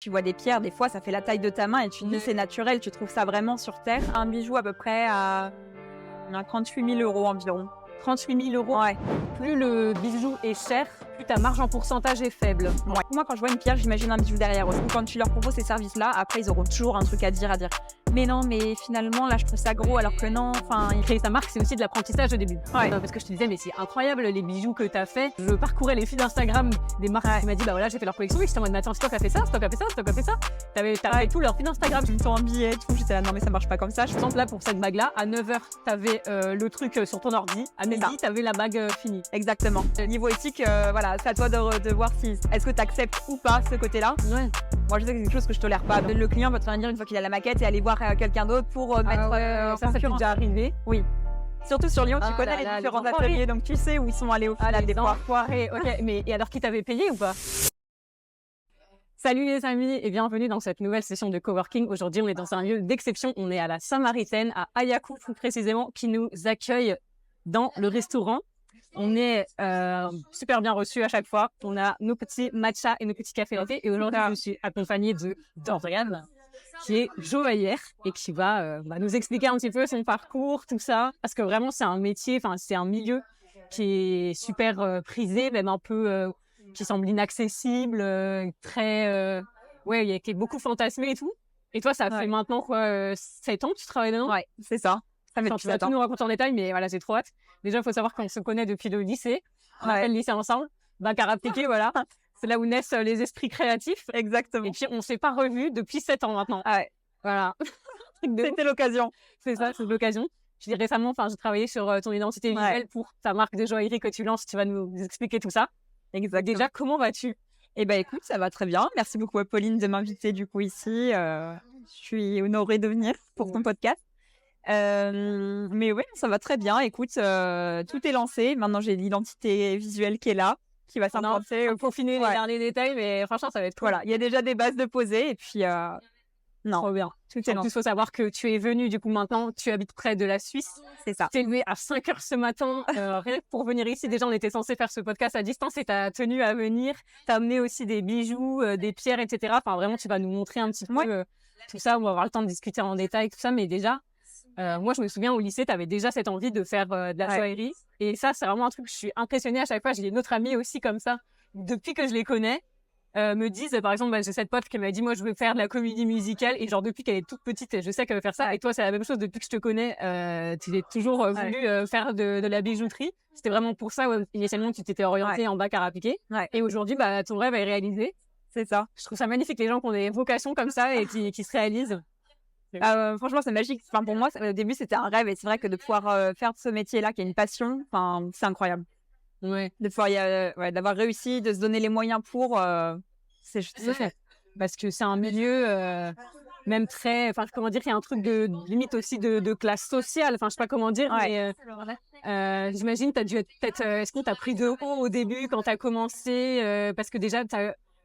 Tu vois des pierres, des fois, ça fait la taille de ta main et tu te dis c'est naturel, tu trouves ça vraiment sur Terre. Un bijou à peu près à 38 000 € environ. 38 000 €. Ouais. Plus le bijou est cher, plus ta marge en pourcentage est faible. Ouais. Moi, quand je vois une pierre, j'imagine un bijou derrière aussi. Quand tu leur proposes ces services-là, après, ils auront toujours un truc à dire. Mais non, mais finalement, là, je trouve ça gros, alors que non. Enfin, Créer ta marque, c'est aussi de l'apprentissage au début. Ouais. Parce que je te disais, mais c'est incroyable les bijoux que tu as fait. Je parcourais les feeds Instagram des marques qui m'a dit, bah voilà, j'ai fait leur collection. Et j'étais en mode, mais attends, Stock a fait ça, Stock a fait ça, Stock a fait ça. T'avais tout leur feed Instagram. ils me sont en billet et tout. J'étais là, non, mais ça marche pas comme ça. Par exemple, là, pour cette bague-là, à 9h, t'avais le truc sur ton ordi. À midi, t'avais la bague finie. Exactement. Niveau éthique, voilà, c'est à toi de voir si est-ce que tu acceptes ou pas ce côté-là. Ouais. Moi, je sais que c'est quelque chose que je tolère pas. Donc, le client va te faire dire une fois qu'il a la maquette et aller voir quelqu'un d'autre pour mettre ça t'est déjà arrivé. Oui. Surtout sur Lyon, tu connais là, les différents les ateliers, donc tu sais où ils sont allés au final des fois. Enfoirés. Ok, mais et alors qui t'avait payé ou pas? Salut les amis et bienvenue dans cette nouvelle session de coworking. Aujourd'hui, on est dans un lieu d'exception. On est à la Samaritaine, à Ayakou plus précisément, qui nous accueille dans le restaurant. On est super bien reçus à chaque fois. On a nos petits matchas et nos petits cafés latte. Et aujourd'hui, je suis accompagnée de Dorian, qui est joaillière et qui va nous expliquer un petit peu son parcours, tout ça. Parce que vraiment, c'est un métier, c'est un milieu qui est super prisé, même un peu qui semble inaccessible, très... qui est beaucoup fantasmé et tout. Et toi, ça fait maintenant quoi 7 ans que tu travailles dedans? Ouais, c'est ça. Ça fait tu vas tout nous raconter en détail, mais voilà, j'ai trop hâte. Déjà, il faut savoir qu'on se connaît depuis le lycée. On a fait le lycée ensemble. Bac à appliquer, voilà. C'est là où naissent les esprits créatifs. Exactement. Et puis, on ne s'est pas revus depuis 7 ans maintenant. Ah ouais. Voilà. C'était l'occasion. C'est ça, c'est l'occasion. Je dis récemment, j'ai travaillé sur ton identité visuelle pour ta marque de joaillerie que tu lances. Tu vas nous expliquer tout ça. Exactement. Déjà, comment vas-tu? Eh ben écoute, ça va très bien. Merci beaucoup à Pauline de m'inviter du coup ici. Je suis honorée de venir pour ton podcast. Mais oui, ça va très bien. Écoute, tout est lancé. Maintenant, j'ai l'identité visuelle qui est là, qui va s'implanter. Pour finir les derniers détails, mais franchement, ça va être cool. Voilà, il y a déjà des bases de posées et puis non, trop bien. Tout est en plus, il faut savoir que tu es venu, du coup, maintenant, tu habites près de la Suisse. C'est ça. Tu es levé à 5h ce matin, rien que pour venir ici. Déjà, on était censé faire ce podcast à distance et tu as tenu à venir. Tu as amené aussi des bijoux, des pierres, etc. Enfin, vraiment, tu vas nous montrer un petit peu tout ça. On va avoir le temps de discuter en détail, tout ça. Mais déjà, moi, je me souviens au lycée, tu avais déjà cette envie de faire de la joaillerie. Et ça, c'est vraiment un truc que je suis impressionnée à chaque fois. J'ai une autre amie aussi comme ça, depuis que je les connais. Me disent, par exemple, j'ai cette pote qui m'a dit, moi, je veux faire de la comédie musicale. Et genre, depuis qu'elle est toute petite, je sais qu'elle veut faire ça. Et toi, c'est la même chose. Depuis que je te connais, tu as toujours voulu faire de la bijouterie. C'était vraiment pour ça, initialement, tu t'étais orientée en bac à appliquer. Et aujourd'hui, ton rêve est réalisé. C'est ça. Je trouve ça magnifique, les gens qui ont des vocations comme ça et qui se réalisent. Franchement, c'est magique. Enfin, pour moi, au début, c'était un rêve. Et c'est vrai que de pouvoir faire ce métier-là, qui est une passion, c'est incroyable. Ouais. De pouvoir d'avoir réussi, de se donner les moyens pour... c'est parce que c'est un milieu même très, comment dire, il y a un truc de limite aussi de classe sociale, je sais pas comment dire, mais j'imagine tu as dû être peut-être, est-ce qu'on t'a pris de haut au début quand tu as commencé, parce que déjà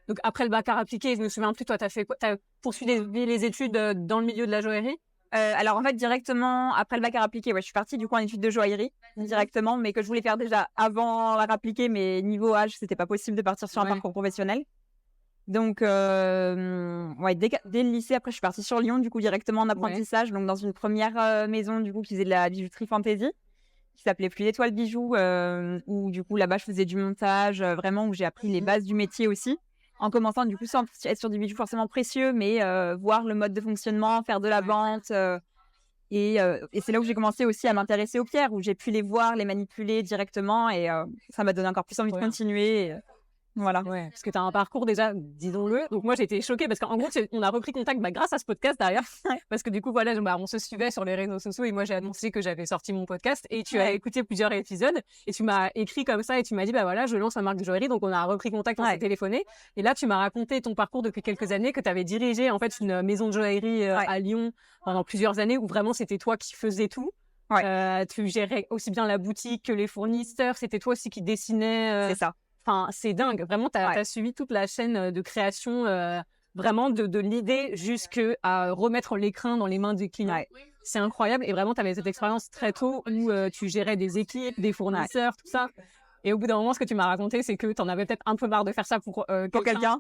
donc après le bac à appliquer, je me souviens plus, toi tu as poursuivi les études dans le milieu de la joaillerie? Alors en fait, directement après le bac à appliquer, je suis partie du coup en études de joaillerie directement, mais que je voulais faire déjà avant la appliquer, mais niveau âge, c'était pas possible de partir sur un parcours professionnel. Donc dès le lycée, après je suis partie sur Lyon du coup directement en apprentissage, donc dans une première maison du coup qui faisait de la bijouterie fantasy, qui s'appelait Pluie d'Étoiles Bijoux, où du coup là-bas je faisais du montage, vraiment où j'ai appris les bases du métier aussi. En commençant du coup sans être sur des bijoux forcément précieux, mais voir le mode de fonctionnement, faire de la vente. Et c'est là où j'ai commencé aussi à m'intéresser aux pierres, où j'ai pu les voir, les manipuler directement. Et ça m'a donné encore plus envie de continuer. Voilà. Ouais, parce que tu as un parcours déjà, disons-le. Donc moi, j'ai été choquée parce qu'en gros, on a repris contact grâce à ce podcast derrière. Parce que du coup, voilà, on se suivait sur les réseaux sociaux et moi, j'ai annoncé que j'avais sorti mon podcast et tu as écouté plusieurs épisodes et tu m'as écrit comme ça et tu m'as dit, voilà, je lance ma marque de joaillerie. Donc on a repris contact, on s'est téléphoné. Et là, tu m'as raconté ton parcours depuis quelques années, que tu avais dirigé en fait une maison de joaillerie à Lyon pendant plusieurs années où vraiment c'était toi qui faisais tout. Tu gérais aussi bien la boutique que les fournisseurs. C'était toi aussi qui dessinais. C'est ça. C'est dingue. Vraiment, tu as suivi toute la chaîne de création, vraiment de l'idée jusqu'à remettre l'écrin dans les mains des clients. C'est incroyable. Et vraiment, tu avais cette expérience très tôt où tu gérais des équipes, des fournisseurs, tout ça. Et au bout d'un moment, ce que tu m'as raconté, c'est que tu en avais peut-être un peu marre de faire ça pour quelqu'un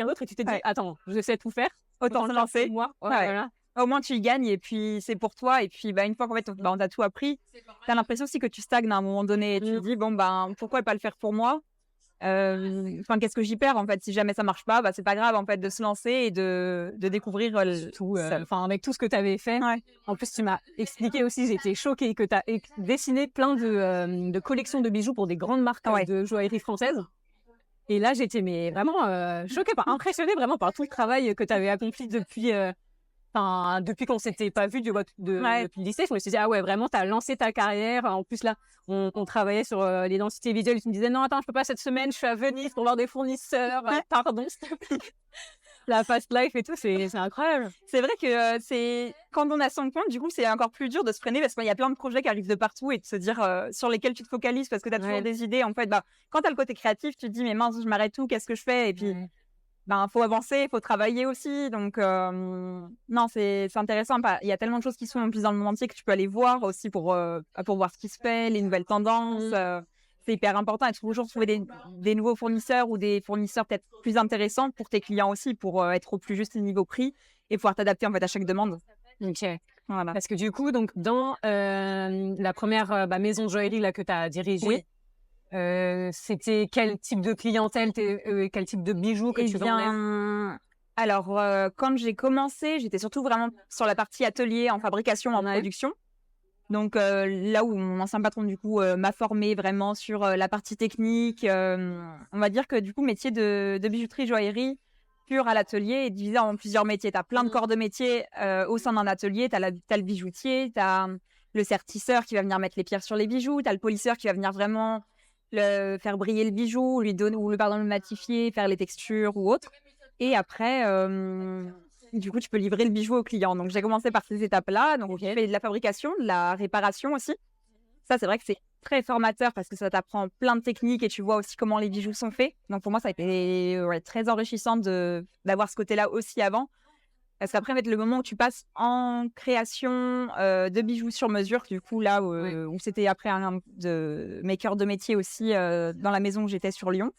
d'autre, et tu t'es dit, attends, je sais tout faire, autant se lancer. Moi. Voilà. Au moins, tu y gagnes et puis c'est pour toi. Et puis, une fois qu'en fait, on t'a tout appris, tu as l'impression aussi que tu stagnes à un moment donné. Et tu te dis, bon, pourquoi pas le faire pour moi? Qu'est-ce que j'y perds en fait? Si jamais ça marche pas, c'est pas grave en fait de se lancer et de découvrir tout. Avec tout ce que tu avais fait. En plus, tu m'as expliqué aussi, j'étais choquée que tu as dessiné plein de collections de bijoux pour des grandes marques de joaillerie françaises. Et là, j'étais vraiment choquée, impressionnée vraiment par tout le travail que tu avais accompli depuis qu'on s'était pas vu depuis le lycée. Je me suis dit, ah ouais, vraiment, tu as lancé ta carrière. En plus, là, on travaillait sur l'identité visuelle. Et tu me disais, non, attends, je peux pas cette semaine, je suis à Venise pour voir des fournisseurs. Pardon, s'il te plaît. La fast life et tout, c'est incroyable. C'est vrai que c'est quand on a son compte, du coup, c'est encore plus dur de se freiner parce qu'il y a plein de projets qui arrivent de partout et de se dire sur lesquels tu te focalises parce que tu as toujours des idées. En fait, quand tu as le côté créatif, tu te dis, mais mince, je m'arrête tout, qu'est-ce que je fais? Et puis, faut avancer, faut travailler aussi. Donc, non, c'est intéressant. Il y a tellement de choses qui sont en plus dans le monde entier que tu peux aller voir aussi pour voir ce qui se fait, les nouvelles tendances. C'est hyper important et toujours trouver des nouveaux fournisseurs ou des fournisseurs peut-être plus intéressants pour tes clients aussi, pour être au plus juste niveau prix et pouvoir t'adapter en fait à chaque demande. Ok. Voilà. Parce que du coup, donc, dans la première maison de joaillerie là, que tu as dirigée, c'était quel type de clientèle, quel type de bijoux que tu vendais? Alors, quand j'ai commencé, j'étais surtout vraiment sur la partie atelier, en fabrication, en production. Donc, là où mon ancien patron, du coup, m'a formée vraiment sur la partie technique. On va dire que, du coup, métier de bijouterie, joaillerie, pur à l'atelier est divisé en plusieurs métiers. Tu as plein de corps de métier au sein d'un atelier. Tu as le bijoutier, tu as le sertisseur qui va venir mettre les pierres sur les bijoux, tu as le polisseur qui va venir vraiment faire briller le bijou, le matifier, faire les textures ou autre. Et après, du coup, tu peux livrer le bijou au client. Donc, j'ai commencé par ces étapes-là. Donc, j'ai fait de la fabrication, de la réparation aussi. Ça, c'est vrai que c'est très formateur parce que ça t'apprend plein de techniques et tu vois aussi comment les bijoux sont faits. Donc, pour moi, ça a été très enrichissant d'avoir ce côté-là aussi avant. Parce qu'après, en fait, le moment où tu passes en création de bijoux sur mesure, du coup, là où c'était après de mes cœurs de métier aussi dans la maison où j'étais sur Lyon,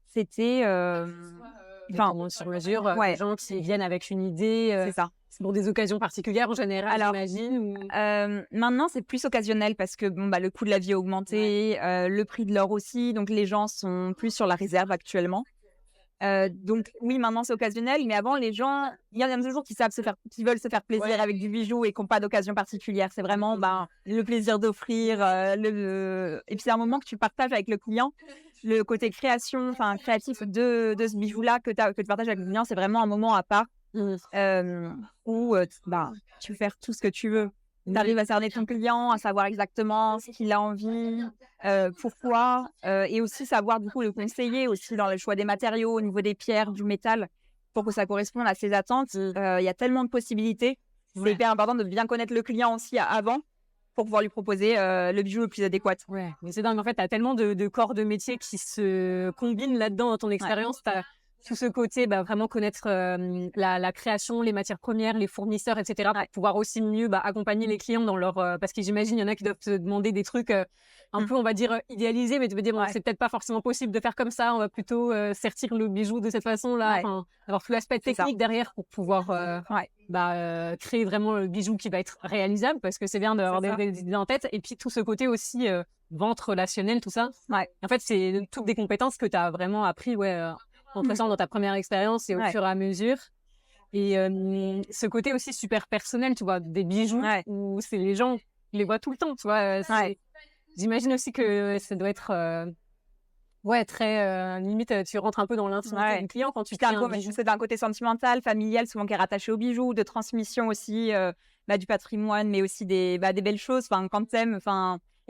c'était sur mesure, des gens qui viennent avec une idée. C'est ça. C'est pour des occasions particulières en général, j'imagine. Maintenant, c'est plus occasionnel parce que le coût de la vie a augmenté, le prix de l'or aussi, donc les gens sont plus sur la réserve actuellement. Donc oui, maintenant c'est occasionnel, mais avant il y en a toujours qui veulent se faire plaisir avec du bijou et qui n'ont pas d'occasion particulière. C'est vraiment le plaisir d'offrir, et puis c'est un moment que tu partages avec le client. Le côté créatif de ce bijou-là que tu partages avec le client, c'est vraiment un moment à part où tu peux faire tout ce que tu veux. Tu arrives à cerner ton client, à savoir exactement ce qu'il a envie, pourquoi, et aussi savoir du coup le conseiller aussi dans le choix des matériaux, au niveau des pierres, du métal, pour que ça corresponde à ses attentes. Il y a tellement de possibilités. C'est hyper important de bien connaître le client aussi avant pour pouvoir lui proposer le bijou le plus adéquat. Ouais, mais c'est dingue. En fait, tu as tellement de corps de métier qui se combinent là-dedans dans ton expérience. Tu as tout ce côté, vraiment connaître la création, les matières premières, les fournisseurs, etc. Pour pouvoir aussi mieux accompagner les clients dans leur... parce que j'imagine, il y en a qui doivent te demander des trucs un peu, on va dire, idéalisés, mais tu veux dire, c'est peut-être pas forcément possible de faire comme ça, on va plutôt sertir le bijou de cette façon-là, avoir tout l'aspect technique derrière pour pouvoir créer vraiment le bijou qui va être réalisable, parce que c'est bien d'avoir des idées en tête, et puis tout ce côté aussi vente relationnelle, tout ça. En fait, c'est toutes des compétences que tu as vraiment appris, en faisant dans ta première expérience et au fur et à mesure. Et ce côté aussi super personnel, tu vois, des bijoux où c'est les gens, ils les voient tout le temps, tu vois. J'imagine aussi que ça doit être très limite, tu rentres un peu dans l'intimité du client quand tu crées un bijou. C'est d'un côté sentimental, familial, souvent qui est rattaché au bijou, de transmission aussi du patrimoine, mais aussi des belles choses. Quand t'aimes,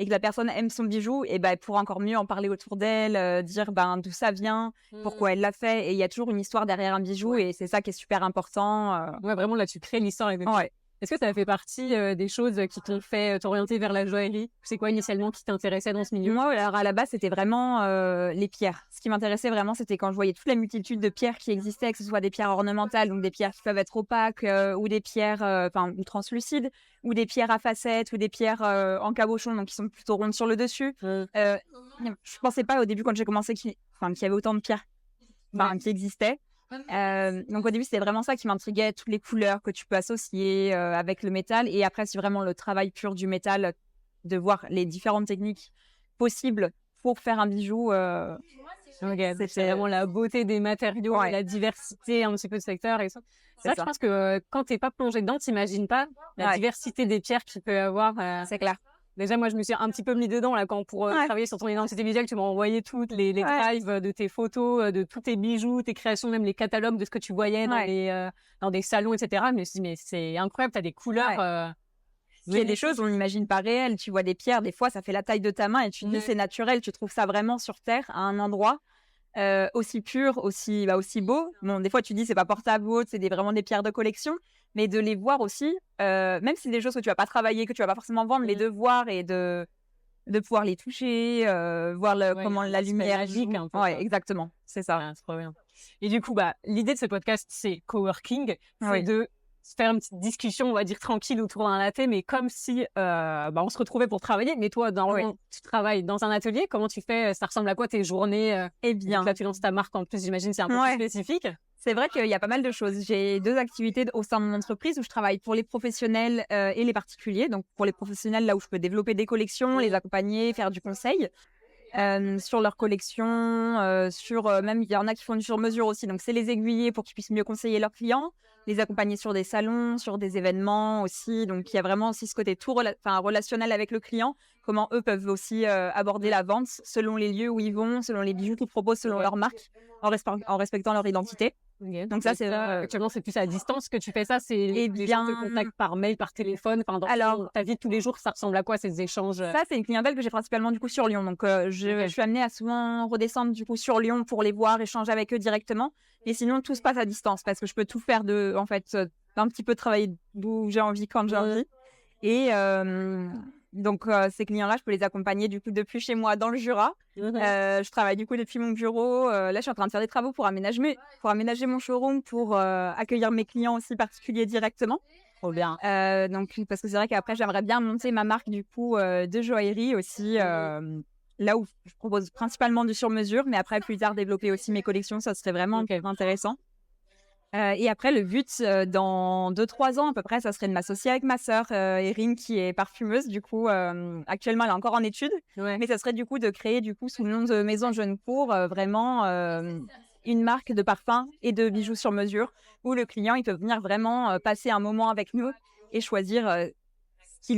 et que la personne aime son bijou, et elle pourra encore mieux en parler autour d'elle, dire d'où ça vient, pourquoi elle l'a fait. Et il y a toujours une histoire derrière un bijou, et c'est ça qui est super important. Vraiment, là, tu crées l'histoire avec le Est-ce que ça fait partie des choses qui t'ont fait t'orienter vers la joaillerie? C'est quoi initialement qui t'intéressait dans ce milieu? Moi, alors à la base, c'était vraiment les pierres. Ce qui m'intéressait vraiment, c'était quand je voyais toute la multitude de pierres qui existaient, que ce soit des pierres ornementales, donc des pierres qui peuvent être opaques, ou des pierres ou translucides, ou des pierres à facettes, ou des pierres en cabochon, donc qui sont plutôt rondes sur le dessus. Je pensais pas au début quand j'ai commencé qu'il y avait autant de pierres qui existaient. Donc au début, c'était vraiment ça qui m'intriguait, toutes les couleurs que tu peux associer avec le métal. Et après, c'est vraiment le travail pur du métal, de voir les différentes techniques possibles pour faire un bijou. C'est vraiment la beauté des matériaux, la diversité un petit peu de secteur et ça. C'est vrai que je pense que quand t'es pas plongé dedans, t'imagines pas la diversité des pierres qu'il peut y avoir. C'est clair. Déjà, moi, je me suis un petit peu mis dedans là quand pour travailler sur ton identité visuelle, tu m'as envoyé toutes les drives de tes photos, de tous tes bijoux, tes créations, même les catalogues de ce que tu voyais dans des salons, etc. Mais je me suis dit, mais c'est incroyable, t'as des couleurs. Il y a des choses on n'imagine pas réelles. Tu vois des pierres, des fois, ça fait la taille de ta main et tu te dis c'est naturel. Tu trouves ça vraiment sur Terre, à un endroit aussi pur, aussi beau. Bon, des fois, tu dis c'est pas portable ou autre, c'est vraiment des pierres de collection. Mais de les voir aussi, même si c'est des choses que tu vas pas travailler, que tu vas pas forcément vendre, mais de voir et de pouvoir les toucher, voir comment la lumière magique un peu. Ouais, exactement, c'est ça. Ouais, c'est trop bien. Et du coup, l'idée de ce podcast, c'est coworking, c'est de faire une petite discussion, on va dire tranquille autour d'un latte, mais comme si on se retrouvait pour travailler. Mais toi, tu travailles dans un atelier, comment tu fais? Ça ressemble à quoi tes journées? Eh bien, là, tu lances ta marque en plus, j'imagine, c'est un peu plus spécifique. C'est vrai qu'il y a pas mal de choses. J'ai 2 activités au sein de mon entreprise où je travaille pour les professionnels et les particuliers. Donc pour les professionnels, là où je peux développer des collections, les accompagner, faire du conseil sur leurs collections, même il y en a qui font du sur-mesure aussi. Donc c'est les aiguiller pour qu'ils puissent mieux conseiller leurs clients, les accompagner sur des salons, sur des événements aussi. Donc il y a vraiment aussi ce côté tout relationnel avec le client, comment eux peuvent aussi aborder la vente selon les lieux où ils vont, selon les bijoux qu'ils proposent, selon leur marque, en respectant leur identité. Donc ça, actuellement, c'est plus à distance que tu fais ça. C'est les gens te contactent par mail, par téléphone. Alors, ta vie de tous les jours, ça ressemble à quoi ces échanges? Ça, c'est une clientèle que j'ai principalement du coup sur Lyon. Donc je suis amenée à souvent redescendre du coup sur Lyon pour les voir, échanger avec eux directement. Et sinon, tout se passe à distance parce que je peux tout faire un petit peu travailler d'où j'ai envie quand j'ai envie. Et donc ces clients-là, je peux les accompagner du coup depuis chez moi dans le Jura. Je travaille du coup depuis mon bureau. Là, je suis en train de faire des travaux pour aménager mon showroom, pour accueillir mes clients aussi particuliers directement. Trop bien. Donc parce que c'est vrai qu'après, j'aimerais bien monter ma marque du coup de joaillerie aussi. Là où je propose principalement du sur-mesure, mais après plus tard développer aussi mes collections, ça serait vraiment intéressant. Et après, le but, dans 2-3 ans à peu près, ça serait de m'associer avec ma sœur, Erin, qui est parfumeuse. Du coup, actuellement, elle est encore en études. Mais ça serait du coup de créer, du coup, sous le nom de Maison Jeunecourt, vraiment une marque de parfums et de bijoux sur mesure, où le client, il peut venir vraiment passer un moment avec nous et choisir ce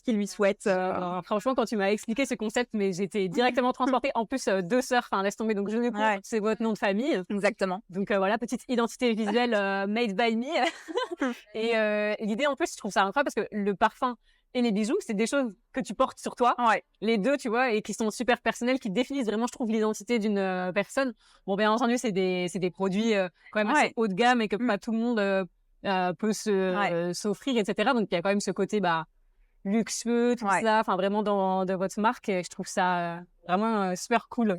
qu'il lui souhaite. Alors, franchement, quand tu m'as expliqué ce concept, mais j'étais directement transportée. En plus, 2 sœurs, laisse tomber. Donc, Jeunecourt, c'est votre nom de famille. Exactement. Donc, voilà, petite identité visuelle made by me. Et l'idée, en plus, je trouve ça incroyable parce que le parfum et les bijoux, c'est des choses que tu portes sur toi. Les deux, tu vois, et qui sont super personnelles, qui définissent vraiment, je trouve, l'identité d'une personne. Bon, bien entendu, c'est des produits quand même assez haut de gamme et que pas tout le monde peut s'offrir, etc. Donc, il y a quand même ce côté, luxueux, tout ça, vraiment dans votre marque, et je trouve ça vraiment super cool.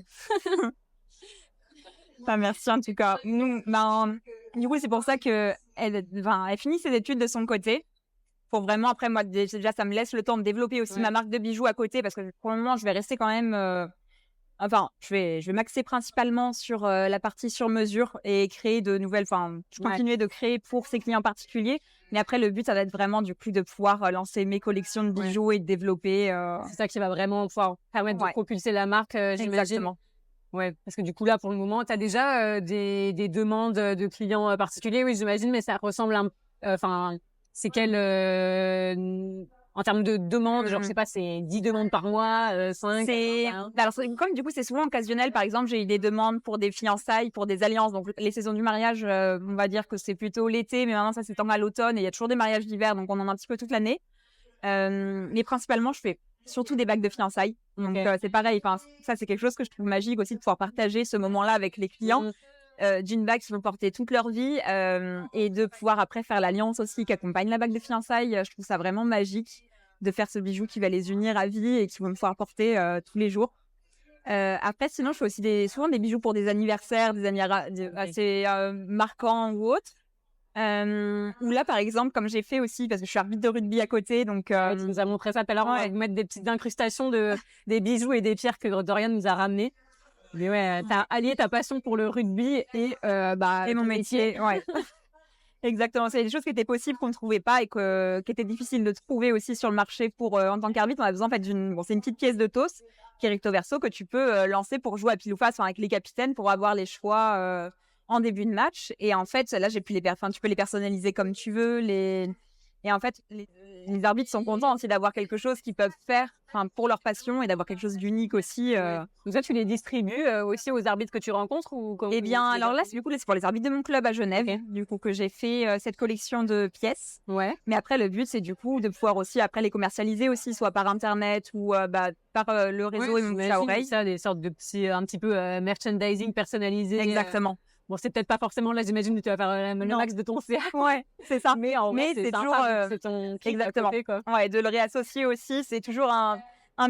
Merci en tout cas. Nous, du coup, c'est pour ça que elle finit ses études de son côté. Pour vraiment, après, moi, déjà, ça me laisse le temps de développer aussi ma marque de bijoux à côté, parce que pour le moment, je vais rester quand même. Je vais m'axer principalement sur la partie sur mesure et créer de nouvelles. Je continuer de créer pour ces clients particuliers. Mais après, le but, ça va être vraiment du coup de pouvoir lancer mes collections de bijoux et de développer. C'est ça qui va vraiment pouvoir permettre de propulser la marque, j'imagine. Exactement. Ouais, parce que du coup, là, pour le moment, tu as déjà des demandes de clients particuliers, oui, j'imagine, mais ça ressemble c'est quel... en termes de demandes, genre, je sais pas, c'est 10 demandes par mois, 5? Alors, comme du coup, c'est souvent occasionnel. Par exemple, j'ai eu des demandes pour des fiançailles, pour des alliances. Donc, les saisons du mariage, on va dire que c'est plutôt l'été, mais maintenant, ça s'étend à l'automne et il y a toujours des mariages d'hiver, donc on en a un petit peu toute l'année. Mais principalement, je fais surtout des bagues de fiançailles. Donc, c'est pareil. Ça, c'est quelque chose que je trouve magique aussi de pouvoir partager ce moment-là avec les clients. d'une bague qu'ils vont porter toute leur vie et de pouvoir après faire l'alliance aussi qui accompagne la bague de fiançailles. Je trouve ça vraiment magique de faire ce bijou qui va les unir à vie et qui vont pouvoir porter tous les jours. Après, sinon, je fais aussi souvent des bijoux pour des anniversaires, des anniversaires assez marquants ou autres. Ou là, par exemple, comme j'ai fait aussi, parce que je suis arbitre de rugby à côté, donc... Tu nous as montré ça tout à l'heure, on va mettre des petites incrustations des bijoux et des pierres que Dorian nous a ramenées. Mais ouais, t'as allié ta passion pour le rugby et mon métier. Ouais. Exactement, c'est des choses qui étaient possibles qu'on ne trouvait pas et qui étaient difficiles de trouver aussi sur le marché pour en tant qu'arbitre. On a besoin en fait c'est une petite pièce de toss qui est recto verso que tu peux lancer pour jouer à pile ou face avec les capitaines pour avoir les choix en début de match. Et en fait, là, tu peux les personnaliser comme tu veux. Et en fait, les arbitres sont contents aussi d'avoir quelque chose qu'ils peuvent faire pour leur passion et d'avoir quelque chose d'unique aussi. Donc ça, tu les distribues aussi aux arbitres que tu rencontres ou Eh bien, alors là, c'est pour les arbitres de mon club à Genève, du coup, que j'ai fait cette collection de pièces. Ouais. Mais après, le but, c'est du coup de pouvoir aussi après les commercialiser aussi, soit par Internet ou par le réseau et mon bouche à oreille. Ça, des sortes de petits, un petit peu merchandising personnalisé. Exactement. Bon, c'est peut-être pas forcément là, j'imagine que tu vas faire le max de ton CA. Ouais, c'est ça. Mais en vrai, c'est toujours c'est ton kiff exactement. À côté, quoi. Ouais, de le réassocier aussi, c'est toujours un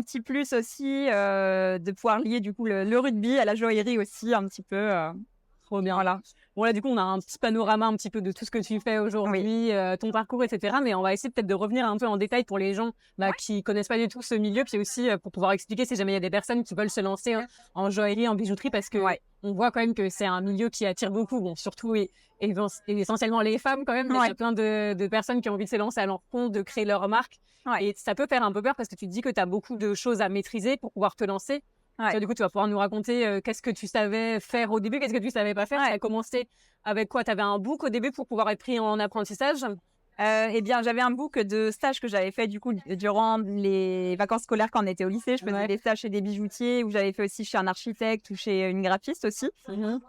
petit plus aussi de pouvoir lier du coup le rugby à la joaillerie aussi un petit peu. Trop bien. Voilà. Bon là, du coup, on a un petit panorama un petit peu de tout ce que tu fais aujourd'hui, ton parcours, etc. Mais on va essayer peut-être de revenir un peu en détail pour les gens qui connaissent pas du tout ce milieu, puis aussi pour pouvoir expliquer si jamais il y a des personnes qui veulent se lancer en joaillerie, en bijouterie, parce que on voit quand même que c'est un milieu qui attire beaucoup, bon, surtout et essentiellement les femmes quand même, mais il y a plein de personnes qui ont envie de se lancer à leur compte, de créer leur marque. Et ça peut faire un peu peur parce que tu te dis que tu as beaucoup de choses à maîtriser pour pouvoir te lancer. Du coup, tu vas pouvoir nous raconter qu'est-ce que tu savais faire au début, qu'est-ce que tu savais pas faire. Tu as commencé avec quoi? Tu avais un book au début pour pouvoir être pris en apprentissage? Eh bien, j'avais un book de stages que j'avais fait du coup durant les vacances scolaires quand on était au lycée. Je faisais des stages chez des bijoutiers ou j'avais fait aussi chez un architecte ou chez une graphiste aussi.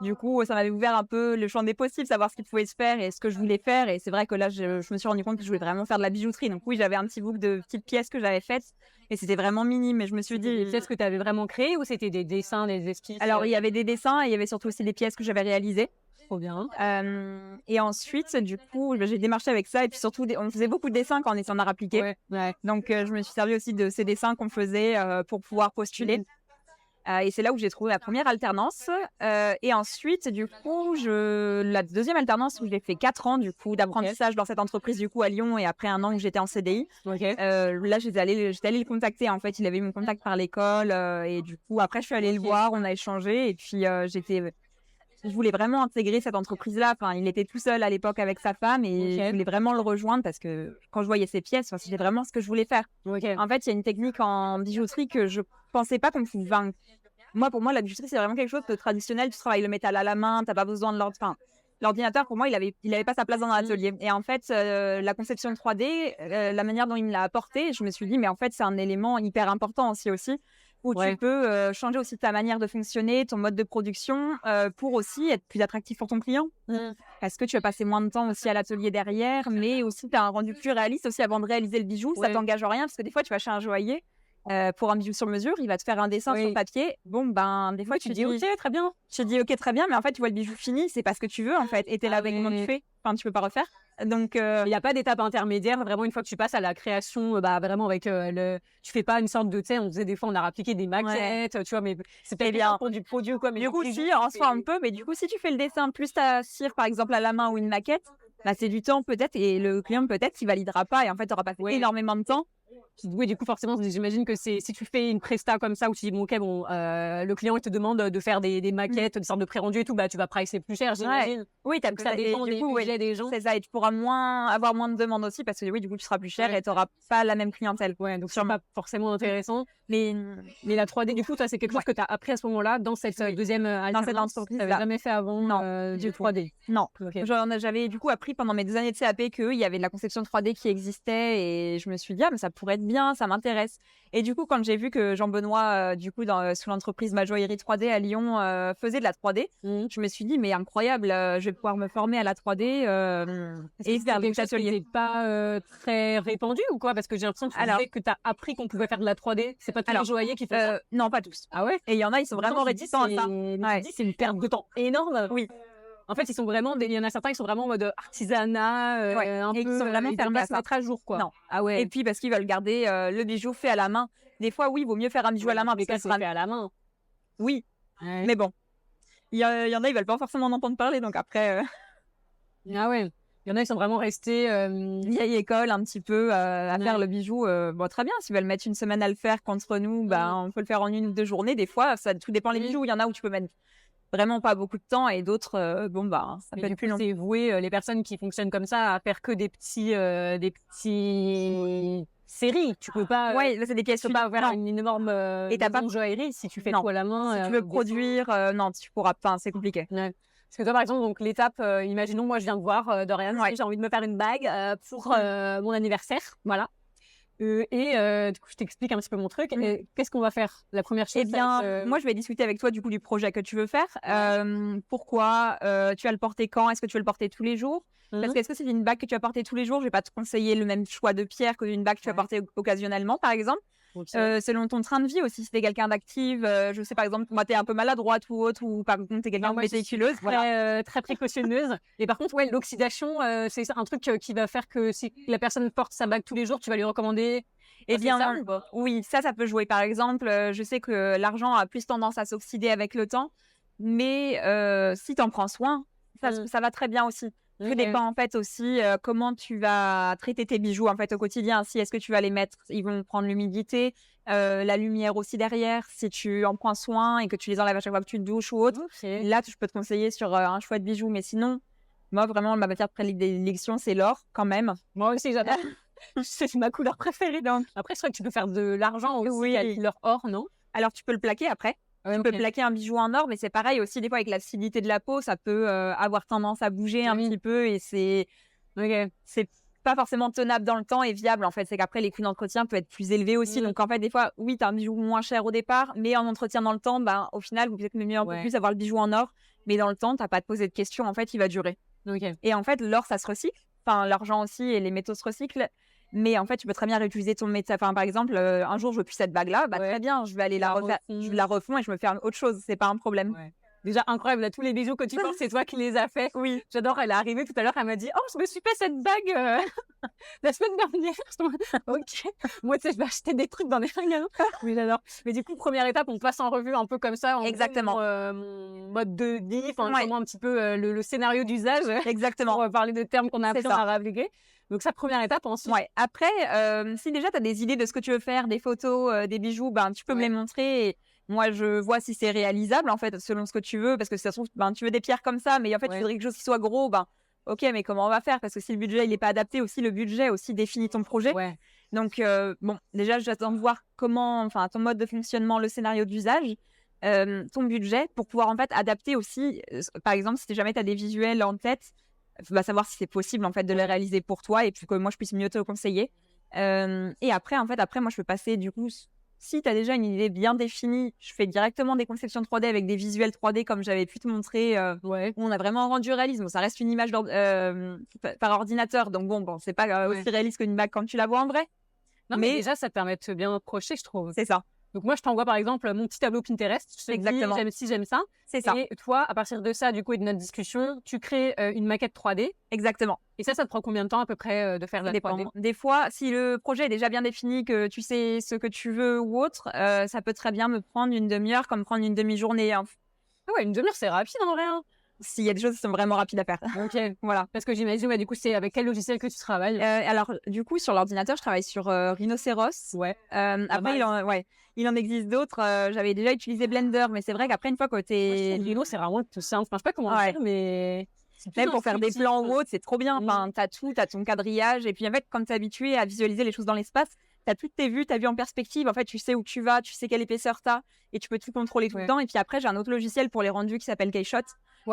Du coup, ça m'avait ouvert un peu le champ des possibles, savoir ce qui pouvait se faire et ce que je voulais faire. Et c'est vrai que là, je me suis rendu compte que je voulais vraiment faire de la bijouterie. Donc oui, j'avais un petit book de petites pièces que j'avais faites et c'était vraiment minime. Mais je me suis dit... Des pièces que tu avais vraiment créées ou c'était des dessins, des esquisses? Alors, il y avait des dessins et il y avait surtout aussi des pièces que j'avais réalisées. Trop bien. Et ensuite, du coup, j'ai démarché avec ça. Et puis surtout, on faisait beaucoup de dessins quand on était en art appliqué. Donc, je me suis servi aussi de ces dessins qu'on faisait pour pouvoir postuler. Et c'est là où j'ai trouvé ma première alternance. Et ensuite, du coup, la deuxième alternance où j'ai fait 4 ans du coup d'apprentissage dans cette entreprise du coup à Lyon et après 1 an où j'étais en CDI. Là, j'étais allée le contacter. En fait, il avait eu mon contact par l'école et du coup, après, je suis allée le voir, on a échangé et puis je voulais vraiment intégrer cette entreprise-là. Enfin, il était tout seul à l'époque avec sa femme et je voulais vraiment le rejoindre parce que quand je voyais ses pièces, c'était vraiment ce que je voulais faire. En fait, il y a une technique en bijouterie que je pensais pas qu'on pouvait... Pour moi, la bijouterie, c'est vraiment quelque chose de traditionnel. Tu travailles le métal à la main, t'as pas besoin de l'ordinateur, pour moi, il avait pas sa place dans l'atelier. Et en fait, la conception 3D, la manière dont il me l'a apporté, je me suis dit, mais en fait, c'est un élément hyper important aussi où tu peux changer aussi ta manière de fonctionner, ton mode de production, pour aussi être plus attractif pour ton client. Parce que tu vas passer moins de temps aussi à l'atelier derrière, mais aussi tu as un rendu plus réaliste aussi avant de réaliser le bijou. Ça t'engage en rien, parce que des fois, tu vas chez un joaillier pour un bijou sur mesure, il va te faire un dessin sur papier. Bon, des fois, tu dis ok, très bien. Tu dis ok, très bien, mais en fait, tu vois le bijou fini, c'est pas ce que tu veux en fait. Et t'es là avec comment tu fais. Enfin, tu peux pas refaire. Donc, il n'y a pas d'étape intermédiaire. Vraiment, une fois que tu passes à la création, vraiment avec tu fais pas une sorte de, tu sais, on disait des fois, on a appliqué des maquettes, tu vois, mais c'est peut-être bien pour du produit ou quoi. Mais du coup, si, en soi un peu, mais du coup, si tu fais le dessin plus ta cire, par exemple, à la main ou une maquette, c'est du temps peut-être et le client peut-être il validera pas et en fait, tu auras pas fait énormément de temps. Oui, du coup, forcément, j'imagine que si tu fais une presta comme ça où tu dis, bon, ok, le client il te demande de faire des maquettes, des sortes de pré-rendus et tout, tu vas pricer plus cher, j'imagine. Oui, ça dépend des budgets des gens. C'est ça, et tu pourras avoir moins de demandes aussi parce que oui, du coup, tu seras plus cher et tu n'auras pas la même clientèle. Ouais, donc c'est pas forcément intéressant. Mais la 3D, du coup, toi, c'est quelque chose que tu as appris à ce moment-là dans cette deuxième alternance. Dans cette entreprise. Tu n'avais jamais fait avant du 3D. Non. J'avais du coup appris pendant mes 2 années de CAP qu'il y avait de la conception 3D qui existait et je me suis dit, mais ça pourrait être bien, ça m'intéresse. Et du coup, quand j'ai vu que Jean-Benoît, du coup, sous l'entreprise Ma Joaillerie 3D à Lyon, faisait de la 3D, je me suis dit, mais incroyable, je vais pouvoir me former à la 3D et faire des ateliers. C'est pas très répandu ou quoi? Parce que j'ai l'impression que tu as appris qu'on pouvait faire de la 3D. C'est pas tous les joailliers qui font ça. Non, pas tous. Ah ouais? Et il y en a, ils sont vraiment réticents à ça. C'est une perte de temps énorme. Oui. En fait, il y en a certains qui sont vraiment en mode artisanat, un et peu, qui sont vraiment ils veulent fermés pas à se ça. mettre à jour, quoi. Non. Ah ouais. Et puis parce qu'ils veulent garder le bijou fait à la main. Des fois, oui, il vaut mieux faire un bijou à la main mais parce ça, que c'est fait à la main. Oui, Ouais. mais bon, il y en a, ils veulent pas forcément en entendre parler, donc après, Ah ouais. Il y en a qui sont vraiment restés. vieille école un petit peu à Ouais. faire le bijou. Bon, très bien, s'ils veulent mettre une semaine à le faire contre nous, on peut le faire en 1 ou 2 journées. Des fois, ça tout dépend des bijoux. Il y en a où tu peux mettre vraiment pas beaucoup de temps et d'autres, ça Mais peut du être plus coup, long. c'est voué les personnes qui fonctionnent comme ça à faire que des petits séries. Tu peux pas. Ouais, là, c'est des pièces. Tu peux pas faire Non. une énorme Et t'as maison joaillerie si tu fais Non. tout à la main. Si tu veux avec des produire, non, tu pourras pas. C'est compliqué. Ouais. Parce que toi, par exemple, donc l'étape, imaginons, moi, je viens de voir Dorian, Ouais. j'ai envie de me faire une bague pour mon anniversaire, voilà. Du coup, je t'explique un petit peu mon truc. Et qu'est-ce qu'on va faire? La première chose, Eh bien, moi, je vais discuter avec toi du coup du projet que tu veux faire. Pourquoi tu vas le porter quand? Est-ce que tu veux le porter tous les jours? Parce que est-ce que c'est une bague que tu vas porter tous les jours? Je vais pas te conseiller le même choix de pierre qu'une bague que tu vas porter occasionnellement, par exemple. Selon ton train de vie aussi, si t'es quelqu'un d'active, je sais par exemple, moi t'es un peu maladroite ou autre, ou par contre t'es quelqu'un de méticuleuse, très précautionneuse. Et par contre, ouais, l'oxydation, c'est un truc qui va faire que si la personne porte sa bague tous les jours, tu vas lui recommander. Eh bien, ça, ou pas? oui, ça peut jouer. Par exemple, je sais que l'argent a plus tendance à s'oxyder avec le temps, mais si t'en prends soin, ça va très bien aussi. Tout dépend en fait aussi comment tu vas traiter tes bijoux en fait au quotidien. Si est-ce que tu vas les mettre, ils vont prendre l'humidité, la lumière aussi derrière. Si tu en prends soin et que tu les enlèves à chaque fois que tu te douches ou autre, là je peux te conseiller sur un choix de bijoux. Mais sinon, moi vraiment ma matière de prédilection c'est l'or quand même. Moi aussi j'adore. C'est ma couleur préférée. Donc après, je crois que tu peux faire de l'argent aussi avec leur or, non? Alors tu peux le plaquer après. Tu peux plaquer un bijou en or, mais c'est pareil aussi, des fois, avec l'acidité de la peau, ça peut avoir tendance à bouger un petit peu et c'est pas forcément tenable dans le temps et viable, en fait. C'est qu'après, les coûts d'entretien peuvent être plus élevés aussi. Donc, en fait, des fois, oui, tu as un bijou moins cher au départ, mais en entretien dans le temps, au final, vous peut-être mieux un peu plus avoir le bijou en or, mais dans le temps, tu n'as pas à te poser de questions. En fait, il va durer. Et en fait, l'or, ça se recycle. Enfin, l'argent aussi et les métaux se recyclent. Mais en fait, tu peux très bien réutiliser ton métal. Enfin, par exemple, un jour, je veux plus cette bague-là. Très bien, je vais aller la refaire. Je la refonds et je me fais autre chose. C'est pas un problème. Déjà, incroyable. Là, tous les bijoux que tu portes, c'est toi qui les as faits. Oui. J'adore. Elle est arrivée tout à l'heure. Elle m'a dit, oh, je me suis fait cette bague la semaine dernière. Ok. Moi, tu sais, je vais acheter des trucs dans des magasins. Oui, j'adore. Mais du coup, première étape, on passe en revue un peu comme ça. Exactement. Mon mode de vie, comment un petit peu le scénario d'usage. Exactement. On va parler de termes qu'on a appris à appliquer. Donc, ça, première étape, ensuite. Après, si déjà tu as des idées de ce que tu veux faire, des photos, des bijoux, tu peux me les montrer. Et moi, je vois si c'est réalisable, en fait, selon ce que tu veux. Parce que si ça se trouve, tu veux des pierres comme ça, mais en fait, tu voudrais quelque chose qui soit gros. Ok, mais comment on va faire? Parce que si le budget, il n'est pas adapté, aussi, le budget aussi définit ton projet. Donc, déjà, j'attends de voir ton mode de fonctionnement, le scénario d'usage, ton budget, pour pouvoir, en fait, adapter aussi. Par exemple, si jamais tu as des visuels en tête, savoir si c'est possible en fait de les réaliser pour toi et puis que moi je puisse mieux te conseiller. Et après moi je peux passer du coup, si tu as déjà une idée bien définie, je fais directement des conceptions 3D avec des visuels 3D comme j'avais pu te montrer où on a vraiment rendu réalisme. Ça reste une image par ordinateur, donc c'est pas aussi réaliste qu'une bague quand tu la vois en vrai. Non, mais déjà ça te permet de bien approcher, je trouve. C'est ça. Donc moi, je t'envoie par exemple mon petit tableau Pinterest. Je te dis, j'aime ci, j'aime ça. C'est ça. Et toi, à partir de ça, du coup, et de notre discussion, tu crées une maquette 3D. Exactement. Et ça te prend combien de temps à peu près de faire la 3D? Des fois, si le projet est déjà bien défini, que tu sais ce que tu veux ou autre, ça peut très bien me prendre une demi-heure comme prendre une demi-journée. Hein. Ah ouais, une demi-heure, c'est rapide en vrai. Hein. S'il y a des choses qui sont vraiment rapides à faire. Ok, voilà. Parce que j'imagine, du coup, c'est avec quel logiciel que tu travailles? Alors, du coup, sur l'ordinateur, je travaille sur Rhinoceros. Après, il en existe d'autres. J'avais déjà utilisé Blender, mais c'est vrai qu'après, une fois que t'es... Rhino, c'est vraiment tout simple. Enfin, je sais pas comment dire, mais... Même pour faire des plans ou autre, c'est trop bien. Enfin, t'as tout, t'as ton quadrillage. Et puis, en fait, quand t'es habitué à visualiser les choses dans l'espace, t'as toutes tes vues, t'as vu en perspective. En fait, tu sais où tu vas, tu sais quelle épaisseur t'as. Et tu peux tout contrôler tout le temps. Et puis après, j'ai un autre logiciel pour les rendus qui s'appelle Keyshot.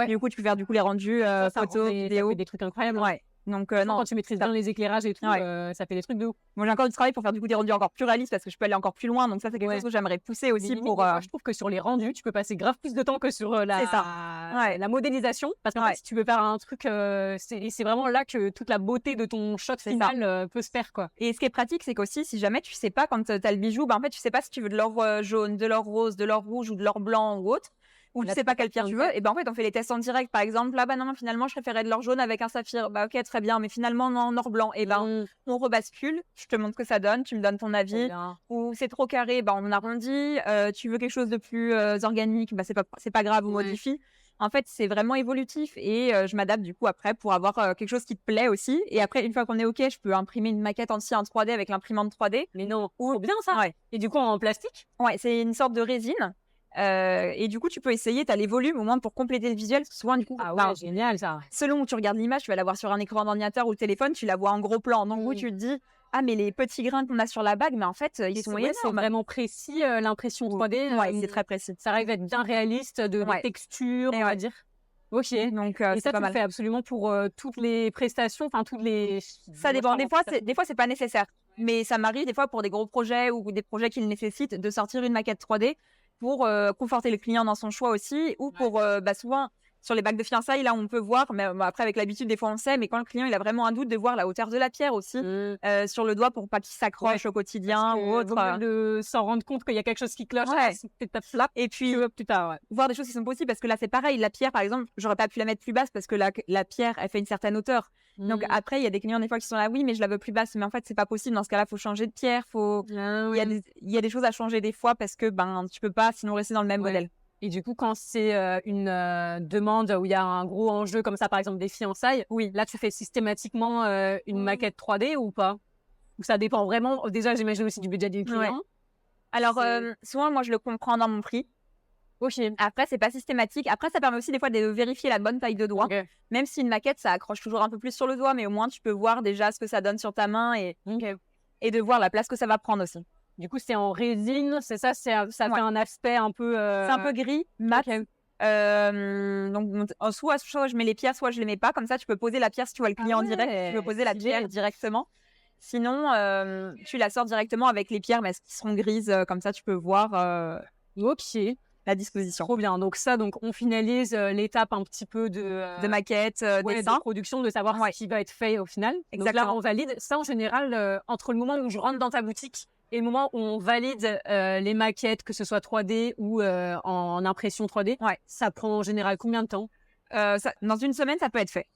Et du coup, tu peux faire les rendus photos, vidéos. Des trucs incroyables. Donc, non, quand tu maîtrises bien les éclairages et tout, ça fait des trucs de ouf. Moi, j'ai encore du travail pour faire des rendus encore plus réalistes parce que je peux aller encore plus loin. Donc, ça, c'est quelque chose que j'aimerais pousser aussi pour. Je trouve que sur les rendus, tu peux passer grave plus de temps que sur la modélisation. Parce qu'en fait, si tu veux faire un truc, c'est vraiment là que toute la beauté de ton shot final peut se faire, quoi. Et ce qui est pratique, c'est qu'aussi, si jamais tu sais pas quand t'as le bijou, en fait, tu sais pas si tu veux de l'or jaune, de l'or rose, de l'or rouge ou de l'or blanc ou autre. ou tu sais pas quelle pierre tu veux, et ben en fait on fait les tests en direct. Par exemple, là non, finalement je préférais de l'or jaune avec un saphir. Bah ok, très bien, mais finalement non, en or blanc. Et ben on rebascule, je te montre ce que ça donne, tu me donnes ton avis. Ou c'est trop carré, ben on arrondit. Tu veux quelque chose de plus organique, bah c'est pas grave, on modifie. En fait, c'est vraiment évolutif et je m'adapte du coup après pour avoir quelque chose qui te plaît aussi. Et après, une fois qu'on est OK, je peux imprimer une maquette entière en 3D avec l'imprimante 3D. Mais non, c'est bien ça. Ouais. Et du coup, en plastique? Ouais, c'est une sorte de résine. Et du coup, tu peux essayer, tu as les volumes au moins pour compléter le visuel. Parce que souvent, du coup, génial ça. Selon où tu regardes l'image, tu vas la voir sur un écran d'ordinateur ou le téléphone, tu la vois en gros plan. Donc, où tu te dis, ah, mais les petits grains qu'on a sur la bague, mais en fait, ils sont énormes. C'est vraiment précis, l'impression 3D. Ouais, c'est très précis. Ça arrive à être bien réaliste, des textures, on va dire. Ok. Donc, et ça, tu le fais absolument pour toutes les prestations, enfin, toutes les... Ça dépend. Des fois, c'est pas nécessaire. Mais ça m'arrive des fois pour des gros projets ou des projets qui le nécessitent de sortir une maquette 3D pour conforter le client dans son choix aussi, ou pour souvent sur les bagues de fiançailles, là on peut voir, mais après avec l'habitude des fois on sait, mais quand le client il a vraiment un doute, de voir la hauteur de la pierre aussi sur le doigt pour pas qu'il s'accroche au quotidien ou autre. De s'en rendre compte qu'il y a quelque chose qui cloche, c'est peut-être pas flap. Et puis plus tard, voir des choses qui sont possibles, parce que là c'est pareil, la pierre par exemple, j'aurais pas pu la mettre plus basse parce que la pierre elle fait une certaine hauteur. Donc après il y a des clients des fois qui sont là, oui mais je la veux plus basse, mais en fait c'est pas possible, dans ce cas-là faut changer de pierre, il y a des choses à changer des fois parce que tu peux pas sinon rester dans le même modèle. Et du coup, quand c'est une demande où il y a un gros enjeu comme ça, par exemple des fiançailles, là tu fais systématiquement une maquette 3D ou pas? Ou ça dépend vraiment, déjà j'imagine aussi du budget du client. Alors souvent moi je le comprends dans mon prix. Ok. Après, c'est pas systématique. Après, ça permet aussi des fois de vérifier la bonne taille de doigt. Même si une maquette, ça accroche toujours un peu plus sur le doigt, mais au moins tu peux voir déjà ce que ça donne sur ta main et de voir la place que ça va prendre aussi. Du coup, c'est en résine, c'est ça, ça fait un aspect un peu... C'est un peu gris, mat. Donc, soit je mets les pierres, soit je les mets pas. Comme ça, tu peux poser la pierre si tu vois le client en direct. Tu peux poser la pierre directement. Sinon, tu la sors directement avec les pierres, mais elles qui seront grises. Comme ça, tu peux voir la disposition. Trop bien. Donc ça, on finalise l'étape un petit peu de maquette, dessin, de production, de savoir ce qui va être fait au final. Exactement. Donc là, on valide. Ça, en général, entre le moment où je rentre dans ta boutique et le moment où on valide les maquettes, que ce soit 3D ou en impression 3D, ça prend en général combien de temps? Dans une semaine, ça peut être fait.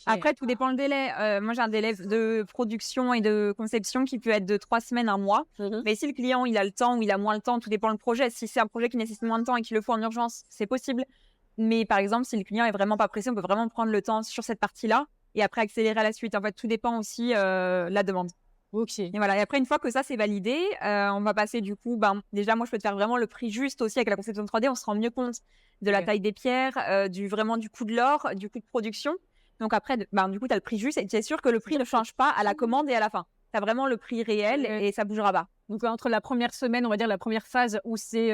Après, tout dépend le délai. Moi, j'ai un délai de production et de conception qui peut être de 3 semaines, 1 mois. Mais si le client, il a le temps ou il a moins le temps, tout dépend le projet. Si c'est un projet qui nécessite moins de temps et qu'il le faut en urgence, c'est possible. Mais par exemple, si le client est vraiment pas pressé, on peut vraiment prendre le temps sur cette partie-là et après accélérer à la suite. En fait, tout dépend aussi la demande. Ok. Et voilà. Et après, une fois que ça c'est validé, on va passer du coup. Déjà, moi, je peux te faire vraiment le prix juste aussi avec la conception 3D. On se rend mieux compte de la taille des pierres, du coût de l'or, du coût de production. Donc après, du coup, tu as le prix juste et tu es sûr que le prix ne change pas à la commande et à la fin. Tu as vraiment le prix réel et ça bougera pas. Donc entre la première semaine, on va dire la première phase où c'est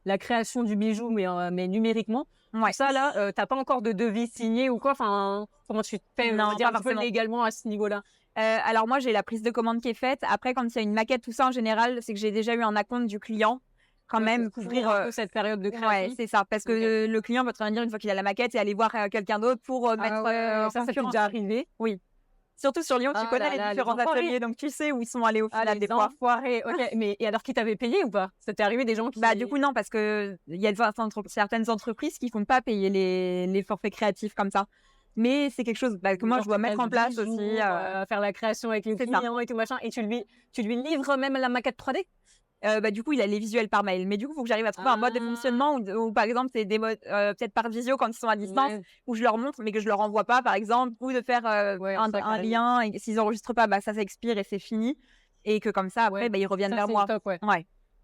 la création du bijou, mais numériquement. Ça là, t'as pas encore de devis signé ou quoi? Enfin, comment tu te fais un peu légalement à ce niveau-là? Alors moi, j'ai la prise de commande qui est faite. Après, quand il y a une maquette, tout ça en général, c'est que j'ai déjà eu un acompte du client. Quand même couvrir un peu cette période de création. Ouais, c'est ça, parce que le client va te dire une fois qu'il a la maquette et aller voir quelqu'un d'autre pour mettre ça t'est déjà arrivé? Oui. Surtout sur Lyon, tu connais les différents ateliers, donc tu sais où ils sont allés au final des fois. Enfoirés. Ok, mais et alors qui t'avaient payé ou pas? Ça t'est arrivé des gens qui... Du coup non, parce que il y a certaines entreprises qui font pas payer les forfaits créatifs comme ça. Mais c'est quelque chose que moi je dois mettre en place aussi. Faire la création avec les clients et tout machin. Et tu lui livres même la maquette 3D? Du coup, il a les visuels par mail. Mais du coup, il faut que j'arrive à trouver un mode de fonctionnement où par exemple, c'est des modes peut-être par visio quand ils sont à distance, où je leur montre, mais que je leur envoie pas, par exemple, ou de faire un lien. Et s'ils enregistrent pas, ça s'expire et c'est fini. Et que comme ça, après, ils reviennent vers moi. Top,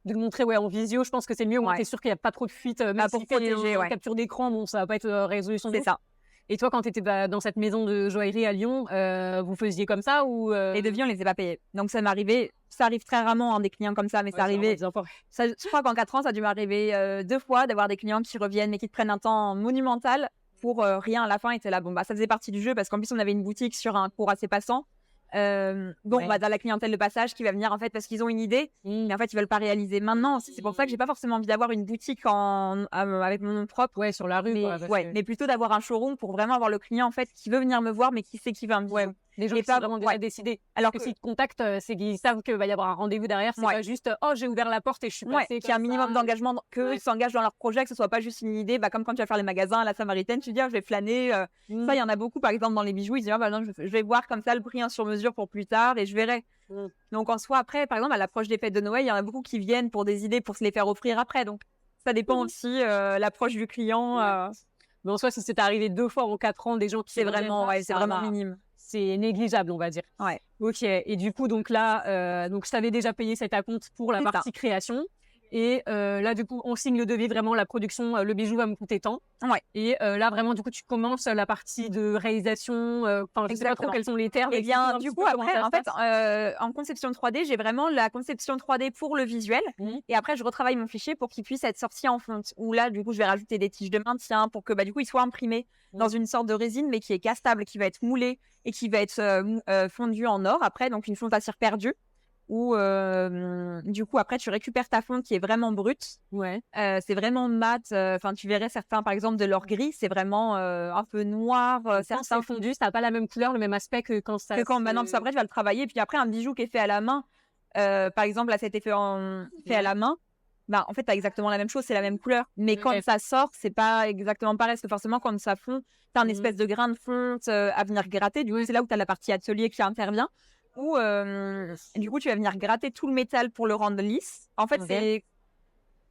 de le montrer en visio, je pense que c'est mieux. Moi, t'es sûr qu'il n'y a pas trop de fuite. Même pour protéger, capture d'écran, ça va pas être résolution. C'est ça. Et toi, quand tu étais dans cette maison de joaillerie à Lyon, vous faisiez comme ça ou Les devis, on les a pas payés. Donc ça m'arrivait, ça arrive très rarement des clients comme ça, mais ça arrivait. Je crois qu'en 4 ans, ça a dû m'arriver 2 fois d'avoir des clients qui reviennent mais qui te prennent un temps monumental pour rien à la fin. Et t'es là, ça faisait partie du jeu parce qu'en plus on avait une boutique sur un cours assez passant. Dans la clientèle de passage qui va venir en fait parce qu'ils ont une idée, mais en fait ils veulent pas réaliser maintenant. C'est pour ça que j'ai pas forcément envie d'avoir une boutique avec mon nom propre. Sur la rue. Mais plutôt d'avoir un showroom pour vraiment avoir le client en fait qui veut venir me voir mais qui sait qu'il va me voir. Les gens Et qui pas sont vraiment déjà décidés. Alors que s'ils te contactent, c'est qu'ils savent qu'il va y avoir un rendez-vous derrière. C'est pas juste « Oh, j'ai ouvert la porte et je suis passée. » qu'il y a un minimum d'engagement, qu'eux s'engagent dans leur projet, que ce soit pas juste une idée, comme quand tu vas faire les magasins à la Samaritaine, tu dis je vais flâner. Ça, il y en a beaucoup, par exemple, dans les bijoux, ils disent non, je vais voir comme ça le prix sur mesure pour plus tard et je verrai. Donc en soi, après, par exemple, à l'approche des fêtes de Noël, il y en a beaucoup qui viennent pour des idées pour se les faire offrir après. Donc ça dépend aussi l'approche du client. Mais en soi, si c'est arrivé 2 fois en 4 ans, des gens qui c'est vraiment minime. C'est négligeable, on va dire. Ouais. Ok. Et du coup, donc là, donc je t'avais déjà payé cet acompte pour la partie création. Et là, du coup, on signe le devis, vraiment, la production, le bijou va me coûter tant. Ouais. Et là, vraiment, du coup, tu commences la partie de réalisation. Enfin, je sais pas trop quels sont les termes. Et bien, du coup, après, en fait, en conception 3D, j'ai vraiment la conception 3D pour le visuel. Et après, je retravaille mon fichier pour qu'il puisse être sorti en fonte. Où là, du coup, je vais rajouter des tiges de maintien pour que, du coup, il soit imprimé dans une sorte de résine, mais qui est castable, qui va être moulé et qui va être fondu en or après. Donc, une fonte à cire perdue. Où du coup après tu récupères ta fonte qui est vraiment brute, c'est vraiment mat, enfin tu verrais certains par exemple de l'or gris, c'est vraiment un peu noir, certains fondus, ça n'a pas la même couleur, le même aspect que quand ça maintenant après tu vas le travailler. Et puis après un bijou qui est fait à la main, par exemple là c'était fait à la main, en fait t'as exactement la même chose, c'est la même couleur, mais quand ça sort c'est pas exactement pareil, parce que forcément quand ça fond t'as un espèce de grain de fonte à venir gratter. Du coup c'est là où t'as la partie atelier qui intervient, où du coup tu vas venir gratter tout le métal pour le rendre lisse. En fait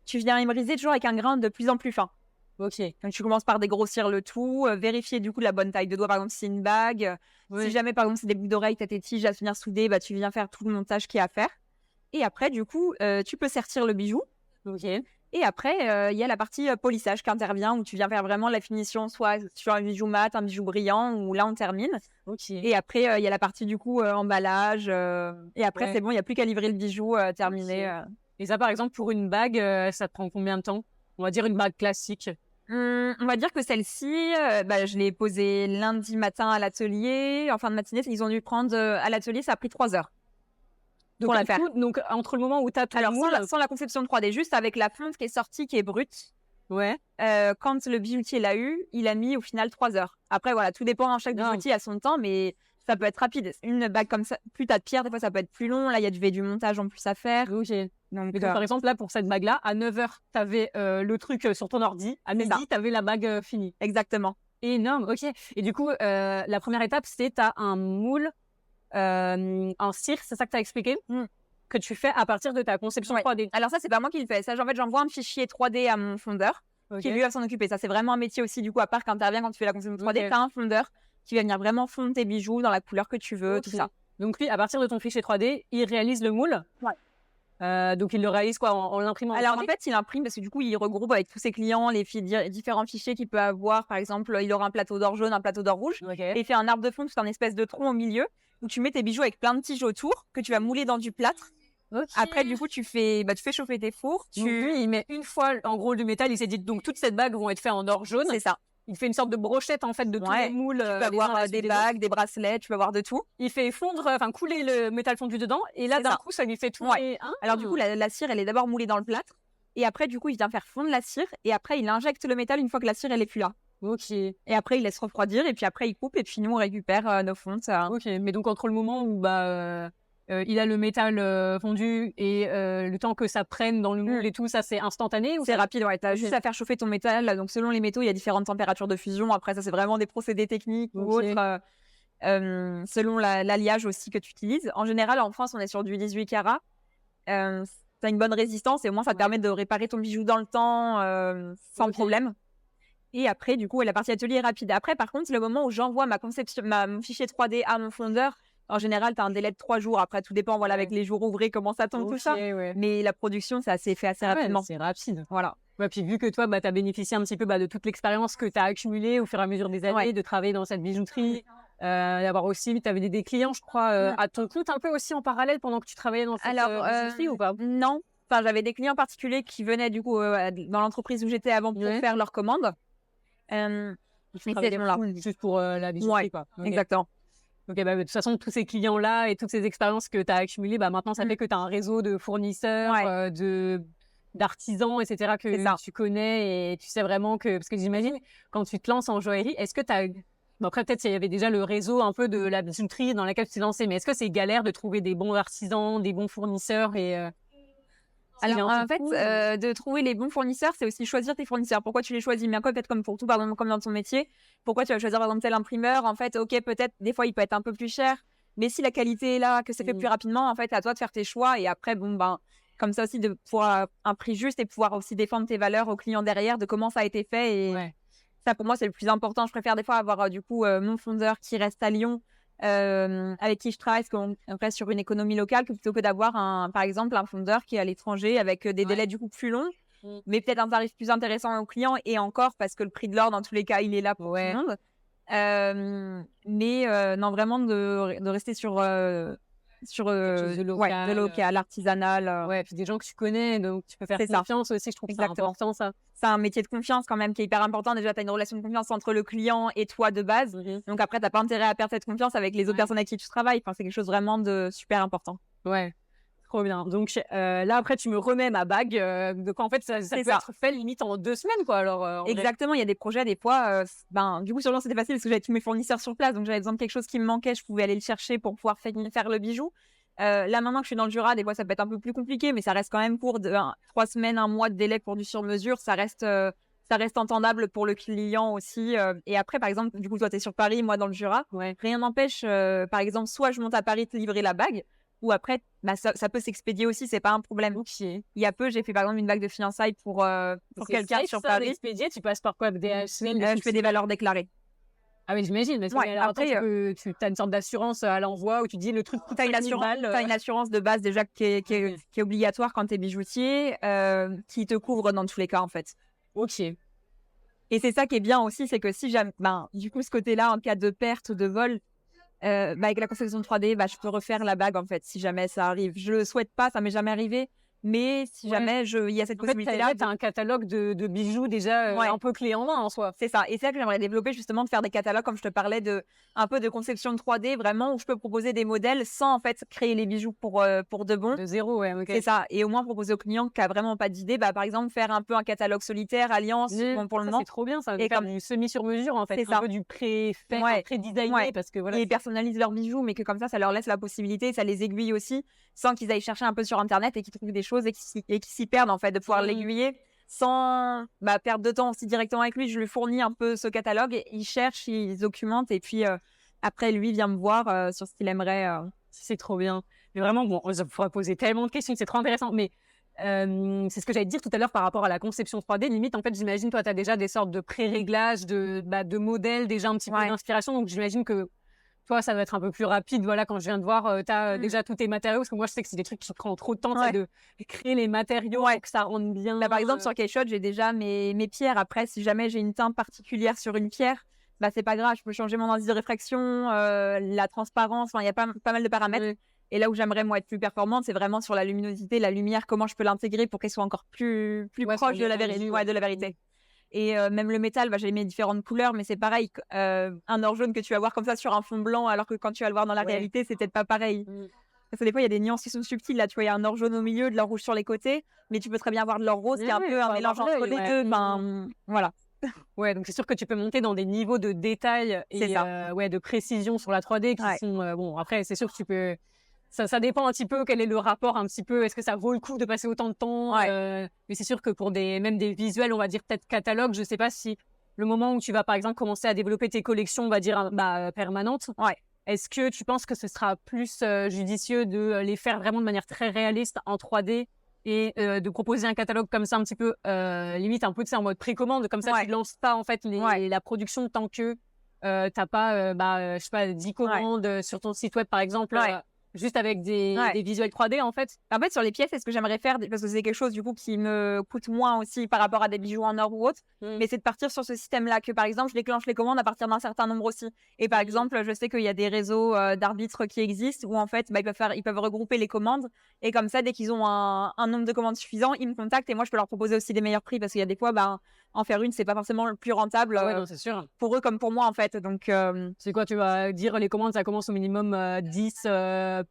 tu viens émeriser toujours avec un grain de plus en plus fin. Donc tu commences par dégrossir le tout, vérifier du coup la bonne taille de doigt, par exemple si c'est une bague, si jamais par exemple c'est des boucles d'oreilles, t'as tes tiges à venir souder, tu viens faire tout le montage qu'il y a à faire. Et après du coup tu peux sertir le bijou. Et après, il y a la partie polissage qui intervient, où tu viens faire vraiment la finition, soit sur un bijou mat, un bijou brillant, où là on termine. Et après, il y a la partie du coup emballage. Et après, c'est bon, il n'y a plus qu'à livrer le bijou terminé. Et ça, par exemple, pour une bague, ça te prend combien de temps? On va dire une bague classique. On va dire que celle-ci, je l'ai posée lundi matin à l'atelier. En fin de matinée, ils ont dû prendre à l'atelier, ça a pris 3 heures. Donc, donc entre le moment où tu as ton moule... sans la conception de 3D, juste avec la fonte qui est sortie, qui est brute. Quand le bijoutier l'a eu, il a mis au final 3 heures. Après, voilà, tout dépend, chaque bijoutier a son temps, mais ça peut être rapide. Une bague comme ça, plus t'as de pierre, des fois ça peut être plus long. Là, il y a du montage en plus à faire. Donc, par exemple, là, pour cette bague-là, à 9h, tu avais le truc sur ton ordi. À midi, tu avais la bague finie. Exactement. Énorme, ok. Et du coup, la première étape, c'est tu as un moule en cire, c'est ça que tu as expliqué, que tu fais à partir de ta conception 3D. Alors ça, c'est pas moi qui le fais. Ça, en fait, j'envoie un fichier 3D à mon fondeur qui lui va s'en occuper. Ça, c'est vraiment un métier aussi, du coup, à part quand tu fais la conception 3D, tu as un fondeur qui va venir vraiment fondre tes bijoux dans la couleur que tu veux, tout ça. Donc lui, à partir de ton fichier 3D, il réalise le moule. Donc il le réalise quoi, en l'imprimant? Alors en fait, il imprime parce que du coup, il regroupe avec tous ses clients les différents fichiers qu'il peut avoir. Par exemple, il aura un plateau d'or jaune, un plateau d'or rouge, et il fait un arbre de fonte, c'est un espèce de tronc au milieu où tu mets tes bijoux avec plein de tiges autour que tu vas mouler dans du plâtre. Après, du coup, tu fais chauffer tes fours. Lui, il met une fois, en gros, du métal. Il s'est dit, donc, toutes ces bagues vont être faites en or jaune. C'est ça. Il fait une sorte de brochette, en fait, de tous les moules. Tu peux avoir des bagues, des bracelets, tu peux avoir de tout. Il fait couler le métal fondu dedans. Et là, d'un coup, ça lui fait tout. Alors, du coup, la cire, elle est d'abord moulée dans le plâtre. Et après, du coup, il vient faire fondre la cire. Et après, il injecte le métal une fois que la cire, elle est plus là. Et après, il laisse refroidir. Et puis après, il coupe. Et puis, nous, on récupère nos fontes. Mais donc, entre le moment où, il a le métal fondu et le temps que ça prenne dans le moule et tout, ça c'est instantané ou c'est rapide? T'as juste à faire chauffer ton métal. Donc selon les métaux, il y a différentes températures de fusion. Après ça, c'est vraiment des procédés techniques ou autres. Selon l'alliage aussi que tu utilises. En général, en France, on est sur du 18 carats. T'as une bonne résistance et au moins ça te permet de réparer ton bijou dans le temps sans problème. Et après, du coup, la partie atelier est rapide. Après, par contre, le moment où j'envoie mon fichier 3D à mon fondeur, en général, tu as un délai de 3 jours. Après, tout dépend, avec les jours ouvrés, comment ça tombe, tout ça. Mais la production, ça s'est fait assez rapidement. C'est rapide. Voilà. Puis vu que toi, tu as bénéficié un petit peu de toute l'expérience que tu as accumulée au fur et à mesure des années, de travailler dans cette bijouterie, d'avoir aussi, tu avais des clients, je crois, à ton compte un peu aussi en parallèle pendant que tu travaillais dans cette bijouterie ou pas? Non. Enfin, j'avais des clients particuliers qui venaient du coup dans l'entreprise où j'étais avant pour faire leurs commandes. Juste pour la bijouterie, quoi. Exactement. De toute façon, tous ces clients-là et toutes ces expériences que tu as accumulées, maintenant, ça fait que tu as un réseau de fournisseurs, d'artisans, etc., que tu connais et tu sais vraiment que... Parce que j'imagine, quand tu te lances en joaillerie, est-ce que tu as... Bon, après, peut-être il y avait déjà le réseau un peu de la bijouterie dans laquelle tu t'es lancée, mais est-ce que c'est galère de trouver des bons artisans, des bons fournisseurs Alors, en fait, de trouver les bons fournisseurs, c'est aussi choisir tes fournisseurs. Pourquoi tu les choisis? Mais peut-être comme pour tout, pardon, comme dans ton métier. Pourquoi tu vas choisir, par exemple, tel imprimeur? En fait, ok, peut-être, des fois, il peut être un peu plus cher. Mais si la qualité est là, que c'est fait plus rapidement, en fait, à toi de faire tes choix. Et après, bon, ben, comme ça aussi, de pouvoir un prix juste et pouvoir aussi défendre tes valeurs aux clients derrière, de comment ça a été fait. Et ça, pour moi, c'est le plus important. Je préfère des fois avoir, du coup, mon fondeur qui reste à Lyon, avec qui je travaille, parce qu'on reste sur une économie locale, plutôt que d'avoir par exemple un fondeur qui est à l'étranger avec des délais du coup plus longs, mais peut-être un tarif plus intéressant aux clients, et encore parce que le prix de l'or dans tous les cas il est là pour tout le monde. Mais non, vraiment de rester sur de local, artisanal. Ouais, puis des gens que tu connais, donc tu peux faire confiance aussi. Je trouve que c'est important, ça. C'est un métier de confiance quand même qui est hyper important. Déjà, tu as une relation de confiance entre le client et toi de base. Donc après, tu n'as pas intérêt à perdre cette confiance avec les autres personnes avec qui tu travailles. Enfin, c'est quelque chose vraiment de super important. Ouais, trop bien. Donc là, après, tu me remets ma bague. Donc en fait, ça peut être fait limite en 2 semaines, quoi. Alors, exactement, il y a des projets, des fois, du coup, sur Lyon, c'était facile parce que j'avais tous mes fournisseurs sur place. Donc j'avais besoin de quelque chose qui me manquait. Je pouvais aller le chercher pour pouvoir faire le bijou. Là, maintenant que je suis dans le Jura, des fois, ça peut être un peu plus compliqué, mais ça reste quand même court. 3 semaines, 1 mois de délai pour du sur-mesure, ça reste entendable pour le client aussi. Et après, par exemple, du coup, toi, tu es sur Paris, moi, dans le Jura. Rien n'empêche, par exemple, soit je monte à Paris te livrer la bague, ou après, ça peut s'expédier aussi, c'est pas un problème. Il y a peu, j'ai fait par exemple une bague de fiançailles pour quelqu'un sur Paris. Expédier, tu passes par quoi? DHL? Je fais des valeurs déclarées. Ah oui, j'imagine. Mais après, tu as une sorte d'assurance à l'envoi où tu dis le truc coûte 5000 balles. Tu as une assurance de base déjà qui est obligatoire quand tu es bijoutier, qui te couvre dans tous les cas, en fait. Ok. Et c'est ça qui est bien aussi, c'est que si jamais, du coup, ce côté-là, en cas de perte ou de vol, avec la conception 3D, je peux refaire la bague, en fait, si jamais ça arrive. Je le souhaite pas, ça m'est jamais arrivé. Mais si jamais il y a cette possibilité-là. En fait, tu as un catalogue de bijoux déjà un peu clé en main en soi. C'est ça. Et c'est ça que j'aimerais développer, justement, de faire des catalogues, comme je te parlais, un peu de conception de 3D, vraiment, où je peux proposer des modèles sans, en fait, créer les bijoux pour de bon. De zéro, ouais. Okay. C'est ça. Et au moins proposer au client qui a vraiment pas d'idée, par exemple, faire un peu un catalogue solitaire, alliance, pour le moment. C'est trop bien, ça. Et comme du semi-sur-mesure, en fait. C'est ça. Un peu du pré-fait, pré-designé. Parce que voilà. Et ils personnalisent leurs bijoux, mais que comme ça leur laisse la possibilité, ça les aiguille aussi, sans qu'ils aillent chercher un peu sur Internet et qu'ils trouvent des choses et qu'ils s'y perdent, en fait, de pouvoir l'aiguiller sans perdre de temps aussi directement avec lui. Je lui fournis un peu ce catalogue, et il cherche, il documente, et puis après, lui vient me voir sur ce qu'il aimerait. C'est trop bien. Mais vraiment, bon, on pourrait poser tellement de questions, c'est trop intéressant. Mais c'est ce que j'allais te dire tout à l'heure par rapport à la conception 3D. Limite, en fait, j'imagine, toi, tu as déjà des sortes de pré-réglages, de modèles, déjà un petit peu d'inspiration. Donc, j'imagine que toi, ça va être un peu plus rapide. Voilà, quand je viens de voir, tu as déjà tous tes matériaux. Parce que moi, je sais que c'est des trucs qui prennent trop de temps de créer les matériaux pour que ça rentre bien. Par exemple, sur K-Shot, j'ai déjà mes pierres. Après, si jamais j'ai une teinte particulière sur une pierre, c'est pas grave. Je peux changer mon indice de réfraction, la transparence. Il y a pas mal de paramètres. Et là où j'aimerais, moi, être plus performante, c'est vraiment sur la luminosité, la lumière, comment je peux l'intégrer pour qu'elle soit encore plus proche de la vérité. Et même le métal, j'ai mes différentes couleurs, mais c'est pareil. Un or jaune que tu vas voir comme ça sur un fond blanc, alors que quand tu vas le voir dans la réalité, c'est peut-être pas pareil. Parce que des fois, il y a des nuances qui sont subtiles. Là, tu vois, il y a un or jaune au milieu, de l'or rouge sur les côtés, mais tu peux très bien voir de l'or rose, qui est un peu un mélange entre les deux. Voilà. Ouais, donc c'est sûr que tu peux monter dans des niveaux de détail et de précision sur la 3D qui sont... bon, après, c'est sûr que tu peux... Ça dépend un petit peu quel est le rapport un petit peu, est-ce que ça vaut le coup de passer autant de temps mais c'est sûr que pour même des visuels, on va dire peut-être catalogue, je sais pas si le moment où tu vas par exemple commencer à développer tes collections, on va dire permanentes, est-ce que tu penses que ce sera plus judicieux de les faire vraiment de manière très réaliste en 3D et de proposer un catalogue comme ça un petit peu limite un peu en mode précommande, comme ça tu ne lances pas en fait la production tant que t'as pas je sais pas 10 commandes sur ton site web par exemple juste avec des visuels 3D en fait. En fait, sur les pièces, c'est ce que j'aimerais faire, parce que c'est quelque chose du coup qui me coûte moins aussi par rapport à des bijoux en or ou autre, mais c'est de partir sur ce système-là, que par exemple, je déclenche les commandes à partir d'un certain nombre aussi. Et par exemple, je sais qu'il y a des réseaux d'arbitres qui existent où en fait, ils peuvent regrouper les commandes, et comme ça, dès qu'ils ont un nombre de commandes suffisant, ils me contactent et moi, je peux leur proposer aussi des meilleurs prix, parce qu'il y a des fois, en faire une, c'est pas forcément le plus rentable non, c'est sûr. pour eux comme pour moi, en fait. Donc, c'est quoi, tu vas dire les commandes, ça commence au minimum 10 pièces.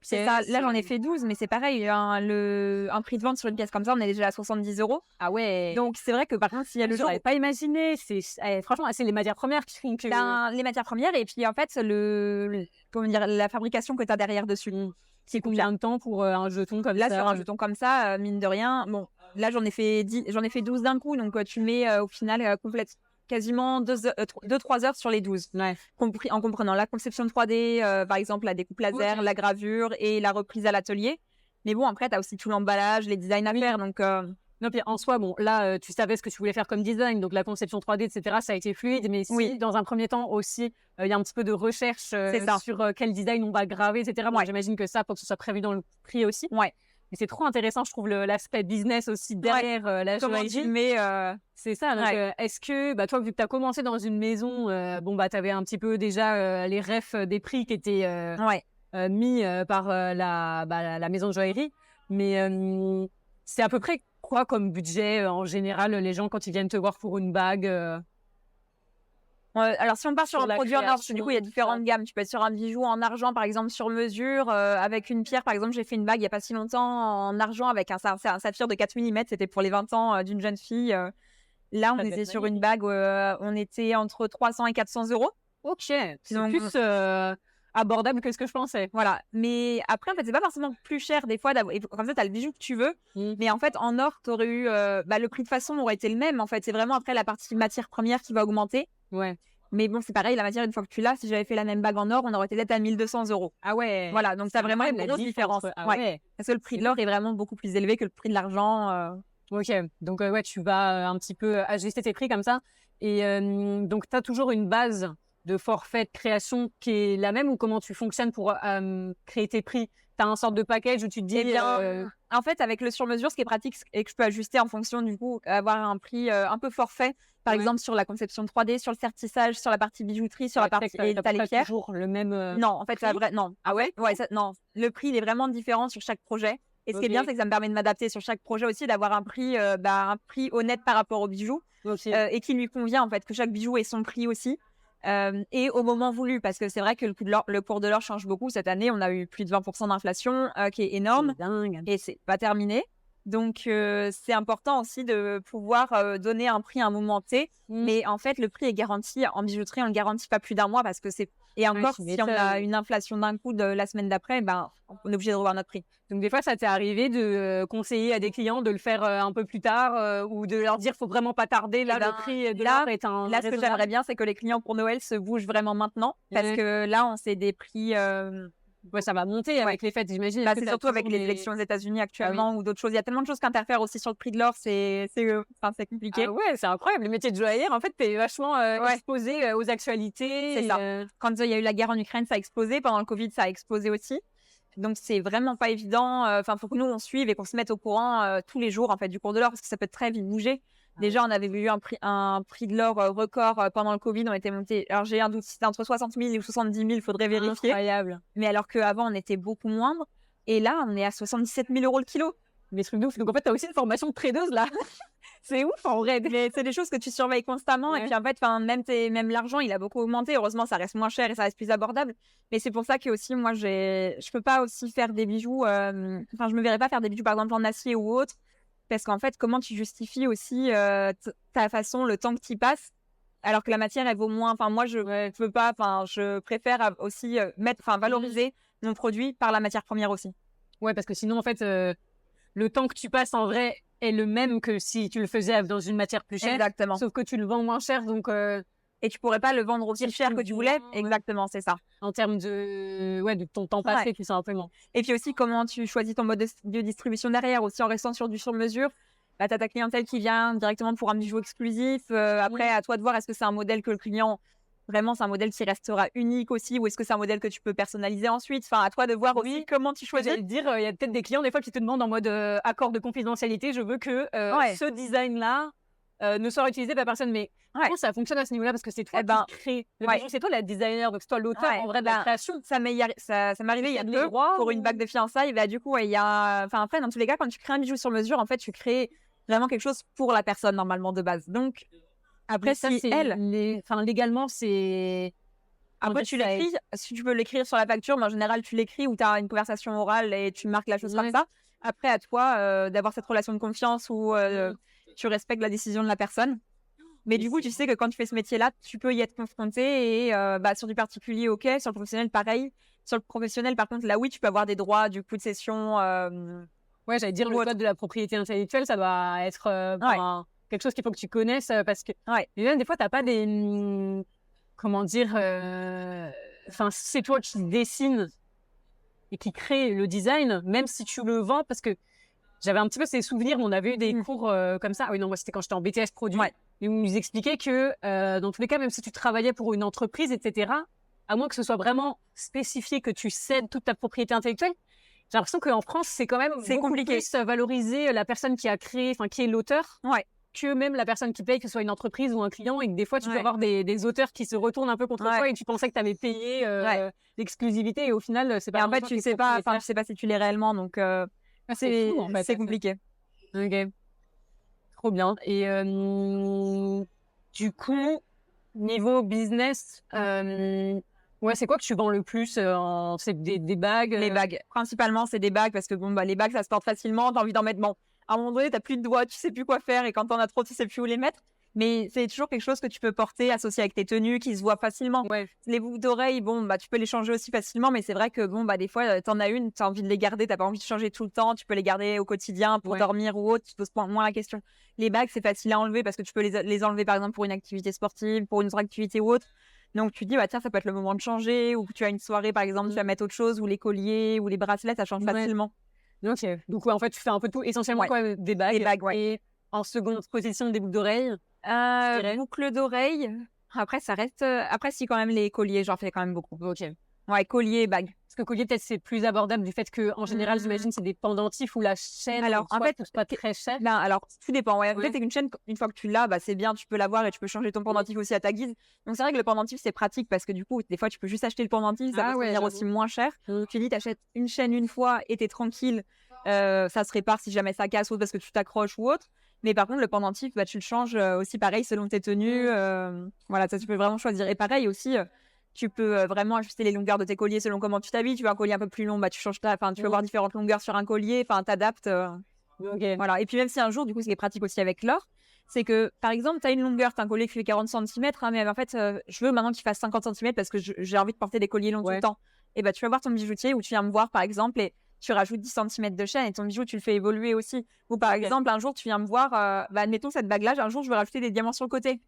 C'est ça. Là, j'en ai fait 12, mais c'est pareil. Un prix de vente sur une pièce comme ça, on est déjà à 70 €. Ah ouais. Donc, c'est vrai que par contre, s'il y a le jour. J'aurais pas imaginé. Franchement, c'est les matières premières qui font que. Les matières premières, et puis en fait, comment dire, la fabrication que tu as derrière dessus. C'est combien de temps pour un jeton comme là, ça? Sur un jeton comme ça, mine de rien, bon, là, j'en ai fait 12 d'un coup, donc tu mets au final quasiment 2-3 heures sur les 12, en comprenant la conception 3D, par exemple, la découpe laser, la gravure et la reprise à l'atelier. Mais bon, après, tu as aussi tout l'emballage, les designs à faire, donc... Non, puis en soi, bon, là, tu savais ce que tu voulais faire comme design, donc la conception 3D, etc., ça a été fluide, mais si, dans un premier temps aussi, il y a un petit peu de recherche sur quel design on va graver, etc. Moi, j'imagine que ça, pour que ce soit prévu dans le prix aussi. Ouais. Mais c'est trop intéressant, je trouve, l'aspect business aussi derrière la joaillerie. Mais c'est ça. Donc, est-ce que, toi, vu que tu as commencé dans une maison, tu avais un petit peu déjà les refs des prix qui étaient mis par la maison de joaillerie, mais c'est à peu près quoi comme budget en général, les gens, quand ils viennent te voir pour une bague alors, si on part sur un produit en or, parce que du coup, il y a différentes gammes. Tu peux être sur un bijou en argent, par exemple, sur mesure, avec une pierre. Par exemple, j'ai fait une bague il n'y a pas si longtemps en argent avec un saphir de 4 mm. C'était pour les 20 ans d'une jeune fille. Là, on était sur une bague, on était entre 300 et 400 €. Ok, c'est plus abordable que ce que je pensais. Voilà. Mais après, en fait, c'est pas forcément plus cher des fois. Comme ça, tu as le bijou que tu veux. Mais en fait, en or, tu aurais eu... le prix de façon aurait été le même. En fait, c'est vraiment après la partie matière première qui va augmenter. Ouais. Mais bon, c'est pareil, la matière, une fois que tu l'as, si j'avais fait la même bague en or, on aurait été peut-être à 1 200 €. Ah ouais. Voilà, donc ça vraiment une grosse différence. Parce que le prix de l'or est vraiment beaucoup plus élevé que le prix de l'argent. Ok, donc tu vas un petit peu ajuster tes prix comme ça. Et donc, tu as toujours une base de forfait de création qui est la même, ou comment tu fonctionnes pour créer tes prix? Tu as un sorte de package où tu te dis... En fait, avec le sur-mesure, ce qui est pratique et que je peux ajuster en fonction du coup, avoir un prix un peu forfait, par exemple sur la conception 3D, sur le sertissage, sur la partie bijouterie, sur la partie étalière. Toujours le même non, en fait, non. Ah ouais? Ouais, non. Le prix, il est vraiment différent sur chaque projet. Et ce qui est bien, c'est que ça me permet de m'adapter sur chaque projet aussi, d'avoir un prix honnête par rapport au bijou et qui lui convient, en fait, que chaque bijou ait son prix aussi. Et au moment voulu, parce que c'est vrai que le cours de l'or change beaucoup. Cette année, on a eu plus de 20% d'inflation, qui est énorme, et c'est pas terminé. Donc, c'est important aussi de pouvoir donner un prix à un moment T. Mais en fait, le prix est garanti en bijouterie, on le garantit pas plus d'un mois, parce que c'est... Et encore, si on a une inflation d'un coup de la semaine d'après, on est obligé de revoir notre prix. Donc, des fois, ça t'est arrivé de conseiller à des clients de le faire un peu plus tard, ou de leur dire, faut vraiment pas tarder. Là, le prix de l'or est un... Là, ce que j'aimerais bien, c'est que les clients pour Noël se bougent vraiment maintenant, parce que là, on sait des prix... ça va monter avec les fêtes, j'imagine. C'est surtout avec les élections aux États-Unis actuellement, ou d'autres choses. Il y a tellement de choses qui interfèrent aussi sur le prix de l'or, c'est compliqué. Ah ouais, c'est incroyable. Le métier de joaillier, en fait, t'es vachement exposé aux actualités. C'est ça. Quand il y a eu la guerre en Ukraine, ça a explosé. Pendant le Covid, ça a explosé aussi. Donc, c'est vraiment pas évident. Faut que nous, on suive et qu'on se mette au courant tous les jours, en fait, du cours de l'or, parce que ça peut très vite bouger. Déjà, on avait eu un prix de l'or record pendant le Covid. On était monté. Alors, j'ai un doute si c'était entre 60 000 ou 70 000, il faudrait vérifier. Incroyable. Mais alors qu'avant, on était beaucoup moindre. Et là, on est à 77 000 € le kilo. Mais trucs de ouf. Donc, en fait, tu as aussi une formation de tradeuse là. C'est ouf en vrai. Mais c'est des choses que tu surveilles constamment. Et puis, en fait, même l'argent, il a beaucoup augmenté. Heureusement, ça reste moins cher et ça reste plus abordable. Mais c'est pour ça que aussi, moi, je peux pas aussi faire des bijoux. Je me verrais pas faire des bijoux, par exemple, en acier ou autre. Parce qu'en fait, comment tu justifies aussi ta façon, le temps que tu y passes, alors que la matière, elle vaut moins. Enfin, moi, je veux pas. Enfin, je préfère aussi valoriser mon produit par la matière première aussi. Ouais, parce que sinon, en fait, le temps que tu passes en vrai est le même que si tu le faisais dans une matière plus chère. Exactement. Sauf que tu le vends moins cher, donc... Et tu pourrais pas le vendre aussi cher que tu voulais. Exactement, c'est ça. En termes de ton temps passé, tout simplement. Et puis aussi, comment tu choisis ton mode de distribution derrière, aussi en restant sur du sur-mesure. Tu as ta clientèle qui vient directement pour un bijou exclusif. Après, à toi de voir, est-ce que c'est un modèle que le client... Vraiment, c'est un modèle qui restera unique aussi, ou est-ce que c'est un modèle que tu peux personnaliser ensuite? Enfin, à toi de voir aussi comment tu choisis. J'allais te dire, il y a peut-être des clients des fois qui te demandent en mode accord de confidentialité, je veux que ce design-là ne soit utilisé par personne. Mais comment ça fonctionne à ce niveau-là? Parce que c'est toi qui crée le bijou, c'est toi la designer, donc c'est toi l'auteur en vrai de la création. Ça m'est arrivé il y a deux pour une bague de fiançailles. Du coup, il y a... après, dans tous les cas, quand tu crées un bijou sur mesure, en fait, tu crées vraiment quelque chose pour la personne normalement de base. Donc, Après, ça, si c'est elle... Enfin, légalement, c'est... Après, tu l'écris, si tu peux l'écrire sur la facture, mais en général, tu l'écris ou tu as une conversation orale et tu marques la chose comme ça. Après, à toi d'avoir cette relation de confiance où tu respectes la décision de la personne. Mais du coup, tu sais que quand tu fais ce métier-là, tu peux y être confronté et sur du particulier, ok. Sur le professionnel, pareil. Sur le professionnel, par contre, là, oui, tu peux avoir des droits du coup de cession. Ouais, j'allais dire, le code de la propriété intellectuelle, ça doit être quelque chose qu'il faut que tu connaisses parce que... Ouais. Et même des fois, t'as pas des... comment dire... Enfin, si c'est toi qui dessine et qui crée le design, même si tu le vends, parce que j'avais un petit peu ces souvenirs, on avait eu des cours comme ça. Ah oui, non, moi, c'était quand j'étais en BTS produit. Ouais. Et on nous expliquait que dans tous les cas, même si tu travaillais pour une entreprise, etc., à moins que ce soit vraiment spécifié que tu cèdes toute ta propriété intellectuelle, j'ai l'impression qu'en France, c'est quand même beaucoup compliqué. plus valoriser la personne qui a créé, enfin, qui est l'auteur, que même la personne qui paye, que ce soit une entreprise ou un client. Et que des fois, tu peux avoir des auteurs qui se retournent un peu contre toi et tu pensais que tu avais payé l'exclusivité et au final, c'est pas... Et en fait, tu sais pas si tu l'es réellement, donc c'est fou, en fait, c'est compliqué. Ok. Trop bien. Et du coup, niveau business, c'est quoi que tu vends le plus c'est des bagues Les bagues. Principalement, c'est des bagues parce que les bagues, ça se porte facilement. Tu as envie d'en mettre. Bon, à un moment donné, tu n'as plus de doigts, tu sais plus quoi faire et quand tu en as trop, tu sais plus où les mettre. Mais c'est toujours quelque chose que tu peux porter associé avec tes tenues qui se voient facilement. Les boucles d'oreilles, tu peux les changer aussi facilement, mais c'est vrai que des fois, tu en as une, tu as envie de les garder, tu n'as pas envie de changer tout le temps, tu peux les garder au quotidien pour dormir ou autre, tu te poses moins la question. Les bagues, c'est facile à enlever parce que tu peux les enlever par exemple pour une activité sportive, pour une autre activité ou autre. Donc tu dis, tiens, ça peut être le moment de changer, ou tu as une soirée par exemple, tu vas mettre autre chose, ou les colliers, ou les bracelets, ça change facilement. Ok, donc en fait, tu fais un peu tout, essentiellement des bagues. Des bagues, Et en seconde position, des boucles d'oreilles. Boucles d'oreilles. Après, ça reste. Après, si, quand même, les colliers, j'en fais quand même beaucoup. Ok. Ouais, colliers et bagues. Parce que collier, peut-être, c'est plus abordable du fait que, en général, j'imagine, c'est des pendentifs où la chaîne. Alors, en fait, c'est pas très cher. Ben, alors, tout dépend. En fait, c'est qu'une chaîne, une fois que tu l'as, c'est bien, tu peux l'avoir et tu peux changer ton pendentif aussi à ta guise. Donc, c'est vrai que le pendentif, c'est pratique parce que du coup, des fois, tu peux juste acheter le pendentif, ça va te venir aussi moins cher. Tu dis, t'achètes une chaîne une fois et t'es tranquille. Ça se répare si jamais ça casse ou parce que tu t'accroches ou autre. Mais par contre, le pendentif, tu le changes aussi pareil selon tes tenues. Voilà, ça, tu peux vraiment choisir. Et pareil aussi, tu peux vraiment ajuster les longueurs de tes colliers selon comment tu t'habilles. Tu veux un collier un peu plus long, tu changes tu peux avoir différentes longueurs sur un collier. Enfin, t'adaptes. Voilà. Et puis même si un jour, du coup, ce qui est pratique aussi avec l'or, c'est que, par exemple, tu as une longueur, tu as un collier qui fait 40 cm, mais en fait, je veux maintenant qu'il fasse 50 cm parce que j'ai envie de porter des colliers longs tout le temps. Et tu vas voir ton bijoutier ou tu viens me voir, par exemple, et tu rajoutes 10 cm de chaîne et ton bijou, tu le fais évoluer aussi. Ou par exemple, un jour, tu viens me voir, admettons cette bague-là, un jour, je veux rajouter des diamants sur le côté.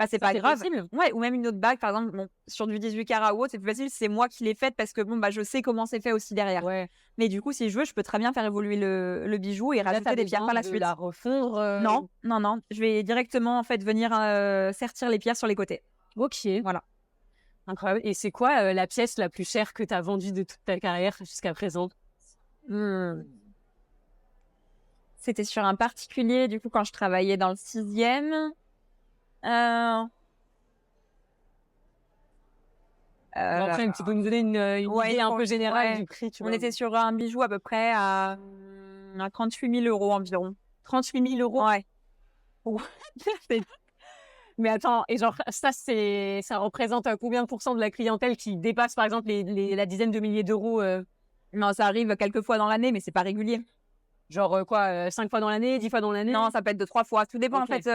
C'est pas grave. Ouais, ou même une autre bague, par exemple, sur du 18 carats ou autre, c'est plus facile, c'est moi qui l'ai faite parce que je sais comment c'est fait aussi derrière. Mais du coup, si je veux, je peux très bien faire évoluer le bijou et rajouter des pierres par la suite. La refondre Non, je vais directement en fait venir sertir les pierres sur les côtés. Ok. Voilà. Incroyable. Et c'est quoi la pièce la plus chère que tu as vendue de toute ta carrière jusqu'à présent? C'était sur un particulier, du coup, quand je travaillais dans le 6e. Après, tu peux nous donner une idée un peu générale du prix. On était sur un bijou à peu près à 38 000 € environ. 38 000 €? Ouais. Mais attends, et genre, ça représente combien de pourcents de la clientèle qui dépasse, par exemple, la dizaine de milliers d'euros Non, ça arrive quelques fois dans l'année, mais c'est pas régulier. Genre 5 fois dans l'année, 10 fois dans l'année? Non, ça peut être 2-3 fois. Tout dépend en fait.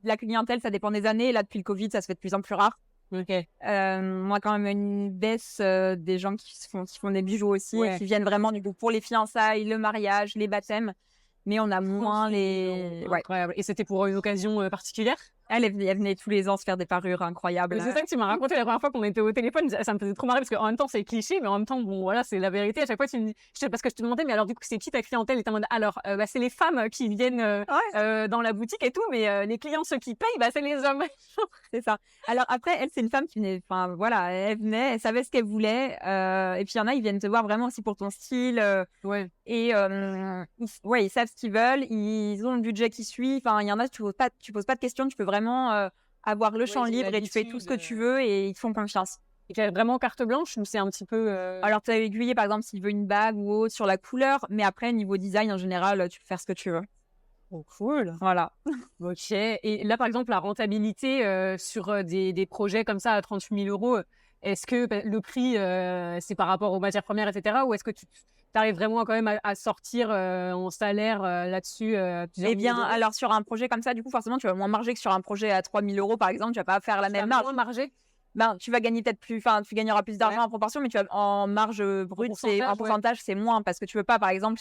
La clientèle, ça dépend des années. Là, depuis le Covid, ça se fait de plus en plus rare. Moi, quand même, une baisse des gens qui font des bijoux aussi et qui viennent vraiment du coup pour les fiançailles, le mariage, les baptêmes. Mais on a moins les. Incroyable. Et c'était pour une occasion particulière? Elle venait tous les ans se faire des parures incroyables. C'est ça que tu m'as raconté la première fois qu'on était au téléphone. Ça me faisait trop marrer parce qu'en même temps, c'est cliché, mais en même temps, bon, voilà, c'est la vérité. À chaque fois, tu me dis, parce que je te demandais, mais alors, du coup, c'est qui ta clientèle? Et t'es en mode, alors, c'est les femmes qui viennent dans la boutique et tout, mais les clients, ceux qui payent, c'est les hommes. C'est ça. Alors, après, elle, c'est une femme qui venait, elle venait, elle savait ce qu'elle voulait. Et puis, il y en a, ils viennent te voir vraiment aussi pour ton style. Et, ils savent ce qu'ils veulent, ils ont le budget qui suit. Enfin, il y en a, tu poses pas de questions, tu peux vraiment avoir le champ libre et tu fais tout ce que tu veux et ils te font confiance. Et tu as vraiment carte blanche ou c'est un petit peu... Alors, tu as aiguillé, par exemple, s'il veut une bague ou autre sur la couleur, mais après, niveau design, en général, tu peux faire ce que tu veux. Oh, cool. Voilà. Ok. Et là, par exemple, la rentabilité sur des projets comme ça à 38 000 €, est-ce que le prix, c'est par rapport aux matières premières, etc. Ou est-ce que tu arrives vraiment quand même à sortir en salaire là-dessus plusieurs Eh bien, milliers d'euros? alors sur un projet comme ça, du coup, forcément, tu vas moins marger que sur un projet à 3 000 €, par exemple. Tu vas pas faire la Tu vas même marge. moins marger Ben, tu vas gagner peut-être plus, enfin, tu gagneras plus d'argent en proportion, mais tu vas en marge brute, en pourcentage, c'est moins parce que tu veux pas, par exemple,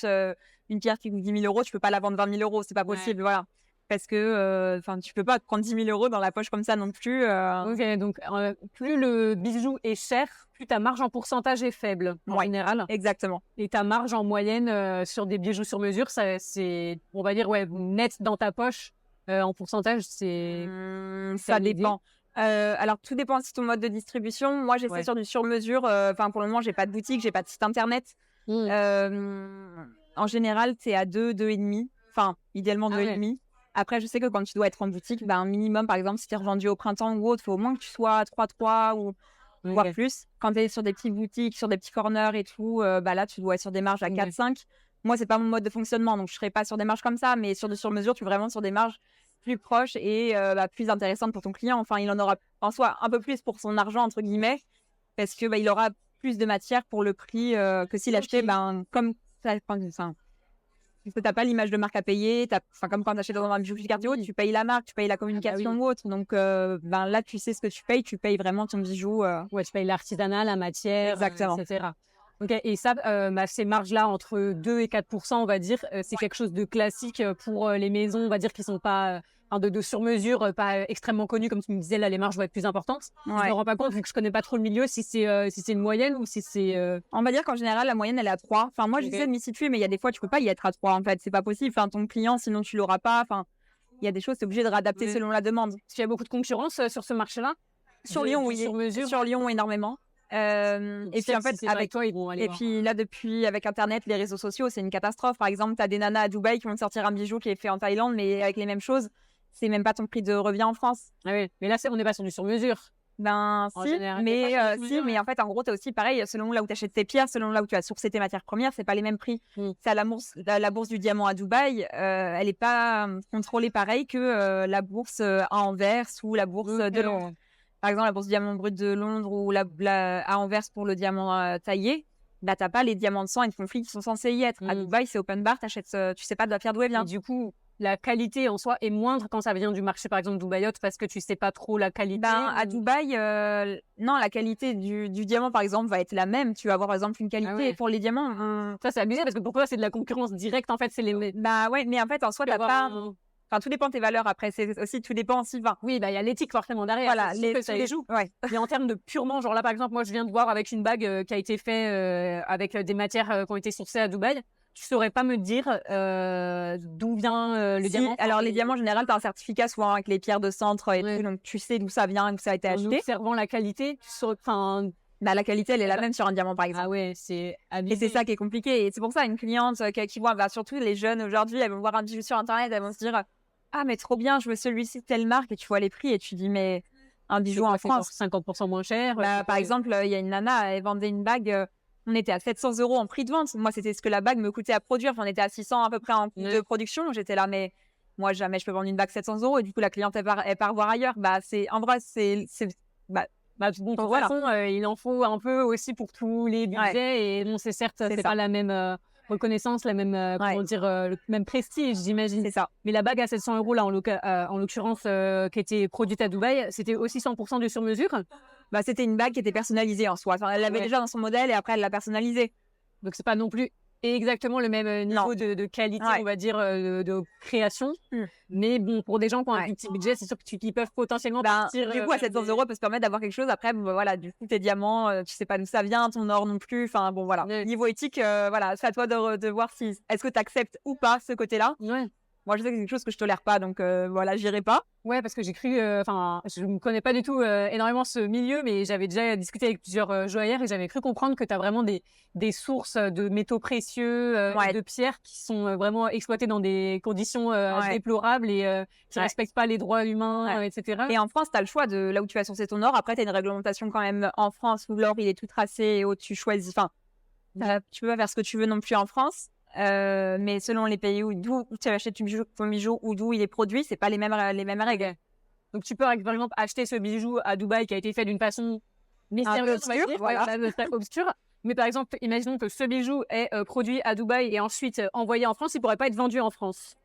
une pierre qui coûte 10 000 €, tu peux pas la vendre 20 000 €, c'est pas possible, voilà. Parce que, enfin, tu peux pas te prendre 10 000 € dans la poche comme ça non plus. Ok, donc plus le bijou est cher, plus ta marge en pourcentage est faible en général. Exactement. Et ta marge en moyenne sur des bijoux sur mesure, c'est, on va dire, net dans ta poche. En pourcentage, c'est... Ça dépend. Alors, tout dépend aussi de ton mode de distribution. Moi, j'essaie sur du sur-mesure. Enfin, pour le moment, j'ai pas de boutique, j'ai pas de site internet. En général, c'est à 2, 2,5. Enfin, idéalement 2,5. Après, je sais que quand tu dois être en boutique, un minimum, par exemple, si tu es revendu au printemps ou autre, il faut au moins que tu sois à 3,3 ou voire plus. Quand tu es sur des petites boutiques, sur des petits corners et tout, là, tu dois être sur des marges à 4-5. Moi, c'est pas mon mode de fonctionnement, donc je serai pas sur des marges comme ça, mais sur du sur-mesure, tu es vraiment sur des marges plus proches et plus intéressantes pour ton client. Enfin, il en aura en soi un peu plus pour son argent, entre guillemets, parce que il aura plus de matière pour le prix que s'il achetait, comme ça. Parce que t'as pas l'image de marque à payer, comme quand tu achètes dans un bijouterie Cartier, tu payes la marque, tu payes la communication ou autre. Donc là, tu sais ce que tu payes vraiment ton bijou. Tu payes l'artisanat, la matière, exactement. etc. Okay. Et ça, ces marges-là, entre 2 et 4%, on va dire, c'est quelque chose de classique pour les maisons, on va dire, qui sont pas de sur-mesure, pas extrêmement connues, comme tu me disais, là, les marges vont être plus importantes. Je me rends pas compte, vu que je connais pas trop le milieu, si c'est une moyenne ou si c'est... On va dire qu'en général, la moyenne, elle est à 3. Enfin, moi, j'essaie de m'y situer, mais il y a des fois, tu peux pas y être à 3, en fait. C'est pas possible. Enfin, ton client, sinon, tu l'auras pas. Enfin, il y a des choses, tu es obligé de réadapter selon la demande. Parce qu'il y a beaucoup de concurrence sur ce marché-là? Sur Lyon, oui. Sur Lyon, énormément. Et puis en fait, avec toi, ils vont aller voir. Puis là, depuis avec Internet, les réseaux sociaux, c'est une catastrophe. Par exemple, tu as des nanas à Dubaï qui vont te sortir un bijou qui est fait en Thaïlande, mais avec les mêmes choses, c'est même pas ton prix de revient en France. Ah oui, mais là, on n'est pas sur du sur-mesure. Si, mais en fait, en gros, tu as aussi pareil, selon là où tu achètes tes pierres, selon là où tu as sourcé tes matières premières, c'est pas les mêmes prix. C'est à la bourse du diamant à Dubaï, elle est pas contrôlée pareil que la bourse à Anvers ou la bourse de Londres. Par exemple, la bourse du diamant brut de Londres ou à Anvers pour le diamant taillé, là, t'as pas les diamants de sang et de conflit qui sont censés y être. À Dubaï, c'est open bar, t'achètes, tu sais pas de la pierre d'où elle vient. Et du coup, la qualité en soi est moindre quand ça vient du marché, par exemple, Dubaïote, parce que tu sais pas trop la qualité. À Dubaï, non, la qualité du diamant, par exemple, va être la même. Tu vas avoir, par exemple, une qualité pour les diamants. Ça, c'est abusé parce que pour toi, c'est de la concurrence directe, en fait. C'est les... mais en fait, en soi, t'as pas... Enfin, tout dépend de tes valeurs. Après, c'est aussi, tout dépend aussi. Oui, il y a l'éthique forcément derrière. Voilà, les joues. Mais en termes de purement, genre là, par exemple, moi, je viens de voir avec une bague qui a été faite avec des matières qui ont été sourcées à Dubaï. Tu saurais pas me dire d'où vient le diamant? Alors, les diamants, en général, tu as un certificat souvent avec les pierres de centre et tout, donc tu sais d'où ça vient, d'où ça a été acheté. En observant la qualité, tu saurais... la qualité, elle est la même sur un diamant, par exemple. Ah ouais, c'est abusé. Et c'est ça qui est compliqué. Et c'est pour ça, une cliente qui voit, surtout les jeunes aujourd'hui, elles vont voir un bijou sur Internet, elles vont se dire « Ah, mais trop bien, je veux celui-ci de telle marque. » Et tu vois les prix et tu dis « Mais un bijou en France, 50% moins cher. » Par exemple, il y a une nana, elle vendait une bague, on était à 700 € en prix de vente. Moi, c'était ce que la bague me coûtait à produire. Enfin, on était à 600 à peu près en coût de production. J'étais là, mais moi, jamais je peux vendre une bague 700 €. Et du coup, la cliente, elle part voir ailleurs. En vrai, bon, de toute façon, il en faut un peu aussi pour tous les budgets. Et bon, c'est certes, c'est pas la même reconnaissance, la même, le même prestige, j'imagine. C'est ça. Mais la bague à 700 € là, en l'occurrence, qui était produite à Dubaï, c'était aussi 100% du sur-mesure? C'était une bague qui était personnalisée en soi. Enfin, elle l'avait déjà dans son modèle et après, elle l'a personnalisée. Donc, c'est pas non plus exactement le même niveau de qualité, on va dire, de création. Mais bon, pour des gens qui ont un petit budget, c'est sûr qu'ils peuvent potentiellement partir... Du coup, à 700 € peut se permettre d'avoir quelque chose. Après, voilà, du coup, tes diamants, tu sais pas d'où ça vient, ton or non plus. Enfin, bon, voilà. Niveau éthique, voilà, c'est à toi de voir est-ce que tu acceptes ou pas ce côté-là. Moi, je sais que c'est quelque chose que je tolère pas, donc voilà, j'irai pas. Ouais, parce que j'ai cru, je ne connais pas du tout énormément ce milieu, mais j'avais déjà discuté avec plusieurs joaillières et j'avais cru comprendre que tu as vraiment des sources de métaux précieux, de pierres qui sont vraiment exploitées dans des conditions déplorables et qui respectent pas les droits humains, etc. Et en France, tu as le choix de là où tu vas sourcer ton or. Après, tu as une réglementation quand même en France où l'or, il est tout tracé et où tu choisis. Enfin, tu peux pas faire ce que tu veux non plus en France. mais selon les pays d'où tu achètes ton bijou ou d'où il est produit, c'est pas les mêmes règles. Donc tu peux par exemple acheter ce bijou à Dubaï qui a été fait d'une façon mystérieuse, obscure. Mais par exemple, imaginons que ce bijou est produit à Dubaï et ensuite envoyé en France, il pourrait pas être vendu en France.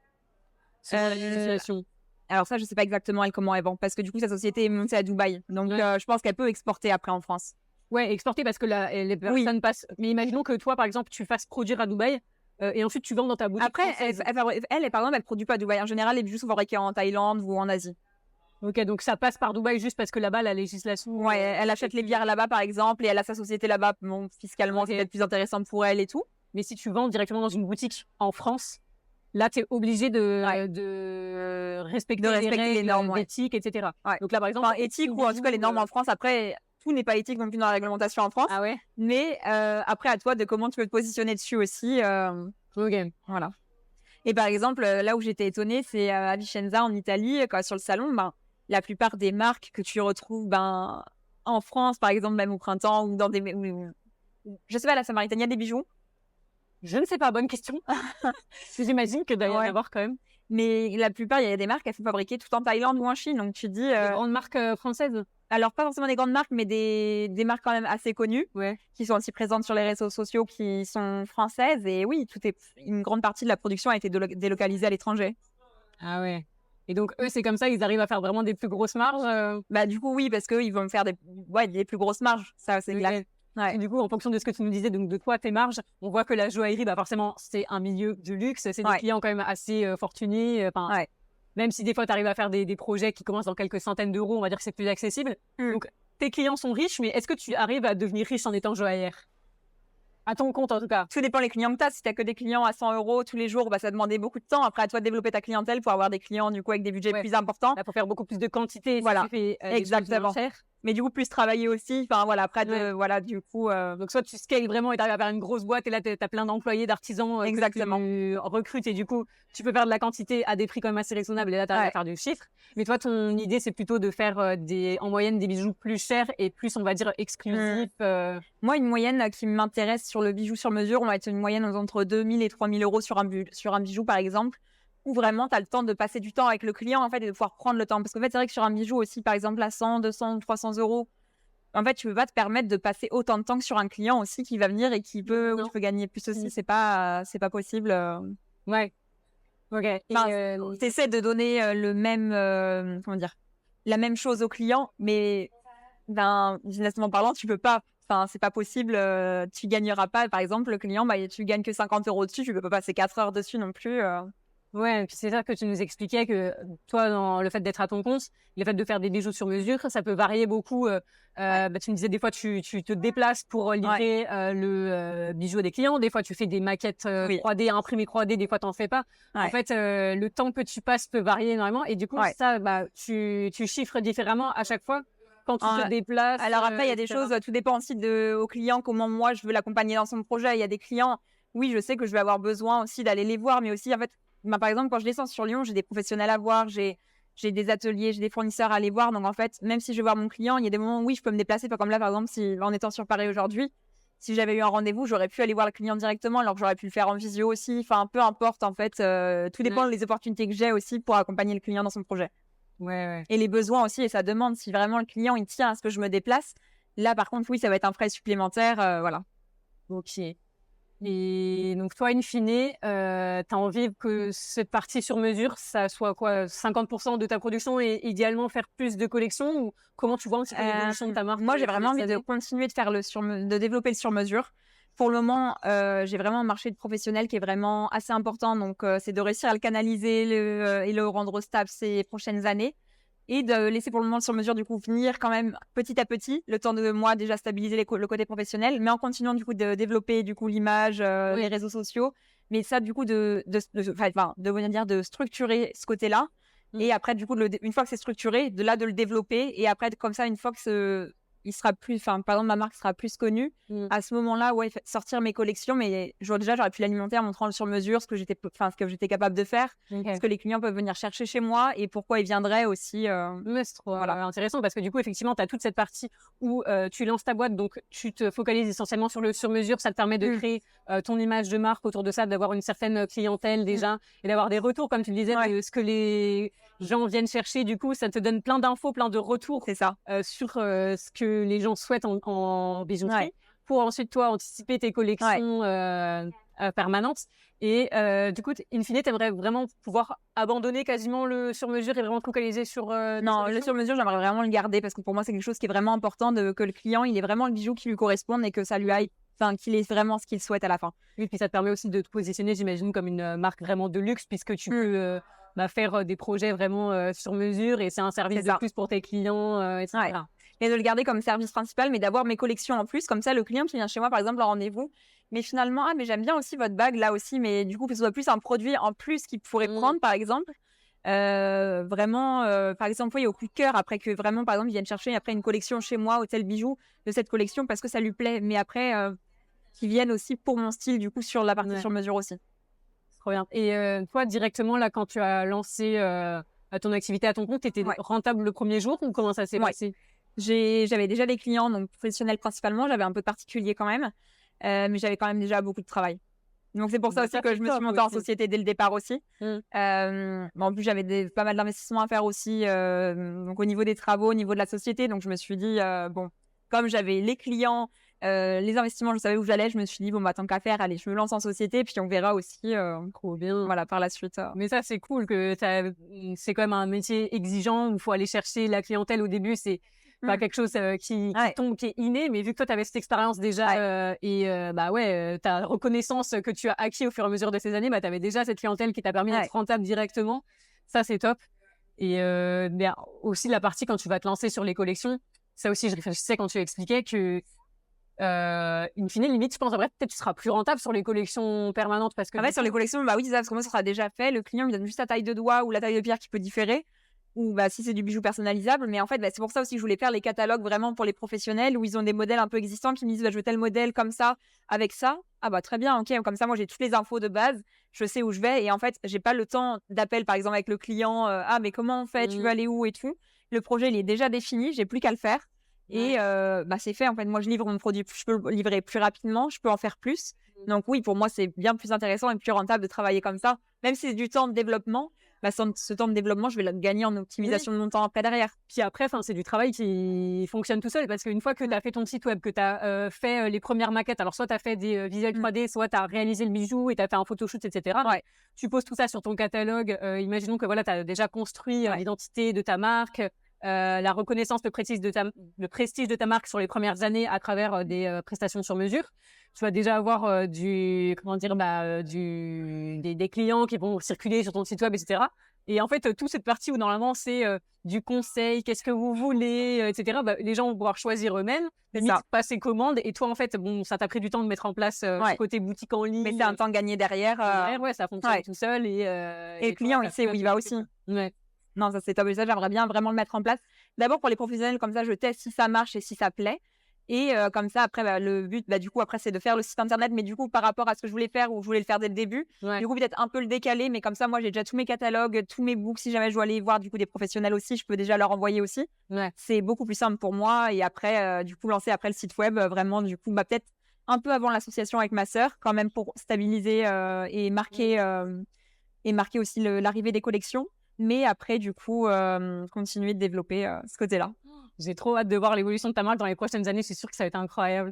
Alors ça, je sais pas exactement comment elle vend, parce que du coup, sa société est montée à Dubaï. Donc, je pense qu'elle peut exporter après en France. Ouais, exporter parce que les personnes passent... Mais imaginons que toi, par exemple, tu fasses produire à Dubaï et ensuite tu vends dans ta boutique. Après, par exemple, elle produit pas à Dubaï. En général, les bijoux sont fabriqués en Thaïlande ou en Asie. Ok, donc ça passe par Dubaï juste parce que là-bas, la législation... Ouais, elle achète les bières là-bas, par exemple, et elle a sa société là-bas. Bon, fiscalement, c'est peut-être plus intéressant pour elle et tout. Mais si tu vends directement dans une boutique en France... Là, tu es obligé de respecter les normes éthiques, etc. Ouais. Donc là, par exemple, éthique ou en tout cas les normes en France. Après, tout n'est pas éthique non plus dans la réglementation en France. Ah ouais. Mais après, à toi de comment tu veux te positionner dessus aussi. Ok. Voilà. Et par exemple, là où j'étais étonnée, c'est à Vicenza, en Italie, sur le salon, la plupart des marques que tu retrouves en France, par exemple, même au printemps, ou dans des... je sais pas, la Samaritaine, il y a des bijoux. Je ne sais pas, bonne question. J'imagine que d'ailleurs, y avoir quand même. Mais la plupart, il y a des marques, elles sont fabriquées tout en Thaïlande ou en Chine. Donc tu dis. Des grandes marques françaises. Alors, pas forcément des grandes marques, mais des marques quand même assez connues, qui sont aussi présentes sur les réseaux sociaux, qui sont françaises. Et oui, une grande partie de la production a été délocalisée à l'étranger. Ah ouais. Et donc, eux, c'est comme ça, ils arrivent à faire vraiment des plus grosses marges Du coup, oui, parce qu'eux, ils vont faire des plus grosses marges. Ça, c'est clair. Ouais. Et du coup, en fonction de ce que tu nous disais, donc de toi, tes marges, on voit que la joaillerie, forcément, c'est un milieu de luxe, c'est des clients quand même assez fortunés. Même si des fois, tu arrives à faire des projets qui commencent dans quelques centaines d'euros, on va dire que c'est plus accessible. Donc, tes clients sont riches, mais est-ce que tu arrives à devenir riche en étant joaillère? À ton compte, en tout cas. Tout dépend des clients que tu as. Si tu n'as que des clients à 100 € tous les jours, ça demandait beaucoup de temps. Après, à toi de développer ta clientèle pour avoir des clients du coup avec des budgets plus importants. Là, pour faire beaucoup plus de quantité. Voilà, tu fais, exactement. Mais du coup, plus travailler aussi. Enfin, voilà, après, du coup... Donc, soit tu scales vraiment et tu arrives à faire une grosse boîte et là, tu as plein d'employés, d'artisans exactement. que tu recrutes et du coup, tu peux faire de la quantité à des prix quand même assez raisonnables et là, tu arrives à faire du chiffre. Mais toi, ton idée, c'est plutôt de faire en moyenne des bijoux plus chers et plus, on va dire, exclusifs. Moi, une moyenne qui m'intéresse sur le bijou sur mesure, on va être une moyenne entre 2 000 et 3 000 € sur un bijou, par exemple, où vraiment, tu as le temps de passer du temps avec le client, en fait, et de pouvoir prendre le temps. Parce qu'en fait, c'est vrai que sur un bijou aussi, par exemple, à 100, 200 ou 300 €, en fait, tu peux pas te permettre de passer autant de temps que sur un client aussi qui va venir et qui peut gagner plus aussi. C'est pas possible. Ouais. Ok. T'essaies de donner le même, la même chose au client, mais businessment parlant, tu peux pas. Enfin, c'est pas possible. Tu gagneras pas. Par exemple, le client, tu gagnes que 50 € dessus. Tu peux pas passer 4 heures dessus non plus. Ouais, et puis c'est ça que tu nous expliquais que toi, dans le fait d'être à ton compte, le fait de faire des bijoux sur mesure, ça peut varier beaucoup. Tu me disais des fois tu te déplaces pour livrer le bijou à des clients, des fois tu fais des maquettes 3D, imprimées 3D, des fois t'en fais pas. En fait, le temps que tu passes peut varier énormément et du coup ça, tu chiffres différemment à chaque fois quand tu te déplaces. Alors après, il y a des choses, tout dépend aussi au client, comment moi je veux l'accompagner dans son projet. Il y a des clients, oui, je sais que je vais avoir besoin aussi d'aller les voir, mais aussi en fait, par exemple, quand je descends sur Lyon, j'ai des professionnels à voir, j'ai des ateliers, j'ai des fournisseurs à aller voir. Donc, en fait, même si je vais voir mon client, il y a des moments où, oui, je peux me déplacer. Pas comme là, par exemple, en étant sur Paris aujourd'hui, si j'avais eu un rendez-vous, j'aurais pu aller voir le client directement, alors que j'aurais pu le faire en visio aussi. Enfin, peu importe, en fait. Tout dépend des opportunités que j'ai aussi pour accompagner le client dans son projet. Ouais. Et les besoins aussi et sa demande. Si vraiment le client, il tient à ce que je me déplace, là, par contre, oui, ça va être un frais supplémentaire. Voilà. Ok. Et donc, toi, in fine, tu as envie que cette partie sur mesure, ça soit quoi, 50% de ta production et idéalement faire plus de collections ou comment tu vois un petit peu l'évolution de ta marque? Moi, j'ai vraiment envie de continuer de faire de développer le sur mesure. Pour le moment, j'ai vraiment un marché de professionnels qui est vraiment assez important. Donc, c'est de réussir à le canaliser et le rendre stable ces prochaines années. Et de laisser pour le moment le sur-mesure du coup venir quand même petit à petit, le temps de moi déjà stabiliser le côté professionnel, mais en continuant du coup de développer du coup l'image, les réseaux sociaux, mais ça du coup de structurer ce côté-là, et après du coup une fois que c'est structuré, de le développer, et après comme ça une fois que il sera plus, enfin, par exemple, ma marque sera plus connue. À ce moment-là, ouais, sortir mes collections, mais j'aurais pu l'alimenter en montrant le sur-mesure, ce que j'étais capable de faire, ce que les clients peuvent venir chercher chez moi et pourquoi ils viendraient aussi. Ouais, c'est trop intéressant parce que du coup, effectivement, tu as toute cette partie où tu lances ta boîte, donc tu te focalises essentiellement sur le sur-mesure. Ça te permet de créer ton image de marque autour de ça, d'avoir une certaine clientèle déjà et d'avoir des retours, comme tu le disais, de ce que les gens viennent chercher. Du coup, ça te donne plein d'infos, plein de retours sur ce que les gens souhaitent en bijouterie pour ensuite, toi, anticiper tes collections permanentes. Et du coup, in fine, tu aimerais vraiment pouvoir abandonner quasiment le sur-mesure et vraiment te focaliser sur... Non, le sur-mesure, j'aimerais vraiment le garder parce que pour moi, c'est quelque chose qui est vraiment important, que le client, il ait vraiment le bijou qui lui corresponde et que ça lui aille, qu'il ait vraiment ce qu'il souhaite à la fin. Oui, puis ça te permet aussi de te positionner, j'imagine, comme une marque vraiment de luxe puisque tu peux faire des projets vraiment sur mesure et c'est un service de plus pour tes clients, etc. Ouais. Et de le garder comme service principal, mais d'avoir mes collections en plus. Comme ça, le client qui vient chez moi, par exemple, en rendez-vous, mais finalement, mais j'aime bien aussi votre bague là aussi, mais du coup, que ce soit plus un produit en plus qu'il pourrait prendre, par exemple. Vraiment, par exemple, au coup de cœur, après que vraiment, par exemple, ils viennent chercher après une collection chez moi, hôtel bijoux, de cette collection parce que ça lui plaît. Mais après, qu'ils viennent aussi pour mon style, du coup, sur la partie sur mesure aussi. Trop bien. Et toi, directement, là, quand tu as lancé ton activité à ton compte, tu étais rentable le premier jour ou comment ça s'est passé? J'avais déjà des clients, donc professionnels principalement. J'avais un peu de particulier quand même, mais j'avais quand même déjà beaucoup de travail. Donc c'est pour ça aussi que je me suis montée en société dès le départ aussi. En plus, j'avais pas mal d'investissements à faire aussi, donc au niveau des travaux, au niveau de la société. Donc je me suis dit, comme j'avais les clients, les investissements, je savais où j'allais, je me suis dit, tant qu'à faire, allez, je me lance en société, puis on verra aussi trop bien. Voilà, par la suite. Mais ça, c'est cool, c'est quand même un métier exigeant où il faut aller chercher la clientèle au début, c'est pas quelque chose qui tombe, qui est inné, mais vu que toi, tu avais cette expérience déjà ta reconnaissance que tu as acquis au fur et à mesure de ces années, tu avais déjà cette clientèle qui t'a permis d'être rentable directement. Ça, c'est top. Et aussi la partie quand tu vas te lancer sur les collections, ça aussi, je réfléchissais quand tu expliquais que in fine, limite, je pense après, peut-être tu seras plus rentable sur les collections permanentes parce que... sur les collections, oui, c'est ça, parce que moi, ça sera déjà fait. Le client, il donne juste la taille de doigt ou la taille de pierre qui peut différer. Ou si c'est du bijou personnalisable, mais en fait c'est pour ça aussi que je voulais faire les catalogues vraiment pour les professionnels où ils ont des modèles un peu existants qui me disent je veux tel modèle comme ça avec ça, très bien, ok, comme ça moi j'ai toutes les infos de base, je sais où je vais et en fait j'ai pas le temps d'appel par exemple avec le client, mais comment on fait, tu veux aller où et tout, le projet il est déjà défini, j'ai plus qu'à le faire et c'est fait en fait, moi je livre mon produit, je peux le livrer plus rapidement, je peux en faire plus, donc oui pour moi c'est bien plus intéressant et plus rentable de travailler comme ça, même si c'est du temps de développement. Ce temps de développement, je vais le gagner en optimisation de mon temps après derrière. Puis après, c'est du travail qui fonctionne tout seul parce qu'une fois que tu as fait ton site web, que tu as fait les premières maquettes, alors soit tu as fait des visuels 3D, soit tu as réalisé le bijou et tu as fait un photoshoot, etc. Tu poses tout ça sur ton catalogue. Imaginons que tu as déjà construit l'identité de ta marque, la reconnaissance, le prestige de ta marque sur les premières années à travers des prestations sur mesure. Tu vas déjà avoir des clients qui vont circuler sur ton site web, etc. Et en fait, toute cette partie où normalement c'est du conseil, qu'est-ce que vous voulez, etc. Les gens vont pouvoir choisir eux-mêmes, passer commande. Et toi, en fait, ça t'a pris du temps de mettre en place ce côté boutique en ligne. Mais c'est un temps gagné derrière. Ça fonctionne tout seul. Et le client, il sait où il va aussi. Non, ça c'est top. Et ça, j'aimerais bien vraiment le mettre en place. D'abord pour les professionnels, comme ça, je teste si ça marche et si ça plaît. Et comme ça, après, le but, du coup, après, c'est de faire le site internet. Mais du coup, par rapport à ce que je voulais faire ou je voulais le faire dès le début, du coup, peut-être un peu le décaler. Mais comme ça, moi, j'ai déjà tous mes catalogues, tous mes books. Si jamais je dois aller voir du coup des professionnels aussi, je peux déjà leur envoyer aussi. C'est beaucoup plus simple pour moi. Et après, du coup, lancer après le site web, vraiment, du coup, peut-être un peu avant l'association avec ma sœur, quand même, pour stabiliser et marquer aussi l'arrivée des collections. Mais après, du coup, continuer de développer ce côté-là. J'ai trop hâte de voir l'évolution de ta marque dans les prochaines années. Je suis sûre que ça va être incroyable.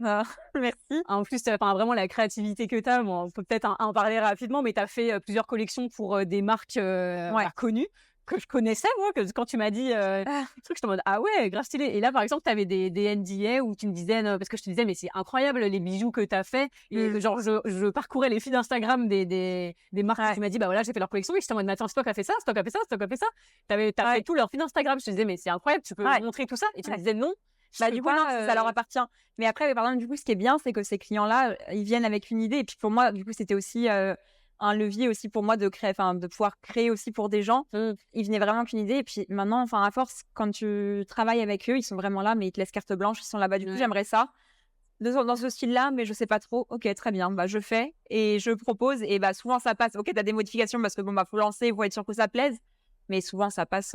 Merci. En plus, vraiment la créativité que tu as, on peut peut-être en parler rapidement, mais tu as fait plusieurs collections pour des marques connues que je connaissais, moi, que quand tu m'as dit truc, j'étais en mode ah ouais, grave stylé. Et là, par exemple, tu avais des NDA où tu me disais, parce que je te disais, mais c'est incroyable les bijoux que tu as fait. Et genre, je parcourais les feeds Instagram des marques que tu m'as dit, voilà, j'ai fait leur collection. Et j'étais en mode, mais attends, Stock a fait ça, Stock a fait ça, Stock a fait ça. T'as fait tout leur feed Instagram. Je te disais, mais c'est incroyable, tu peux montrer tout ça. Et tu me disais non. Du coup, non, ça leur appartient. Mais après, par exemple, du coup, ce qui est bien, c'est que ces clients-là, ils viennent avec une idée. Et puis pour moi, du coup, c'était aussi un levier aussi pour moi de pouvoir créer aussi pour des gens. Ils venaient vraiment qu'une idée. Et puis maintenant, à force, quand tu travailles avec eux, ils sont vraiment là, mais ils te laissent carte blanche, ils sont là-bas. Du coup, j'aimerais ça. Dans ce style-là, mais je sais pas trop. Ok, très bien. Je fais et je propose. Et souvent, ça passe. Ok, t'as des modifications parce que faut lancer, faut être sûr que ça plaise. Mais souvent, ça passe.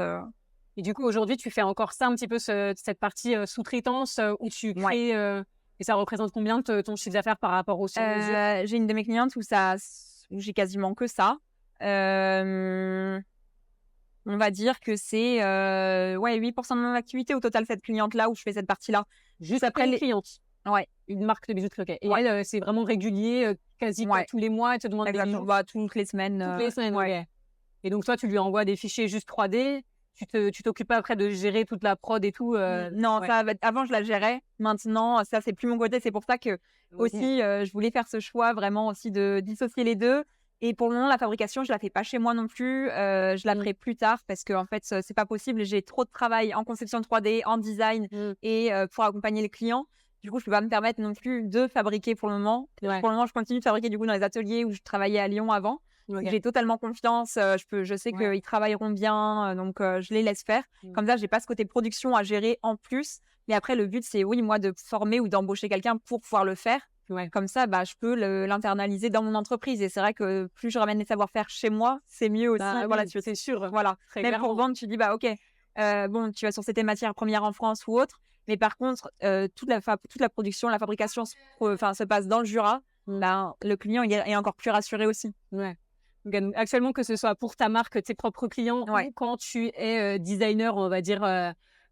Et du coup, aujourd'hui, tu fais encore ça un petit peu, cette partie sous-traitance où tu crées. Et ça représente combien ton chiffre d'affaires par rapport au sur-mesure? J'ai une de mes clientes où j'ai quasiment que ça. On va dire que c'est 8% de mon activité au total, cette cliente-là où je fais cette partie-là. Juste après les clientes. Ouais. Une marque de bijouterie. Okay. Et elle, c'est vraiment régulier, quasi tous les mois, elle te demande des bijoux. Toutes les semaines. Toutes les semaines, ok. Et donc toi, tu lui envoies des fichiers juste 3D. Tu t'occupes pas après de gérer toute la prod et tout. Non, avant je la gérais. Maintenant, ça c'est plus mon côté. C'est pour ça que aussi je voulais faire ce choix vraiment aussi de dissocier les deux. Et pour le moment, la fabrication, je la fais pas chez moi non plus. Je la ferai plus tard parce que en fait, c'est pas possible. J'ai trop de travail en conception 3D, en design et pour accompagner les clients. Du coup, je peux pas me permettre non plus de fabriquer pour le moment. Pour le moment, je continue de fabriquer du coup dans les ateliers où je travaillais à Lyon avant. J'ai totalement confiance. Je sais qu'ils travailleront bien, donc je les laisse faire. Comme ça, j'ai pas ce côté production à gérer en plus. Mais après, le but, c'est moi de former ou d'embaucher quelqu'un pour pouvoir le faire. Comme ça, je peux l'internaliser dans mon entreprise. Et c'est vrai que plus je ramène les savoir-faire chez moi, c'est mieux aussi. C'est sûr. Voilà. Même pour vendre, tu dis ok, tu vas sourcer tes matières premières en France ou autre. Mais par contre, toute la production, la fabrication se passe dans le Jura. Le client il est encore plus rassuré aussi. Donc, actuellement, que ce soit pour ta marque, tes propres clients, ou quand tu es designer, on va dire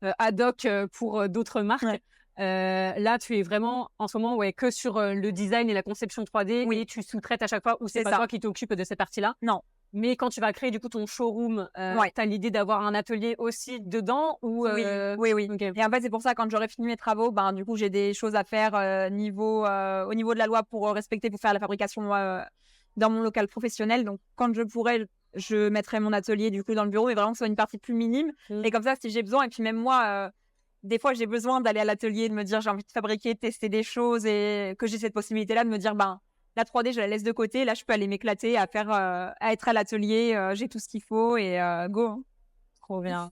ad hoc pour d'autres marques, là, tu es vraiment en ce moment que sur le design et la conception 3D et tu sous-traites à chaque fois ou c'est pas toi qui t'occupes de cette partie-là? Non. Mais quand tu vas créer du coup ton showroom, tu as l'idée d'avoir un atelier aussi dedans ou Oui. Okay. Et en fait, c'est pour ça quand j'aurai fini mes travaux, du coup, j'ai des choses à faire au niveau de la loi pour faire la fabrication dans mon local professionnel. Donc, quand je pourrai, je mettrai mon atelier du coup dans le bureau, mais vraiment que ce soit une partie plus minime. Et comme ça, si j'ai besoin, et puis même moi, des fois, j'ai besoin d'aller à l'atelier, de me dire j'ai envie de fabriquer, tester des choses et que j'ai cette possibilité-là de me dire la 3D, je la laisse de côté. Là, je peux aller m'éclater à être à l'atelier. J'ai tout ce qu'il faut et go. Hein. Trop bien.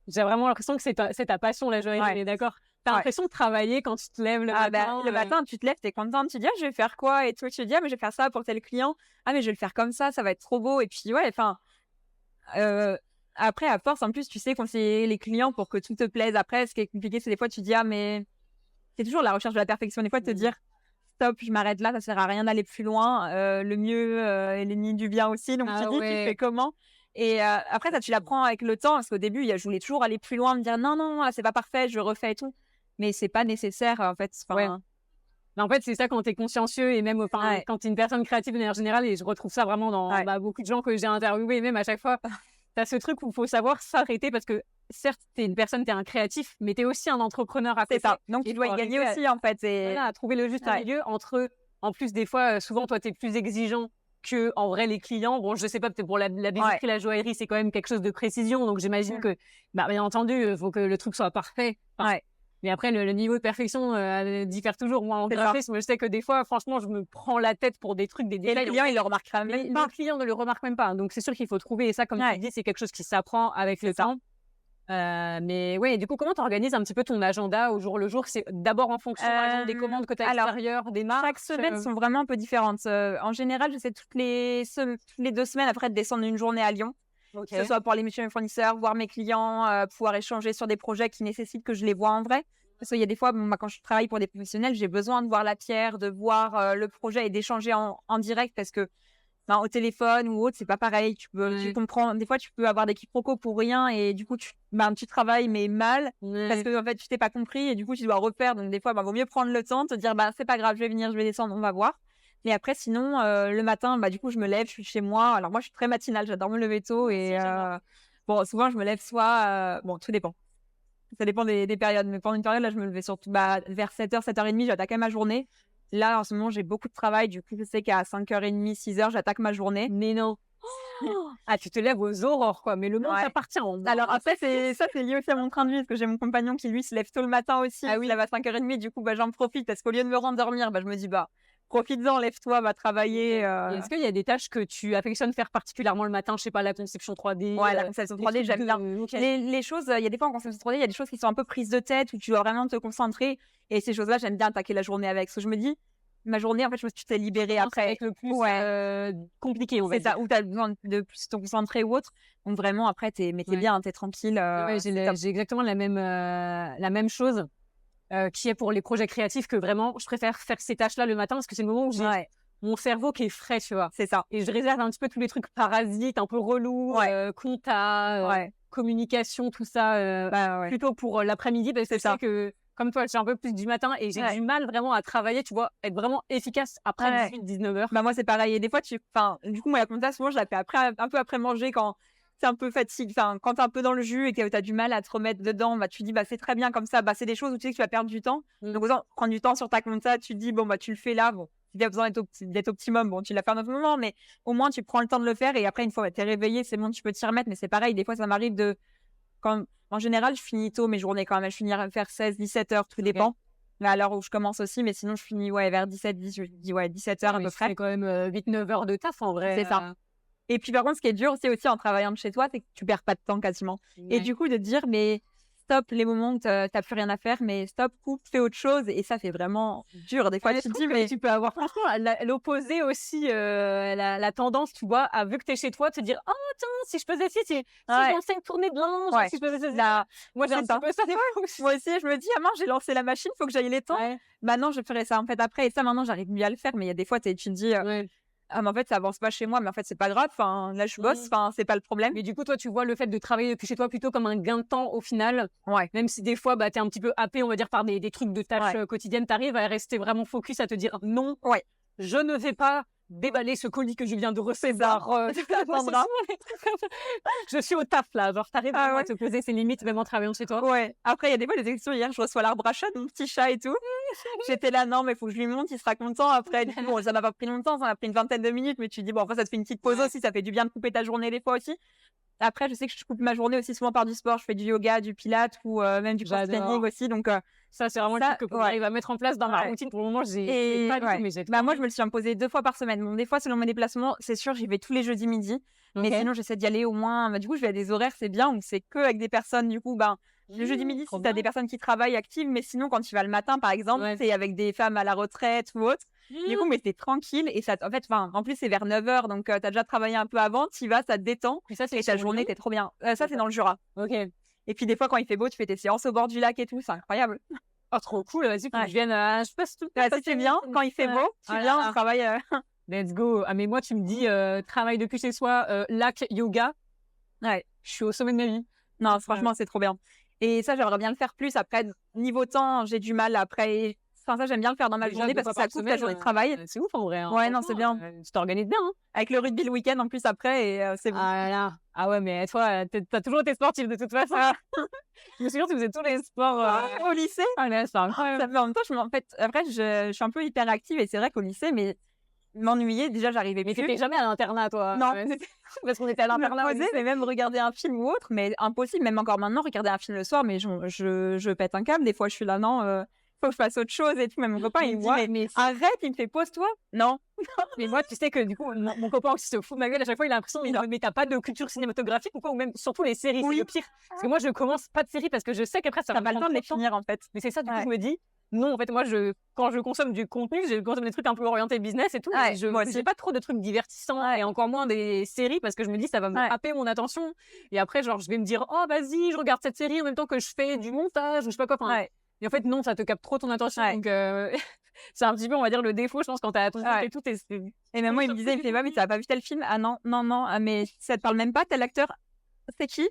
J'ai vraiment l'impression que c'est ta passion, la joaillerie. D'accord. T'as l'impression de travailler quand tu te lèves le matin. Le matin, tu te lèves, t'es contente, tu te dis je vais faire quoi et tout. Tu te dis mais je vais faire ça pour tel client. Mais je vais le faire comme ça va être trop beau. Et puis après, à force, en plus, tu sais conseiller les clients pour que tout te plaise. Après, ce qui est compliqué, c'est des fois tu te dis mais c'est toujours la recherche de la perfection. Des fois, de te dire stop, je m'arrête là, ça sert à rien d'aller plus loin. Le mieux est l'ennemi du bien aussi. Donc tu fais comment? Et après, ça, tu l'apprends avec le temps. Parce qu'au début, je voulais toujours aller plus loin, me dire non, là, c'est pas parfait, je refais et tout. Mais c'est pas nécessaire, en fait. En fait, c'est ça quand tu es consciencieux et même quand tu es une personne créative de manière générale. Et je retrouve ça vraiment dans beaucoup de gens que j'ai interviewés. Même à chaque fois, tu as ce truc où il faut savoir s'arrêter parce que certes, tu es une personne, tu es un créatif, mais tu es aussi un entrepreneur à côté. C'est ça. Donc, tu dois y gagner aussi, en fait. À trouver le juste milieu entre... En plus, des fois, souvent, toi, tu es plus exigeant que en vrai les clients. Bon, je sais pas, peut-être pour la bijouterie, la joaillerie, c'est quand même quelque chose de précision. Donc, j'imagine que, bien entendu, il faut que le truc soit parfait. Mais après, le niveau de perfection diffère toujours. Moi, en graphisme, je sais que des fois, franchement, je me prends la tête pour des trucs, des détails. Et le client, il le remarquera même pas. Le client ne le remarque même pas. Donc, c'est sûr qu'il faut trouver. Et ça, comme tu dis, c'est quelque chose qui s'apprend avec le temps. Mais du coup, comment tu organises un petit peu ton agenda au jour le jour? C'est d'abord en fonction par exemple, des commandes que tu as à l'extérieur, des marques. Chaque semaine sont vraiment un peu différentes. En général, j'essaie toutes les 2 semaines après de descendre une journée à Lyon. Que ce soit pour aller chez mes fournisseurs, voir mes clients, pouvoir échanger sur des projets qui nécessitent que je les vois en vrai. Parce qu'il y a des fois, quand je travaille pour des professionnels, j'ai besoin de voir la pierre, de voir le projet et d'échanger en direct parce que au téléphone ou autre, c'est pas pareil. Tu comprends. Des fois, tu peux avoir des quiproquos pour rien et du coup, tu travailles mais mal parce que en fait, tu t'es pas compris et du coup, tu dois refaire. Donc des fois, vaut mieux prendre le temps, te dire c'est pas grave, je vais venir, je vais descendre, on va voir. Et après, sinon, le matin, du coup, je me lève, je suis chez moi. Alors moi, je suis très matinale, j'adore me lever tôt et souvent, je me lève soit tout dépend. Ça dépend des périodes, mais pendant une période, là, je me levais surtout vers 7h, 7h30, j'attaquais ma journée. Là, en ce moment, j'ai beaucoup de travail. Du coup, je sais qu'à 5h30, 6h, j'attaque ma journée. Mais non. Tu te lèves aux aurores, quoi. Mais le monde t'appartient. Alors après, c'est lié aussi à mon train de vie, parce que j'ai mon compagnon qui, lui, se lève tôt le matin aussi. Il se lève à 5h30. Du coup, j'en profite, parce qu'au lieu de me rendormir, je me dis, profites-en, lève-toi, va travailler. Et est-ce qu'il y a des tâches que tu affectionnes faire particulièrement le matin? Je sais pas, la conception 3D. Ouais, la conception 3D, j'aime bien. Les choses, il y a des fois en conception 3D, il y a des choses qui sont un peu prises de tête où tu dois vraiment te concentrer. Et ces choses-là, j'aime bien attaquer la journée avec. Parce que je me dis, ma journée, en fait, tu t'es libérée après. Avec le plus compliqué, on va C'est dire. ça, où tu as besoin de plus te concentrer ou autre. Donc vraiment, après, t'es bien, t'es tranquille. Ouais, j'ai exactement la même chose qui est pour les projets créatifs, que vraiment, je préfère faire ces tâches-là le matin parce que c'est le moment où j'ai mon cerveau qui est frais, tu vois. C'est ça. Et je réserve un petit peu tous les trucs parasites, un peu relous, compta, communication, tout ça, plutôt pour l'après-midi, parce que je sais que, comme toi, je suis un peu plus du matin et j'ai du mal vraiment à travailler, tu vois, être vraiment efficace après 18-19 heures. Bah, moi, c'est pareil. Et des fois, du coup, moi, la compta, souvent, je la fais un peu après manger quand t'es un peu fatigué, quand t'es un peu dans le jus et que t'as du mal à te remettre dedans, bah, tu dis, bah, c'est très bien comme ça. Bah, c'est des choses où tu sais que tu vas perdre du temps. Donc, prendre du temps sur ta compta, tu te dis, bon, bah, tu le fais là. Bon, si t'as besoin d'être optimum, bon, tu l'as fait à un autre moment, mais au moins, tu prends le temps de le faire. Et après, une fois, bah, t'es réveillé, c'est bon, tu peux t'y remettre. Mais c'est pareil. Des fois, ça m'arrive en général, je finis tôt mes journées quand même. Je finis à faire 16-17 heures, tout dépend. À l'heure où je commence aussi, mais sinon, je finis vers 17 heures à peu près. C'est quand même 8-9 heures de taf en vrai. C'est ça. Et puis par contre, ce qui est dur, c'est aussi en travaillant de chez toi, c'est que tu perds pas de temps quasiment. Et du coup, de te dire, mais stop les moments où t'as plus rien à faire, mais stop, coupe, fais autre chose. Et ça, c'est vraiment dur. Des fois, tu te dis, mais tu peux avoir franchement l'opposé aussi, la tendance, tu vois, à vu que t'es chez toi, te dire, oh tiens, si je faisais ci, si je lançais une tournée de linge, si je faisais ça. Moi, j'ai un petit peu ça. Moi aussi, je me dis, ah mince, j'ai lancé la machine, faut que j'aille les temps. Maintenant, je ferai ça en fait après. Et ça, maintenant, j'arrive mieux à le faire. Mais il y a des fois, tu te dis, ah, mais en fait, ça avance pas chez moi, mais en fait, c'est pas grave. Enfin, là, je bosse, c'est pas le problème. Mais du coup, toi, tu vois le fait de travailler depuis chez toi plutôt comme un gain de temps au final. Même si des fois, bah, t'es un petit peu happé, on va dire, par des trucs de tâches quotidiennes, t'arrives à rester vraiment focus, à te dire non, je ne vais pas déballer ce colis que je viens de recevoir. Je suis au taf là, genre t'arrives à te poser ses limites même en travaillant chez toi. Après il y a des fois des exceptions. Hier je reçois l'arbre à chat de mon petit chat et tout. J'étais là, non mais faut que je lui monte, il sera content. Après bon, ça m'a pas pris longtemps, ça m'a pris une vingtaine de minutes, mais tu dis bon, enfin ça te fait une petite pause aussi, ça fait du bien de couper ta journée des fois aussi. Après je sais que je coupe ma journée aussi souvent par du sport, je fais du yoga, du pilates ou même du cross-training aussi, donc ça c'est vraiment le truc que j'arrive à mettre en place dans ma routine. Pour le moment, j'ai pas du tout, mais j'ai moi je me le suis imposé 2 fois par semaine. Bon, des fois selon mes déplacements, c'est sûr, j'y vais tous les jeudis midi, mais sinon j'essaie d'y aller au moins. Du coup, je vais à des horaires, c'est bien, où c'est que avec des personnes. Du coup, le jeudi midi, si t'as des personnes qui travaillent actives, mais sinon quand tu vas le matin, par exemple, c'est avec des femmes à la retraite ou autre. Du coup, mais c'est tranquille et ça, en plus c'est vers 9h, donc t'as déjà travaillé un peu avant, t'y vas, ça te détend. Et ta journée, t'es trop bien. Ça, c'est dans le Jura. Et puis des fois, quand il fait beau, tu fais tes séances au bord du lac et tout, c'est incroyable. Oh, trop cool, vas-y, que je vienne. Je passe tout. Ça, c'est bien. Quand il fait beau, tu viens, on travaille. Let's go. Ah, mais moi, tu me dis, travail depuis chez soi, lac, yoga. Je suis au sommet de ma vie. Non, franchement, c'est trop bien. Et ça, j'aimerais bien le faire plus. Après, niveau temps, j'ai du mal. Après, ça, j'aime bien le faire dans ma journée parce que ça coupe ta journée de travail. C'est ouf en vrai. Non, c'est bien. Tu t'organises bien. Avec le rugby le week-end en plus après, et c'est bon. Ah ouais, mais toi, t'as toujours été sportive de toute façon. Je me souviens, tu faisais tous les sports au lycée. C'est incroyable. En même temps, après, je suis un peu hyper active et c'est vrai qu'au lycée, mais m'ennuyer, déjà, j'arrivais plus. Mais t'étais jamais à l'internat, toi. Non. Parce qu'on était à l'internat. Mais même regarder un film ou autre, mais impossible. Même encore maintenant, regarder un film le soir, mais je pète un câble. Des fois, je suis là, non, faut que je fasse autre chose et tout. Même mon copain, il me dit, mais arrête, il me fait pose-toi. Non. Mais moi, tu sais que du coup, mon copain aussi se fout de ma gueule à chaque fois. Il a l'impression, mais t'as pas de culture cinématographique ou quoi, ou même surtout les séries. C'est le pire. Parce que moi, je commence pas de séries parce que je sais qu'après, ça va pas le temps de les finir en fait. Mais c'est ça, du coup, je me dis. Non, en fait, moi, quand je consomme du contenu, je consomme des trucs un peu orientés business et tout. Moi, j'ai pas trop de trucs divertissants et encore moins des séries parce que je me dis ça va me happer mon attention. Et après, genre, je vais me dire, oh, vas-y, je regarde cette série en même temps que je fais du montage ou je sais pas quoi. Et en fait, non, ça te capte trop ton attention. Donc, c'est un petit peu, on va dire, le défaut, je pense, quand t'as ton truc et tout. Et même moi, il me disait, mais t'as pas vu tel film? Ah non, mais ça te parle même pas, tel acteur? C'est qui?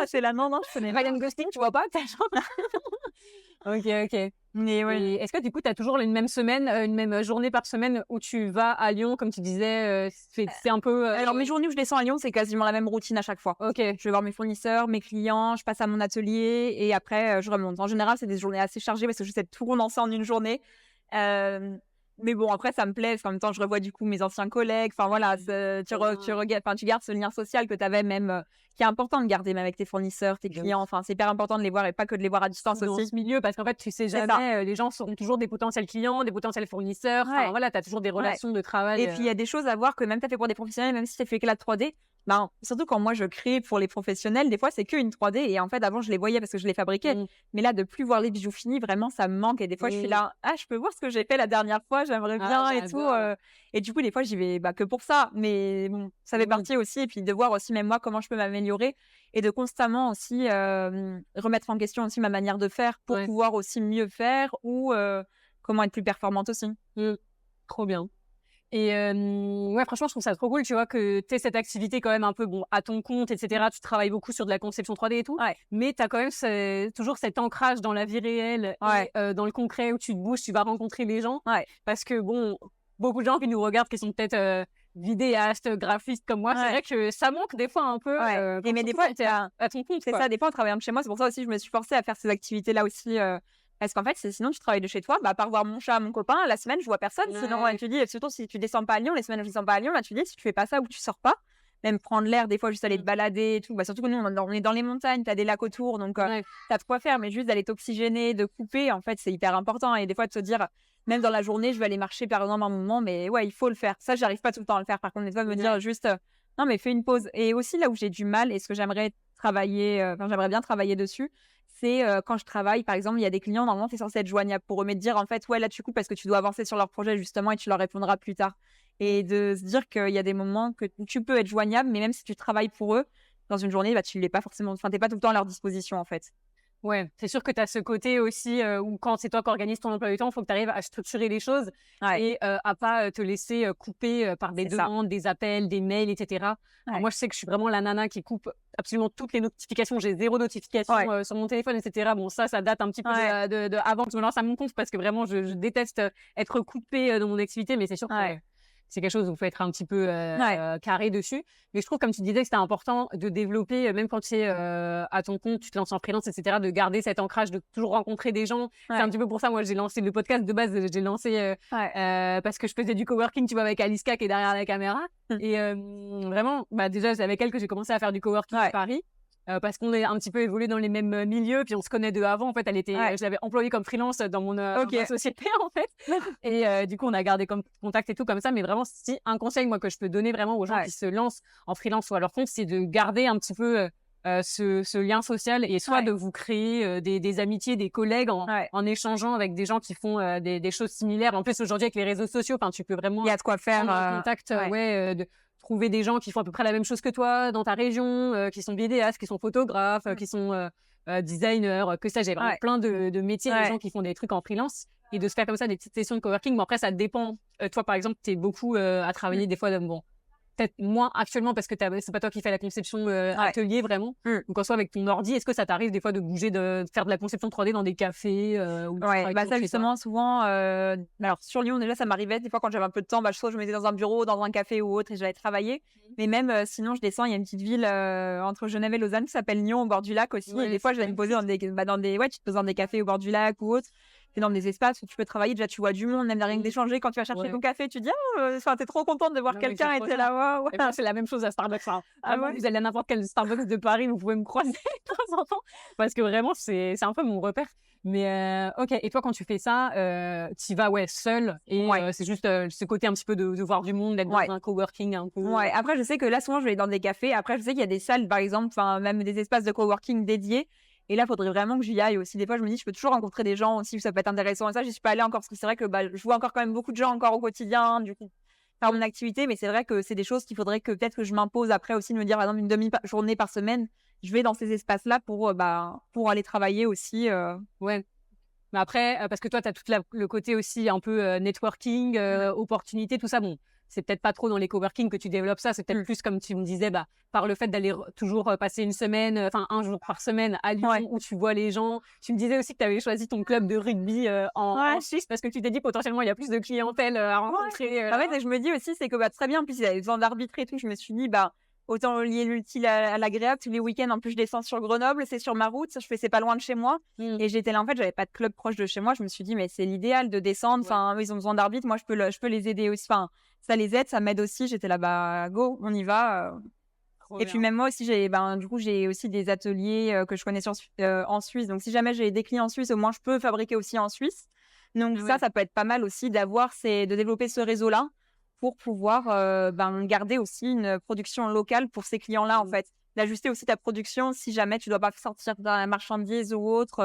C'est là, non, je connais Ryan Gosling, tu vois pas? Ok. Mais Et est-ce que du coup, tu as toujours une même semaine, une même journée par semaine où tu vas à Lyon, comme tu disais, c'est un peu... Alors, mes journées où je descends à Lyon, c'est quasiment la même routine à chaque fois. Je vais voir mes fournisseurs, mes clients, je passe à mon atelier et après, je remonte. En général, c'est des journées assez chargées parce que j'essaie de tout condenser en une journée. mais bon, après, ça me plaît, parce qu'en même temps, je revois du coup mes anciens collègues. Enfin, voilà, tu gardes ce lien social que tu avais même, qui est important de garder même avec tes fournisseurs, tes clients. Enfin, c'est hyper important de les voir et pas que de les voir à distance dans aussi. ce milieu, parce qu'en fait, tu sais jamais, les gens seront toujours des potentiels clients, des potentiels fournisseurs. Enfin, voilà, tu as toujours des relations de travail. Et puis, il y a des choses à voir que même tu as fait pour des professionnels, même si tu as fait que la 3D. Ben, surtout quand moi je crée pour les professionnels, des fois c'est qu'une 3D et en fait avant je les voyais parce que je les fabriquais, mais là de plus voir les bijoux finis, vraiment ça me manque et des fois je suis là, je peux voir ce que j'ai fait la dernière fois, j'aimerais bien et tout, et du coup des fois j'y vais que pour ça, mais bon, ça fait partie aussi, et puis de voir aussi même moi comment je peux m'améliorer et de constamment aussi remettre en question aussi ma manière de faire pour pouvoir aussi mieux faire ou comment être plus performante aussi. Trop bien. Et ouais, franchement, je trouve ça trop cool, tu vois, que tu aies cette activité quand même un peu à ton compte, etc. Tu travailles beaucoup sur de la conception 3D et tout, mais tu as quand même toujours cet ancrage dans la vie réelle et dans le concret où tu te bouges, tu vas rencontrer les gens. Parce que, bon, beaucoup de gens qui nous regardent, qui sont peut-être vidéastes, graphistes comme moi, c'est vrai que ça manque des fois un peu. Mais des fois, à ton compte. C'est ça, des fois, en travaillant de chez moi, c'est pour ça aussi que je me suis forcée à faire ces activités-là aussi. Parce qu'en fait, sinon, tu travailles de chez toi, à part voir mon chat, mon copain, la semaine, je vois personne. Sinon, tu dis, surtout si tu descends pas à Lyon, les semaines où je descends pas à Lyon, là, tu dis, si tu fais pas ça ou tu sors pas, même prendre l'air, des fois, juste aller te balader et tout. Bah, surtout que nous, on est dans les montagnes, t'as des lacs autour, donc t'as de quoi faire, mais juste d'aller t'oxygéner, de couper, en fait, c'est hyper important. Et des fois, de se dire, même dans la journée, je vais aller marcher par exemple un moment, mais ouais, il faut le faire. Ça, j'arrive pas tout le temps à le faire. Par contre, des fois, me dire juste, non, mais fais une pause. Et aussi, là où j'ai du mal et ce que j'aimerais travailler, j'aimerais bien travailler dessus, c'est quand je travaille, par exemple, il y a des clients, normalement, tu es censé être joignable pour eux, mais de dire, en fait, ouais, là, tu coupes parce que tu dois avancer sur leur projet, justement, et tu leur répondras plus tard. Et de se dire qu'il y a des moments que tu peux être joignable, mais même si tu travailles pour eux, dans une journée, bah, tu l'es pas forcément, enfin, t'es pas tout le temps à leur disposition, en fait. Ouais, c'est sûr que tu as ce côté aussi où quand c'est toi qui organise ton emploi du temps, il faut que tu arrives à structurer les choses et à pas te laisser couper par des demandes, des appels, des mails, etc. Alors, moi, je sais que je suis vraiment la nana qui coupe absolument toutes les notifications. J'ai 0 notification sur mon téléphone, etc. Bon, ça date un petit peu avant que je me lance à mon compte parce que vraiment, je déteste être coupée dans mon activité, mais c'est sûr que c'est quelque chose où il faut être un petit peu carré dessus. Mais je trouve, comme tu disais, que c'était important de développer, même quand tu es à ton compte, tu te lances en freelance, etc., de garder cet ancrage, de toujours rencontrer des gens. C'est un petit peu pour ça, moi, j'ai lancé le podcast de base, j'ai lancé parce que je faisais du coworking, tu vois, avec Aliska qui est derrière la caméra. Et vraiment, bah, déjà, c'est avec elle que j'ai commencé à faire du coworking à Paris. Parce qu'on est un petit peu évolué dans les mêmes milieux, puis on se connaît de avant. En fait, je l'avais employée comme freelance dans ma société, en fait. Et du coup, on a gardé comme contact et tout comme ça. Mais vraiment, si un conseil, moi, que je peux donner vraiment aux gens qui se lancent en freelance ou à leur compte, c'est de garder un petit peu ce lien social et soit de vous créer des amitiés, des collègues en échangeant avec des gens qui font des choses similaires. En plus, aujourd'hui, avec les réseaux sociaux, tu peux vraiment il y a de quoi faire en contact, de trouver des gens qui font à peu près la même chose que toi dans ta région, qui sont vidéastes, qui sont photographes, qui sont designers, que ça, j'ai vraiment plein de métiers, des gens qui font des trucs en freelance et de se faire comme ça des petites sessions de coworking. Bon, après, ça dépend. Toi, par exemple, tu es beaucoup à travailler des fois, bon, peut-être moins actuellement parce que c'est pas toi qui fais la conception atelier vraiment. Donc en soi avec ton ordi, est-ce que ça t'arrive des fois de bouger, de faire de la conception 3D dans des cafés bah ça justement souvent alors sur Lyon déjà ça m'arrivait des fois quand j'avais un peu de temps, soit je me mettais dans un bureau, dans un café ou autre et j'allais travailler. Mais même sinon je descends, il y a une petite ville entre Genève et Lausanne qui s'appelle Nyon au bord du lac aussi et des fois je vais me poser tu te poses dans des cafés au bord du lac ou autre. T'es dans des espaces où tu peux travailler, déjà tu vois du monde, même rien que d'échanger. Quand tu vas chercher ton café, tu dis t'es trop contente de voir quelqu'un et t'es là, waouh. C'est la même chose à Starbucks. Vous allez à n'importe quel Starbucks de Paris, vous pouvez me croiser de temps en temps parce que vraiment c'est un peu mon repère. Mais ok, et toi quand tu fais ça, tu vas seule et c'est juste ce côté un petit peu de voir du monde, d'être dans un coworking un peu. Après je sais que là souvent je vais dans des cafés. Après je sais qu'il y a des salles par exemple, même des espaces de coworking dédiés. Et là, il faudrait vraiment que j'y aille aussi. Des fois, je me dis, je peux toujours rencontrer des gens aussi où ça peut être intéressant. Et ça, je suis pas allée encore parce que c'est vrai que je vois encore quand même beaucoup de gens encore au quotidien, du coup, faire mon activité. Mais c'est vrai que c'est des choses qu'il faudrait que peut-être que je m'impose après aussi de me dire, par exemple, une demi-journée par semaine, je vais dans ces espaces-là pour aller travailler aussi. Ouais. Mais après, parce que toi, tu as tout le côté aussi un peu networking, opportunité, tout ça. Bon, c'est peut-être pas trop dans les coworking que tu développes ça. C'est peut-être plus comme tu me disais, par le fait d'aller toujours passer une semaine, un jour par semaine à Lyon où tu vois les gens. Tu me disais aussi que tu avais choisi ton club de rugby en Suisse parce que tu t'es dit potentiellement il y a plus de clientèle à rencontrer. En fait, je me dis aussi, c'est que très bien. En plus, ils avaient besoin d'arbitrer et tout. Je me suis dit, autant lier l'utile à l'agréable. Tous les week-ends, en plus, je descends sur Grenoble, c'est sur ma route, c'est pas loin de chez moi. Et j'étais là, en fait, j'avais pas de club proche de chez moi. Je me suis dit, mais c'est l'idéal de descendre. Enfin, ils ont besoin d'arbitres. Moi, je peux les aider aussi. Enfin, ça les aide, ça m'aide aussi. J'étais là, bah, go, on y va. Et puis même moi aussi, du coup, j'ai aussi des ateliers que je connais en Suisse. Donc, si jamais j'ai des clients en Suisse, au moins, je peux fabriquer aussi en Suisse. Donc, ça peut être pas mal aussi de développer ce réseau-là pour pouvoir garder aussi une production locale pour ces clients-là, en fait. D'ajuster aussi ta production si jamais tu dois pas sortir de la marchandise ou autre.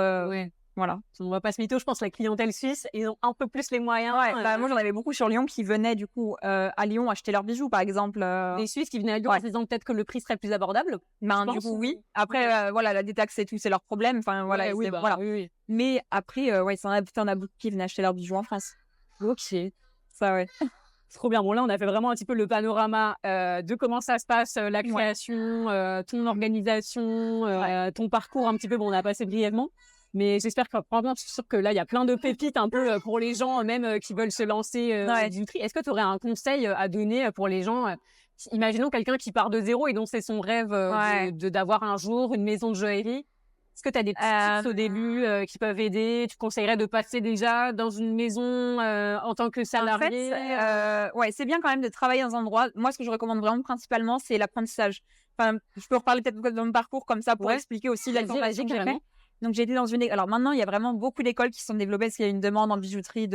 Voilà. On va pas se mytho, je pense que la clientèle suisse, ils ont un peu plus les moyens. Moi, j'en avais beaucoup sur Lyon qui venaient du coup à Lyon acheter leurs bijoux, par exemple. Des Suisses qui venaient à Lyon en se disant peut-être que le prix serait plus abordable. Du coup, oui. Après, la détaxe et tout, c'est leur problème. Enfin, voilà. Oui. Mais après, t'en as beaucoup qui venaient acheter leurs bijoux en France. Ok. Ça, ouais. C'est trop bien. Bon, là, on a fait vraiment un petit peu le panorama de comment ça se passe, la création, ton organisation, ton parcours un petit peu. Bon, on a passé brièvement. Mais j'espère que, probablement, je suis sûre que là, il y a plein de pépites un peu pour les gens, même qui veulent se lancer en bijouterie. Est-ce que tu aurais un conseil à donner pour les gens imaginons quelqu'un qui part de zéro et dont c'est son rêve d'avoir un jour une maison de joaillerie. Est-ce que tu as des petits tips au début qui peuvent aider? Tu conseillerais de passer déjà dans une maison en tant que salarié? En fait, c'est bien quand même de travailler dans un endroit. Moi, ce que je recommande vraiment principalement, c'est l'apprentissage. Enfin, je peux reparler peut-être de mon parcours comme ça pour expliquer aussi la formation que j'ai fait. Donc, j'ai été dans une école. Alors maintenant, il y a vraiment beaucoup d'écoles qui sont développées parce qu'il y a une demande en bijouterie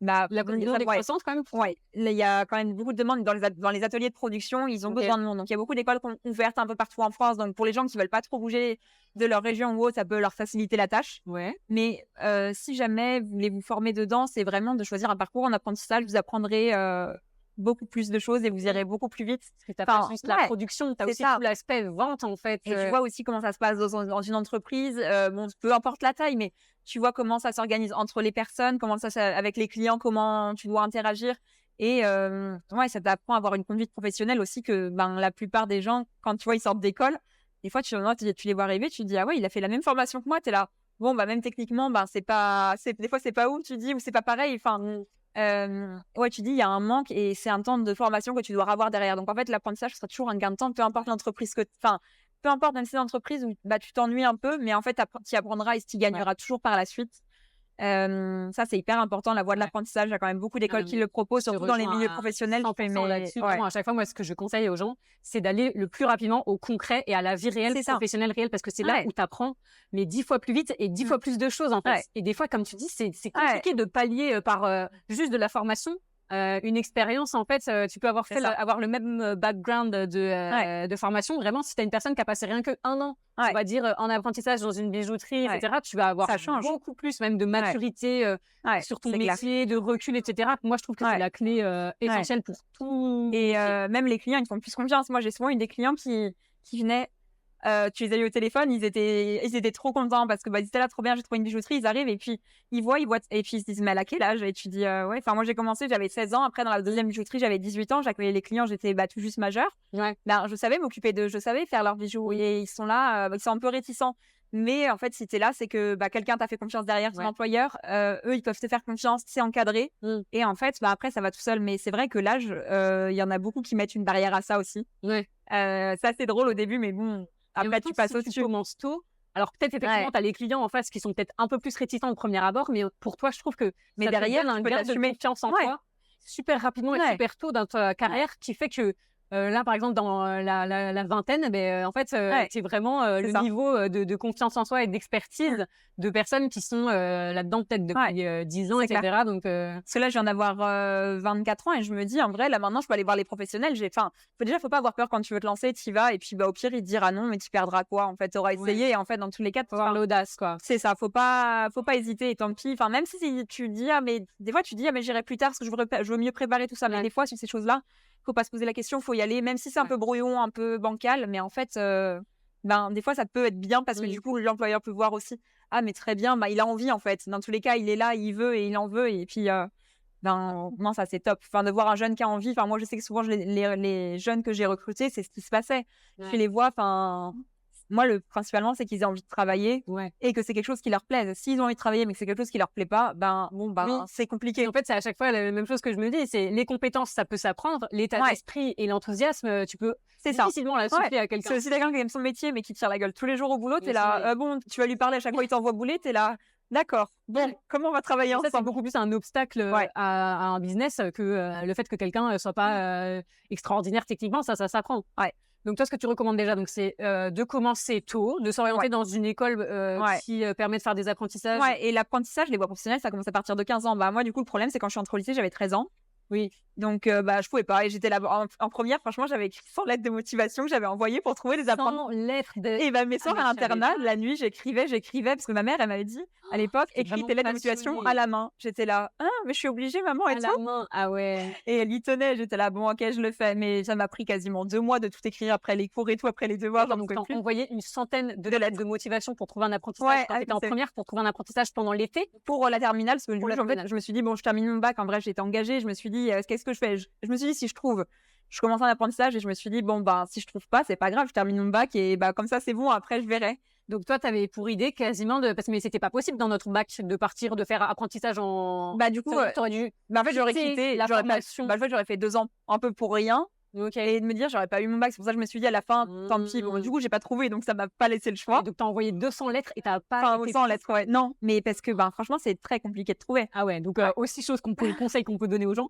la demande est croissante quand même. Ouais, il y a quand même beaucoup de demandes dans les ateliers de production. Ils ont besoin de monde. Donc, il y a beaucoup d'écoles ouvertes un peu partout en France. Donc, pour les gens qui veulent pas trop bouger de leur région ou autre, ça peut leur faciliter la tâche. Mais si jamais vous voulez vous former dedans, c'est vraiment de choisir un parcours en apprentissage. Vous apprendrez beaucoup plus de choses et vous irez beaucoup plus vite. Parce que t'as pas juste la production, t'as aussi tout l'aspect vente en fait. Et tu vois aussi comment ça se passe dans une entreprise. Peu importe la taille, mais tu vois comment ça s'organise entre les personnes, avec les clients, comment tu dois interagir. Et ça t'apprend à avoir une conduite professionnelle aussi que la plupart des gens, quand tu vois, ils sortent d'école, des fois tu les vois arriver, tu te dis ah ouais, il a fait la même formation que moi, t'es là. Bon, même techniquement, des fois c'est pas ouf, tu dis, ou c'est pas pareil. Enfin, tu dis il y a un manque et c'est un temps de formation que tu dois avoir derrière. Donc en fait, l'apprentissage sera toujours un gain de temps, peu importe l'entreprise peu importe, même si c'est une entreprise où tu t'ennuies un peu, mais en fait, tu apprendras et tu gagneras toujours par la suite. Ça, c'est hyper important. La voie de l'apprentissage, il y a quand même beaucoup d'écoles qui le proposent, surtout dans les milieux professionnels. À chaque fois, moi, ce que je conseille aux gens, c'est d'aller le plus rapidement au concret et à la vie réelle, professionnelle réelle, parce que c'est là où tu apprends, mais 10 fois plus vite et 10 fois plus de choses, en fait. Et des fois, comme tu dis, c'est compliqué de pallier par juste de la formation. Une expérience, en fait, tu peux avoir avoir le même background de formation. Vraiment, si tu as une personne qui a passé rien que 1 an, on va dire, en apprentissage dans une bijouterie, etc., tu vas avoir beaucoup plus même de maturité sur ton métier, de recul, etc. Moi, je trouve que c'est la clé essentielle pour tout. Et même les clients, ils te font plus confiance. Moi, j'ai souvent eu des clients qui venaient. Tu les as eu au téléphone, ils étaient trop contents parce que ils étaient là, trop bien, j'ai trouvé une bijouterie, ils arrivent et puis ils voient et puis ils se disent mais à quel âge? Et tu dis moi j'ai commencé, j'avais 16 ans, après dans la deuxième bijouterie j'avais 18 ans, j'accueillais les clients, j'étais tout juste majeure. Je savais m'occuper d'eux, je savais faire leurs bijoux et ils sont là, ils sont un peu réticents. Mais en fait, si t'es là, c'est que quelqu'un t'a fait confiance derrière, ton employeur. Eux, ils peuvent te faire confiance, c'est encadré. Et en fait, après, ça va tout seul. Mais c'est vrai que l'âge, il y en a beaucoup qui mettent une barrière à ça aussi. Ça, c'est drôle au début, mais bon, après, tu passes au-dessus. Tu commences tôt. Alors peut-être effectivement, tu as les clients en face qui sont peut-être un peu plus réticents au premier abord, mais pour toi, je trouve que derrière, un gain de confiance en toi super rapidement et super tôt dans ta carrière qui fait que là, par exemple, dans la vingtaine, en fait, c'est vraiment le niveau de confiance en soi et d'expertise de personnes qui sont là-dedans peut-être depuis 10 ans, etc. Donc, parce que là, je viens d'avoir 24 ans et je me dis, en vrai, là, maintenant, je peux aller voir les professionnels. Faut pas avoir peur quand tu veux te lancer, tu y vas et puis au pire, ils te diront non, mais tu perdras quoi? En fait, tu auras essayé et en fait, dans tous les cas, faut avoir l'audace, quoi. C'est ça, faut pas hésiter et tant pis. Enfin, même si tu dis, mais des fois, tu dis, mais j'irai plus tard parce que je veux mieux préparer tout ça. Mais des fois, sur ces choses-là, faut pas se poser la question, faut y aller, même si c'est un peu brouillon, un peu bancal, mais en fait, des fois, ça peut être bien parce que du coup, l'employeur peut voir aussi, ah, mais très bien, il a envie en fait. Dans tous les cas, il est là, il veut et il en veut, et puis, non, ça c'est top. Enfin, de voir un jeune qui a envie. Enfin, moi, je sais que souvent, les jeunes que j'ai recrutés, c'est ce qui se passait. Tu les vois, moi, principalement, c'est qu'ils aient envie de travailler et que c'est quelque chose qui leur plaise. S'ils ont envie de travailler, mais que c'est quelque chose qui leur plaît pas, c'est compliqué. En fait, c'est à chaque fois la même chose que je me dis. C'est les compétences, ça peut s'apprendre. L'état d'esprit et l'enthousiasme, tu peux difficilement l'associer à quelqu'un. C'est aussi quelqu'un qui aime son métier, mais qui tire la gueule tous les jours au boulot. T'es là, tu vas lui parler à chaque fois, il t'envoie bouler. T'es là, d'accord. Bon, comment on va travailler ensemble? Ça, c'est beaucoup plus un obstacle à un business que le fait que quelqu'un soit pas extraordinaire techniquement. Ça s'apprend. Donc, toi, ce que tu recommandes déjà, donc, c'est de commencer tôt, de s'orienter dans une école qui permet de faire des apprentissages. Et l'apprentissage, les voies professionnelles, ça commence à partir de 15 ans. Moi, du coup, le problème, c'est quand je suis entrée au lycée, j'avais 13 ans. Donc, je pouvais pas. Et j'étais là en première, franchement, j'avais écrit 100 lettres de motivation que j'avais envoyées pour trouver des apprentissages. 100 lettres de... Et mes soeurs à l'internat, la nuit, j'écrivais, parce que ma mère, elle m'avait dit, à l'époque, écris tes lettres de motivation à la main. J'étais là, mais je suis obligée, maman, et à la main, Et elle y tenait, j'étais là, bon, ok, je le fais. Mais ça m'a pris quasiment 2 mois de tout écrire après les cours et tout, après les devoirs. Donc, t'as envoyé une centaine de lettres de motivation pour trouver un apprentissage. Quand t'étais en première, pour trouver un apprentissage pendant l'été. Pour la terminale, parce que en fait, je me suis dit, bon, je termine mon bac. En vrai, j'étais engagée. Je me suis dit, qu'est-ce que je fais? Je me suis dit, si je trouve, je commence un apprentissage et je me suis dit, bon, si je trouve pas, c'est pas grave, je termine mon bac et comme ça, c'est bon, après, je verrai. Donc, toi, tu avais pour idée quasiment mais c'était pas possible dans notre bac de partir, de faire apprentissage en. Du coup, t'aurais dû. En fait, j'aurais quitté la formation. En fait, j'aurais fait 2 ans un peu pour rien. Et de me dire, j'aurais pas eu mon bac. C'est pour ça que je me suis dit à la fin, tant pis. Bon, du coup, j'ai pas trouvé, donc ça m'a pas laissé le choix. Et donc, t'as envoyé 200 lettres et t'as pas. 200 lettres, non. Mais parce que, franchement, c'est très compliqué de trouver. Ah ouais, donc aussi conseil qu'on peut donner aux gens,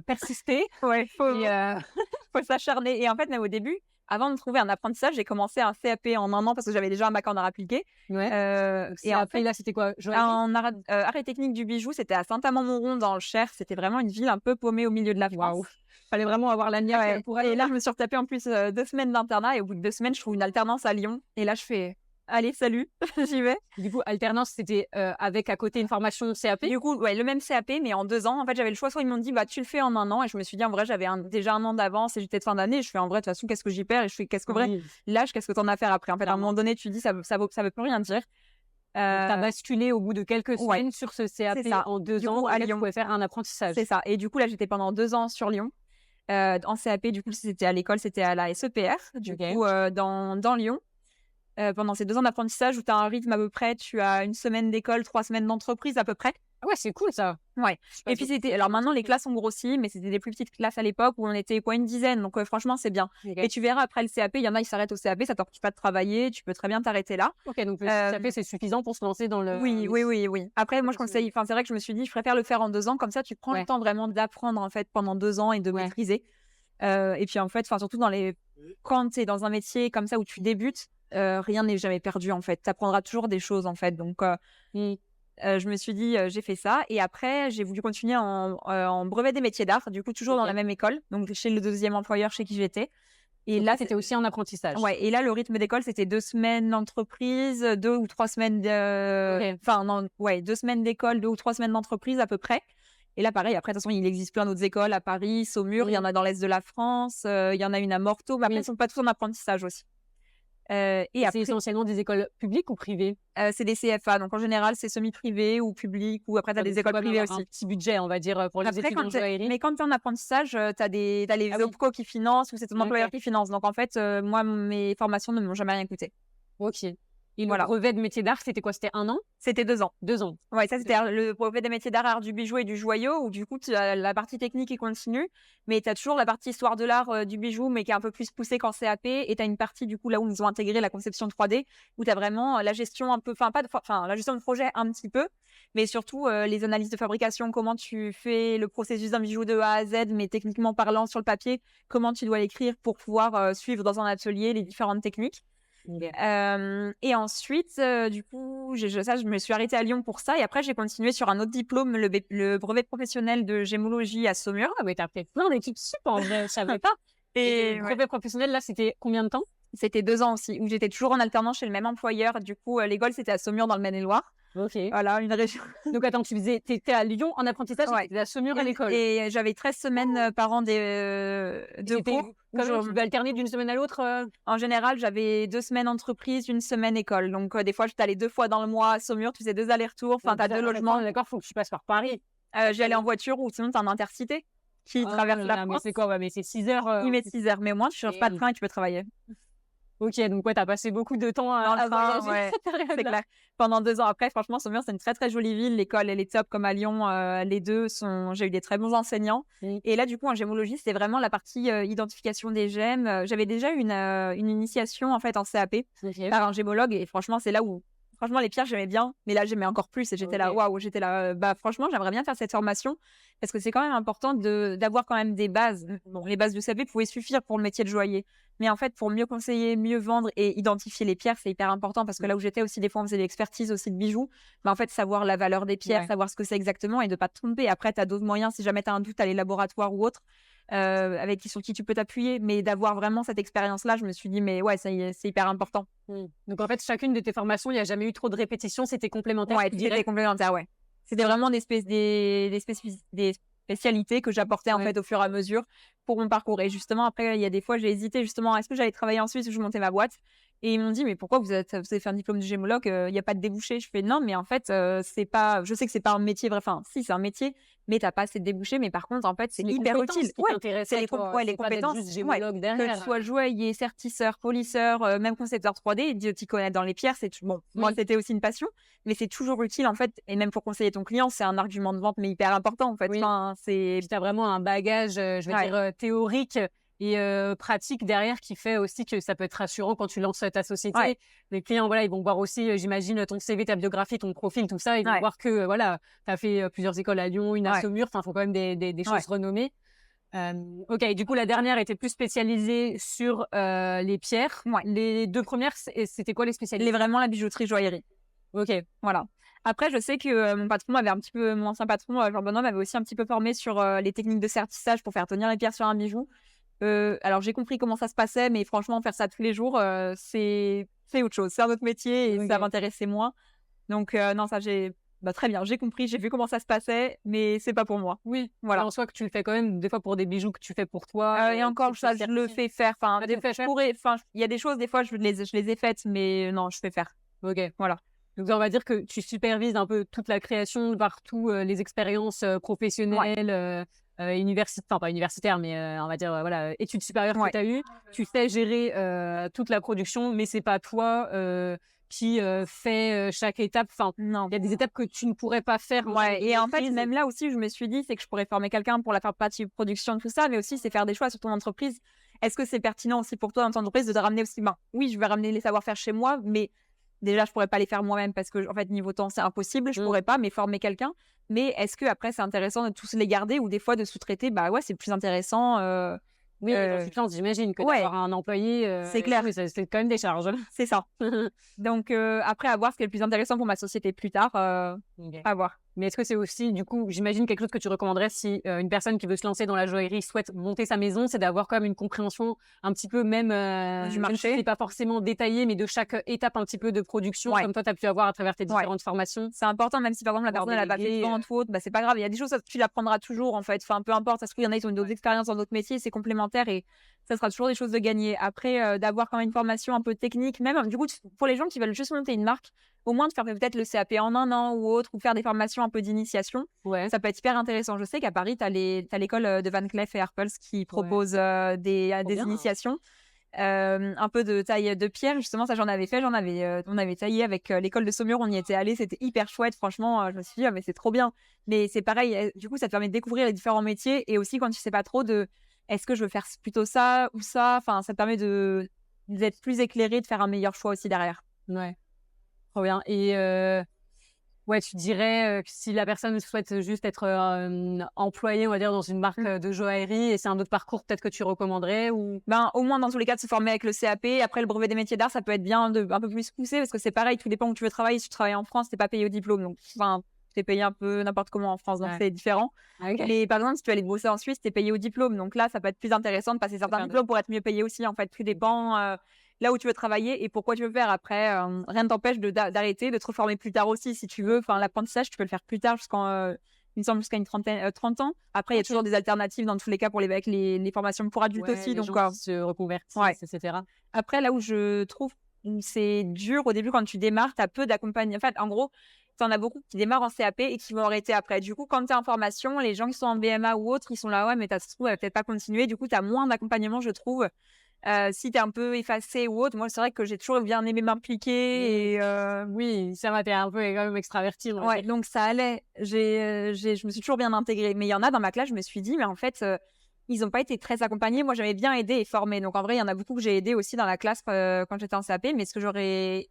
persister. Faut s'acharner. Et en fait, même au début, avant de trouver un apprentissage, j'ai commencé un CAP en 1 an parce que j'avais déjà un bac en art appliqué. Et après, là, c'était quoi? En art et technique du bijou, c'était à Saint-Amand-Montrond dans le Cher. C'était vraiment une ville un peu paumée au milieu de la France. Fallait vraiment avoir la niaque pour aller. Et là, je me suis retapée en plus 2 semaines d'internat. Et au bout de 2 semaines, je trouve une alternance à Lyon. Et là, je fais, allez, salut, j'y vais. Du coup, alternance, c'était avec à côté une formation CAP. Du coup, le même CAP, mais en 2 ans. En fait, j'avais le choix. Soit ils m'ont dit, tu le fais en 1 an. Et je me suis dit, en vrai, j'avais déjà 1 an d'avance et j'étais de fin d'année. Et je fais, en vrai, de toute façon, qu'est-ce que j'y perds? Et je fais, qu'est-ce que t'en as à faire après? En fait, à un moment donné, tu dis, ça veut plus rien dire. T'as basculé au bout de quelques semaines sur ce CAP en 2 ans. À Lyon, tu pouvais faire un apprentissage. C'est ça. Et du coup, là, j'étais pendant 2 ans sur Lyon. En CAP, du coup, c'était à l'école, c'était à la SEPR, du coup, dans Lyon. Pendant ces 2 ans d'apprentissage où tu as un rythme à peu près, tu as 1 semaine d'école, 3 semaines d'entreprise à peu près. Ah ouais, c'est cool ça. Et puis alors maintenant les classes ont grossi, mais c'était des plus petites classes à l'époque où on était une dizaine, donc franchement c'est bien. Et tu verras après le CAP, il y en a ils s'arrêtent au CAP, ça t'empêche pas de travailler, tu peux très bien t'arrêter là. Ok, donc le CAP c'est suffisant pour se lancer dans le. Oui. Après moi je conseille, c'est vrai que je me suis dit je préfère le faire en 2 ans, comme ça tu prends le temps vraiment d'apprendre en fait pendant 2 ans et de maîtriser. Et puis en fait, surtout quand tu es dans un métier comme ça où tu débutes, rien n'est jamais perdu en fait. Tu apprendras toujours des choses en fait. Donc, je me suis dit, j'ai fait ça. Et après, j'ai voulu continuer en brevet des métiers d'art, du coup, toujours dans la même école, donc chez le 2e employeur chez qui j'étais. Et donc là, c'était aussi en apprentissage. Et là, le rythme d'école, c'était 2 semaines d'entreprise, 2 ou 3 semaines 2 semaines d'école, 2 ou 3 semaines d'entreprise à peu près. Et là, pareil, après, de toute façon, il existe plein d'autres écoles à Paris, Saumur, il y en a dans l'Est de la France, il y en a une à Morteau, mais après, ils ne sont pas tous en apprentissage aussi. Et après, c'est essentiellement des écoles publiques ou privées? C'est des CFA, donc en général, c'est semi-privé ou public, ou après, tu as des écoles privées aussi. Un petit budget, on va dire, pour les études en joaillerie. Mais quand tu es en apprentissage, tu as les OPCO qui financent ou c'est ton employeur qui finance. Donc en fait, moi, mes formations ne m'ont jamais rien coûté. Ok. Et le brevet de métier d'art, c'était quoi? C'était 1 an? C'était 2 ans. 2 ans. Ouais, ça, c'était le brevet des métiers d'art, art du bijou et du joyau, où du coup, tu as la partie technique qui continue, mais tu as toujours la partie histoire de l'art du bijou, mais qui est un peu plus poussée qu'en CAP, et tu as une partie, du coup, là où ils ont intégré la conception 3D, où tu as vraiment la gestion un peu, la gestion de projet un petit peu, mais surtout les analyses de fabrication, comment tu fais le processus d'un bijou de A à Z, mais techniquement parlant sur le papier, comment tu dois l'écrire pour pouvoir suivre dans un atelier les différentes techniques. Et ensuite, du coup, je me suis arrêtée à Lyon pour ça. Et après, j'ai continué sur un autre diplôme, le brevet professionnel de gémologie à Saumur. Ah, mais t'as fait plein d'études super, je savais pas. Et le brevet professionnel, là, c'était combien de temps? C'était 2 ans aussi, où j'étais toujours en alternance chez le même employeur. Du coup, l'école, c'était à Saumur, dans le Maine-et-Loire. Ok. Voilà, une région. Donc, attends, t'étais à Lyon en apprentissage, t'étais à Saumur à l'école. Et j'avais 13 semaines par an de cours. Comment tu peux alterner d'une semaine à l'autre? En général, j'avais 2 semaines entreprise, 1 semaine école. Donc, des fois, j'étais allée 2 fois dans le mois à Saumur, tu faisais 2 allers-retours. Enfin, t'as 2 logements. D'accord, faut que tu passes par Paris. J'y allais en voiture ou sinon, t'as un intercité qui traverse la France. Mais c'est quoi? Mais c'est 6 heures. Il met 6 heures, mais au moins, tu changes pas de train et tu peux travailler. Ok, donc ouais, t'as passé beaucoup de temps Dans le à train, voyager ouais, cette c'est période-là. clair. Pendant 2 ans après, franchement, Saumur, c'est une très, très jolie ville. L'école, elle est top comme à Lyon. Les 2 sont j'ai eu des très bons enseignants et là, du coup, en gémologie, c'est vraiment la partie, identification des gemmes. J'avais déjà eu une initiation, en fait, en CAP Ok. par un gémologue et franchement, c'est là où franchement, les pierres, j'aimais bien, mais là, j'aimais encore plus et j'étais là, Ok. waouh, j'étais là, bah, franchement, j'aimerais bien faire cette formation parce que c'est quand même important d'avoir quand même des bases. Bon, les bases du CAP pouvaient suffire pour le métier de joaillier. Mais en fait, pour mieux conseiller, mieux vendre et identifier les pierres, c'est hyper important parce que là où j'étais aussi, des fois, on faisait de l'expertise aussi de bijoux. Mais en fait, savoir la valeur des pierres, Ouais. savoir ce que c'est exactement et de pas te tromper. Après, tu as d'autres moyens. Si jamais tu as un doute, à les laboratoires ou autres, sur qui tu peux t'appuyer. Mais d'avoir vraiment cette expérience-là, je me suis dit, mais ouais, c'est hyper important. Donc en fait, chacune de tes formations, il n'y a jamais eu trop de répétitions, c'était complémentaire, Ouais, tu c'était dirais? complémentaire, ouais. C'était vraiment des spécialités que j'apportais, en Ouais. fait, au fur et à mesure pour mon parcours. Et justement, après, il y a des fois, j'ai hésité, justement, est-ce que j'allais travailler en Suisse ou je montais ma boîte? Et ils m'ont dit: «Mais pourquoi vous avez fait un diplôme de gémologue, il y a pas de débouché?» Je fais: «Non, mais en fait, c'est pas je sais que c'est pas un métier vrai enfin, si, c'est un métier, mais tu as pas assez de débouchés. Mais par contre, en fait, C'est c'est les hyper compétences utile». qui Ouais, c'est t'intéressaient, les toi. ouais, les C'est pas d'être compétences, juste ouais. gémologue Que tu derrière. sois joaillier, sertisseur, polisseur, même concepteur 3D, t'y connaître dans les pierres, c'est bon, moi, Oui. c'était aussi une passion, mais c'est toujours utile, en fait et même pour conseiller ton client, c'est un argument de vente, mais hyper important, en fait. Oui. Enfin, c'est Puis tu as vraiment un bagage, je vais ouais, dire, théorique et pratique derrière qui fait aussi que ça peut être rassurant quand tu lances ta ouais, société. Les clients, voilà, ils vont voir aussi, j'imagine, ton CV, ta biographie, ton profil, tout ça. Ils vont ouais, voir que, voilà, tu as fait plusieurs écoles à Lyon, une à ouais, Saumur. Enfin, il faut quand même des ouais, choses renommées. Ok, du coup, la dernière était plus spécialisée sur les pierres. ouais. Les deux premières, c'était quoi les Les spécialités? vraiment la bijouterie, joaillerie. Ok, Voilà. Après, je sais que mon ancien patron, Jean-Benoît, m'avait aussi un petit peu formé sur les techniques de sertissage pour faire tenir les pierres sur un bijou. Alors, j'ai compris comment ça se passait, mais franchement, faire ça tous les jours, c'est autre chose. C'est un autre métier et ça ok. m'intéressait moins. Donc, non, ça, très bien, j'ai compris, j'ai vu comment ça se passait, mais c'est pas pour moi. Oui, mais Voilà. en soi que tu le fais quand même des fois pour des bijoux que tu fais pour toi. Et encore, ça, je le fais faire. Enfin, Ah, tu le fais je faire? pourrais, enfin, il y a des choses, des fois, je les ai faites, mais non, je fais faire. Ok. Voilà. Donc on va dire que tu supervises un peu toute la création, partout les expériences Ouais, professionnelles, enfin pas universitaires, mais on va dire voilà études supérieures que ouais. tu as eues. Tu sais gérer toute la production, mais c'est pas toi qui fait chaque étape. Enfin, Non. il y a des étapes que tu ne pourrais pas faire en termes Ouais, de et en fait, maîtrise. même là aussi, je me suis dit, c'est que je pourrais former quelqu'un pour la faire partie production, tout ça, mais aussi, c'est faire des choix sur ton entreprise. Est-ce que c'est pertinent aussi pour toi, dans ton entreprise, de te ramener aussi, ben, oui, je vais ramener les savoir-faire chez moi, mais déjà, je pourrais pas les faire moi-même parce que, en fait, niveau temps, c'est impossible, je Mm. pourrais pas, mais former quelqu'un. Mais est-ce que après, c'est intéressant de tous les garder ou des fois de sous-traiter? Bah ouais, c'est plus intéressant. Oui, dans Euh, ce sens, j'imagine que ouais, d'avoir un employé, c'est clair, oui, c'est quand même des charges. c'est ça. Donc, après, à voir ce qui est le plus intéressant pour ma société plus tard, Ok. à voir. Mais est-ce que c'est aussi, du coup, j'imagine quelque chose que tu recommanderais si une personne qui veut se lancer dans la joaillerie souhaite monter sa maison, c'est d'avoir quand même une compréhension un petit peu même, Du même si marché. c'est pas forcément détaillé, mais de chaque étape un petit peu de production, Ouais. comme toi, tu as pu avoir à travers tes Ouais. différentes formations. C'est important, même si par exemple la Pouvoir personne elle a pas fait de déléguer, vente ou autre, bah c'est pas grave. Il y a des choses, tu l'apprendras toujours en fait. Enfin, peu importe. Ça se trouve, il y en a, ils ont d'autres expériences dans d'autres métiers, c'est complémentaire et ça sera toujours des choses de gagner. Après, d'avoir quand même une formation un peu technique, même du coup, pour les gens qui veulent juste monter une marque, au moins de faire peut-être le CAP en un an ou autre, ou faire des formations un peu d'initiation, ouais, ça peut être hyper intéressant. Je sais qu'à Paris, t'as l'école de Van Cleef et Arpels qui propose trop des bien. initiations. Un peu de taille de pierre, justement, ça j'en avais fait, on avait taillé avec l'école de Saumur, on y était allé, c'était hyper chouette, franchement, je me suis dit, ah, mais c'est trop bien. Mais c'est pareil, du coup, ça te permet de découvrir les différents métiers et aussi quand tu sais pas trop est-ce que je veux faire plutôt ça ou ça, enfin, ça te permet d'être plus éclairé, de faire un meilleur choix aussi derrière. Ouais, trop bien. Et ouais, tu dirais que si la personne souhaite juste être employée, on va dire, dans une marque de joaillerie et c'est un autre parcours peut-être que tu recommanderais ou... Ben, au moins, dans tous les cas, de se former avec le CAP. Après, le brevet des métiers d'art, ça peut être bien de un peu plus poussé parce que c'est pareil, tout dépend où tu veux travailler. Si tu travailles en France, t'es pas payé au diplôme. Donc, enfin, t'es payé un peu n'importe comment en France, donc Ouais. c'est différent. Ok. Mais par exemple, si tu veux aller bosser en Suisse, t'es payé au diplôme. Donc là, ça peut être plus intéressant de passer certains Faire diplômes pour être mieux payé aussi. En fait, tout dépend là où tu veux travailler et pourquoi tu veux faire. Après, rien ne t'empêche d'arrêter, de te reformer plus tard aussi si tu veux. Enfin, l'apprentissage, tu peux le faire plus tard il me semble jusqu'à une trentaine, 30 ans. Après, il y a toujours des alternatives dans tous les cas avec les formations pour adultes Ouais, aussi. les Donc, gens qui se reconvertissent, ouais. etc. Après, là où je trouve où c'est dur au début quand tu démarres, tu as peu d'accompagnement. En fait, en gros, tu en as beaucoup qui démarrent en CAP et qui vont arrêter après. Du coup, quand tu es en formation, les gens qui sont en BMA ou autres, ils sont là, ouais, mais ça se trouve, elle va peut-être pas continuer. Du coup, tu as moins d'accompagnement, je trouve, Si t'es un peu effacé ou autre, moi c'est vrai que j'ai toujours bien aimé m'impliquer et Oui, ça va, t'es un peu quand même extravertie. ouais, donc ça allait. Je me suis toujours bien intégrée. Mais il y en a dans ma classe, je me suis dit, mais en fait, ils n'ont pas été très accompagnés. Moi, j'avais bien aidé et formé. Donc en vrai, il y en a beaucoup que j'ai aidé aussi dans la classe quand j'étais en CAP. Mais ce que j'aurais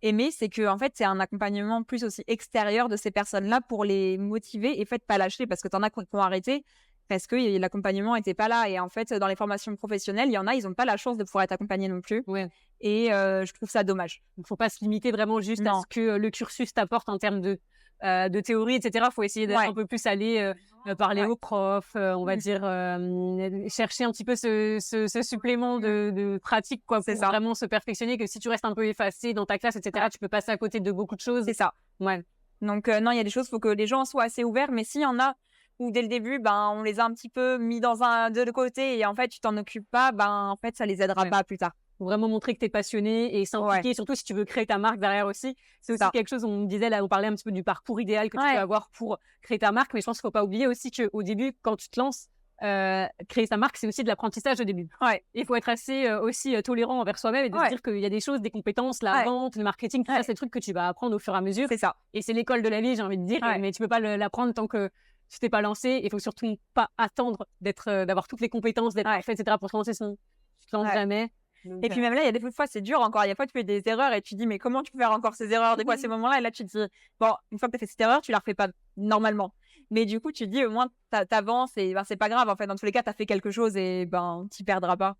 aimé, c'est que en fait, c'est un accompagnement plus aussi extérieur de ces personnes-là pour les motiver et faites pas lâcher parce que t'en as qui ont arrêté parce que l'accompagnement était pas là. Et en fait, dans les formations professionnelles, il y en a, ils ont pas la chance de pouvoir être accompagnés non plus. Ouais. Et je trouve ça dommage. Il ne faut pas se limiter vraiment juste à ce que le cursus t'apporte en termes de théorie, etc. Il faut essayer d'être un peu plus aller parler aux profs, on va dire, chercher un petit peu ce supplément de pratique quoi, pour vraiment se perfectionner, que si tu restes un peu effacé dans ta classe, etc., tu peux passer à côté de beaucoup de choses. C'est ça. Ouais. Donc, non, il y a des choses, il faut que les gens soient assez ouverts, mais s'il y en a où dès le début, on les a un petit peu mis de côté et en fait, tu t'en occupes pas, en fait, ça les aidera pas plus tard. Faut vraiment montrer que t'es passionné et s'impliquer, surtout si tu veux créer ta marque derrière aussi. C'est aussi quelque chose, on me disait là, on parlait un petit peu du parcours idéal que tu peux avoir pour créer ta marque, mais je pense qu'il faut pas oublier aussi qu'au début, quand tu te lances, créer sa marque, c'est aussi de l'apprentissage au début. Il faut être assez aussi tolérant envers soi-même et de se dire qu'il y a des choses, des compétences, la vente, le marketing, tout ça, c'est des trucs que tu vas apprendre au fur et à mesure. C'est ça. Et c'est l'école de la vie, j'ai envie de dire, mais tu peux pas l'apprendre tant que tu t'es pas lancé. Il faut surtout pas attendre d'avoir toutes les compétences, d'être parfait, etc. pour se lancer, sinon tu te lances jamais. Donc, et puis même là, il y a des fois, c'est dur encore. Il y a des fois, tu fais des erreurs et tu dis, mais comment tu peux faire encore ces erreurs des fois à ces moments-là? Et là, tu te dis, bon, une fois que tu as fait cette erreur, tu la refais pas normalement. Mais du coup, tu te dis, au moins, t'avances et c'est pas grave. En fait, dans tous les cas, tu as fait quelque chose et t'y perdras pas.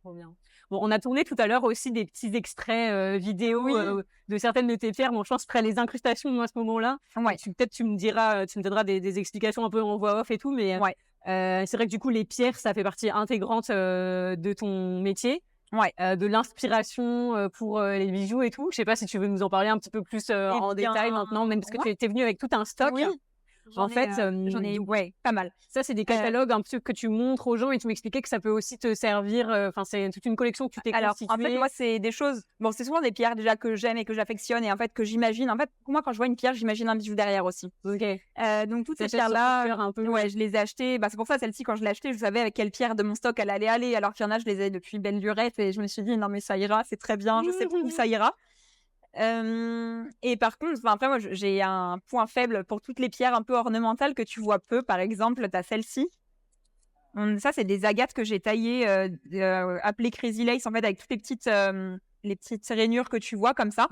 Trop bien. Bon, on a tourné tout à l'heure aussi des petits extraits vidéo de certaines de tes pierres. Bon, je pense après les incrustations, moi, à ce moment-là, peut-être tu me donneras des explications un peu en voix off et tout, mais c'est vrai que du coup, les pierres, ça fait partie intégrante de ton métier. De l'inspiration pour les bijoux et tout. Je sais pas si tu veux nous en parler un petit peu plus en détail maintenant, même parce que tu étais venue avec tout un stock. En fait, j'en ai pas mal. Ça, c'est des catalogues un petit peu que tu montres aux gens et tu m'expliquais que ça peut aussi te servir. Enfin, c'est toute une collection que tu t'es constituée. En fait, moi, c'est des choses. Bon, c'est souvent des pierres déjà que j'aime et que j'affectionne et en fait que j'imagine. En fait, moi, quand je vois une pierre, j'imagine un bijou derrière aussi. Donc toutes ces pierres-là, je les ai achetées. C'est pour ça celle-ci, quand je l'ai achetée, je savais avec quelle pierre de mon stock elle allait aller. Alors qu'il y en a, je les ai depuis belle lurette et je me suis dit non mais ça ira, c'est très bien, je sais où ça ira. Et par contre, après moi j'ai un point faible pour toutes les pierres un peu ornementales que tu vois peu. Par exemple, t'as celle-ci. Ça, c'est des agates que j'ai taillées, appelées Crazy Lace en fait, avec toutes les petites rainures que tu vois comme ça.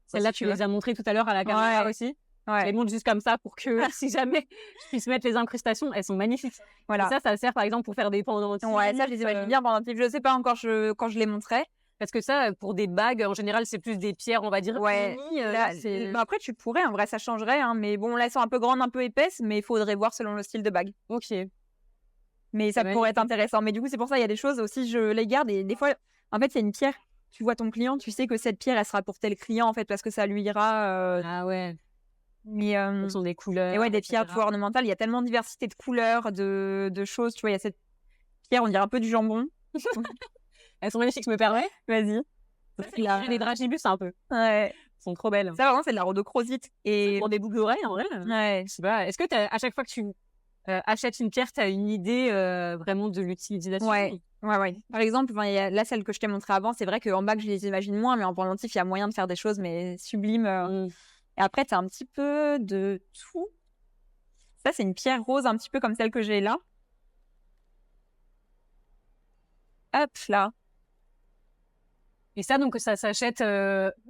Celle-là, tu les as montrées tout à l'heure à la caméra aussi. Je les montre juste comme ça pour que si jamais je puisse mettre les incrustations, elles sont magnifiques. Voilà. Et ça sert par exemple pour faire des pendentifs. Ça, je les imagine bien pendentifs. Je sais pas encore quand je les montrerai. Parce que ça, pour des bagues, en général, c'est plus des pierres, on va dire. Après, tu pourrais, en vrai, ça changerait. Mais bon, là, elles sont un peu grandes, un peu épaisses, mais il faudrait voir selon le style de bague. Mais ça pourrait être intéressant. Mais du coup, c'est pour ça, il y a des choses aussi, je les garde. Et des fois, en fait, il y a une pierre. Tu vois ton client, tu sais que cette pierre, elle sera pour tel client, en fait, parce que ça lui ira. Mais ce sont des couleurs. Et des pierres ornementales. Il y a tellement de diversité de couleurs, de choses. Tu vois, il y a cette pierre, on dirait un peu du jambon. Elles sont magnifiques, je me permets. Vas-y. J'ai des dragibus un peu. Elles sont trop belles. Ça, vraiment, c'est de la rhodochrosite. Et pour des boucles d'oreilles, en vrai. Je sais pas. Est-ce que à chaque fois que tu achètes une pierre, tu as une idée vraiment de l'utilisation? Ouais. Par exemple, là, celle que je t'ai montrée avant, c'est vrai qu'en bague, je les imagine moins, mais en pendentif, il y a moyen de faire des choses, mais sublimes. Et après, tu as un petit peu de tout. Ça, c'est une pierre rose, un petit peu comme celle que j'ai là. Hop, là. Et ça, donc, ça s'achète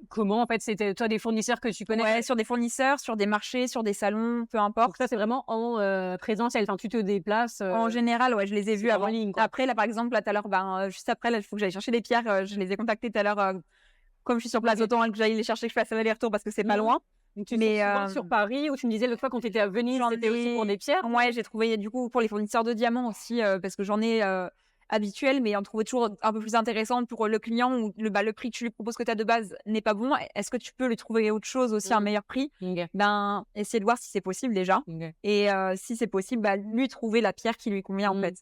comment? En fait, c'était toi des fournisseurs que tu connais? Sur des fournisseurs, sur des marchés, sur des salons, peu importe. Donc ça, c'est vraiment en présentiel. Enfin, tu te déplaces. En général, je les ai vus avant. En ligne, après, là, par exemple, là, tout à l'heure, juste après, là, il faut que j'aille chercher des pierres. Je les ai contactés tout à l'heure. Comme je suis sur place, autant que j'aille les chercher, que je fasse un aller-retour parce que c'est pas loin. Donc, tu es souvent sur Paris, où tu me disais l'autre fois quand tu étais à Venise, c'était aussi pour des pierres. J'ai trouvé du coup pour les fournisseurs de diamants aussi, parce que j'en ai habituel, mais en trouver toujours un peu plus intéressant pour le client où le prix que tu lui proposes que tu as de base n'est pas bon. Est-ce que tu peux lui trouver autre chose aussi, un meilleur prix? Essayer de voir si c'est possible déjà. Et si c'est possible, lui trouver la pierre qui lui convient en fait.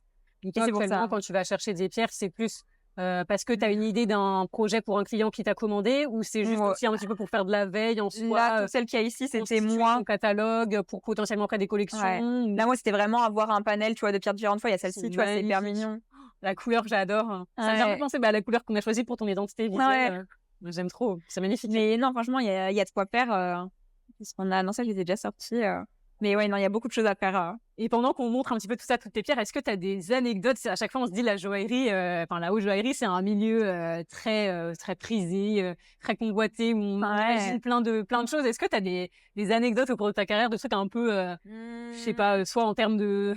Et c'est pour ça. Quand tu vas chercher des pierres, c'est plus parce que tu as une idée d'un projet pour un client qui t'a commandé, ou c'est juste aussi un petit peu pour faire de la veille en soi? Là, celle qu'il y a ici, c'était moi. Un catalogue pour potentiellement après des collections. Là, moi, c'était vraiment avoir un panel, tu vois, de pierres différentes fois. Il y a celle-ci, tu vois, c'est hyper mignon. La couleur, j'adore. Ça me fait un peu penser à la couleur qu'on a choisie pour ton identité visuelle. J'aime trop, c'est magnifique. Mais non, franchement, il y a de quoi faire. Parce qu'on a... Non, ça, j'étais déjà sortie. Mais ouais, non, il y a beaucoup de choses à faire. Et pendant qu'on montre un petit peu tout ça, toutes tes pierres, est-ce que tu as des anecdotes? À chaque fois, on se dit la joaillerie, la haute joaillerie, c'est un milieu très prisé, très convoité, où on imagine plein de choses. Est-ce que tu as des anecdotes au cours de ta carrière, de trucs un peu, je sais pas, soit en termes de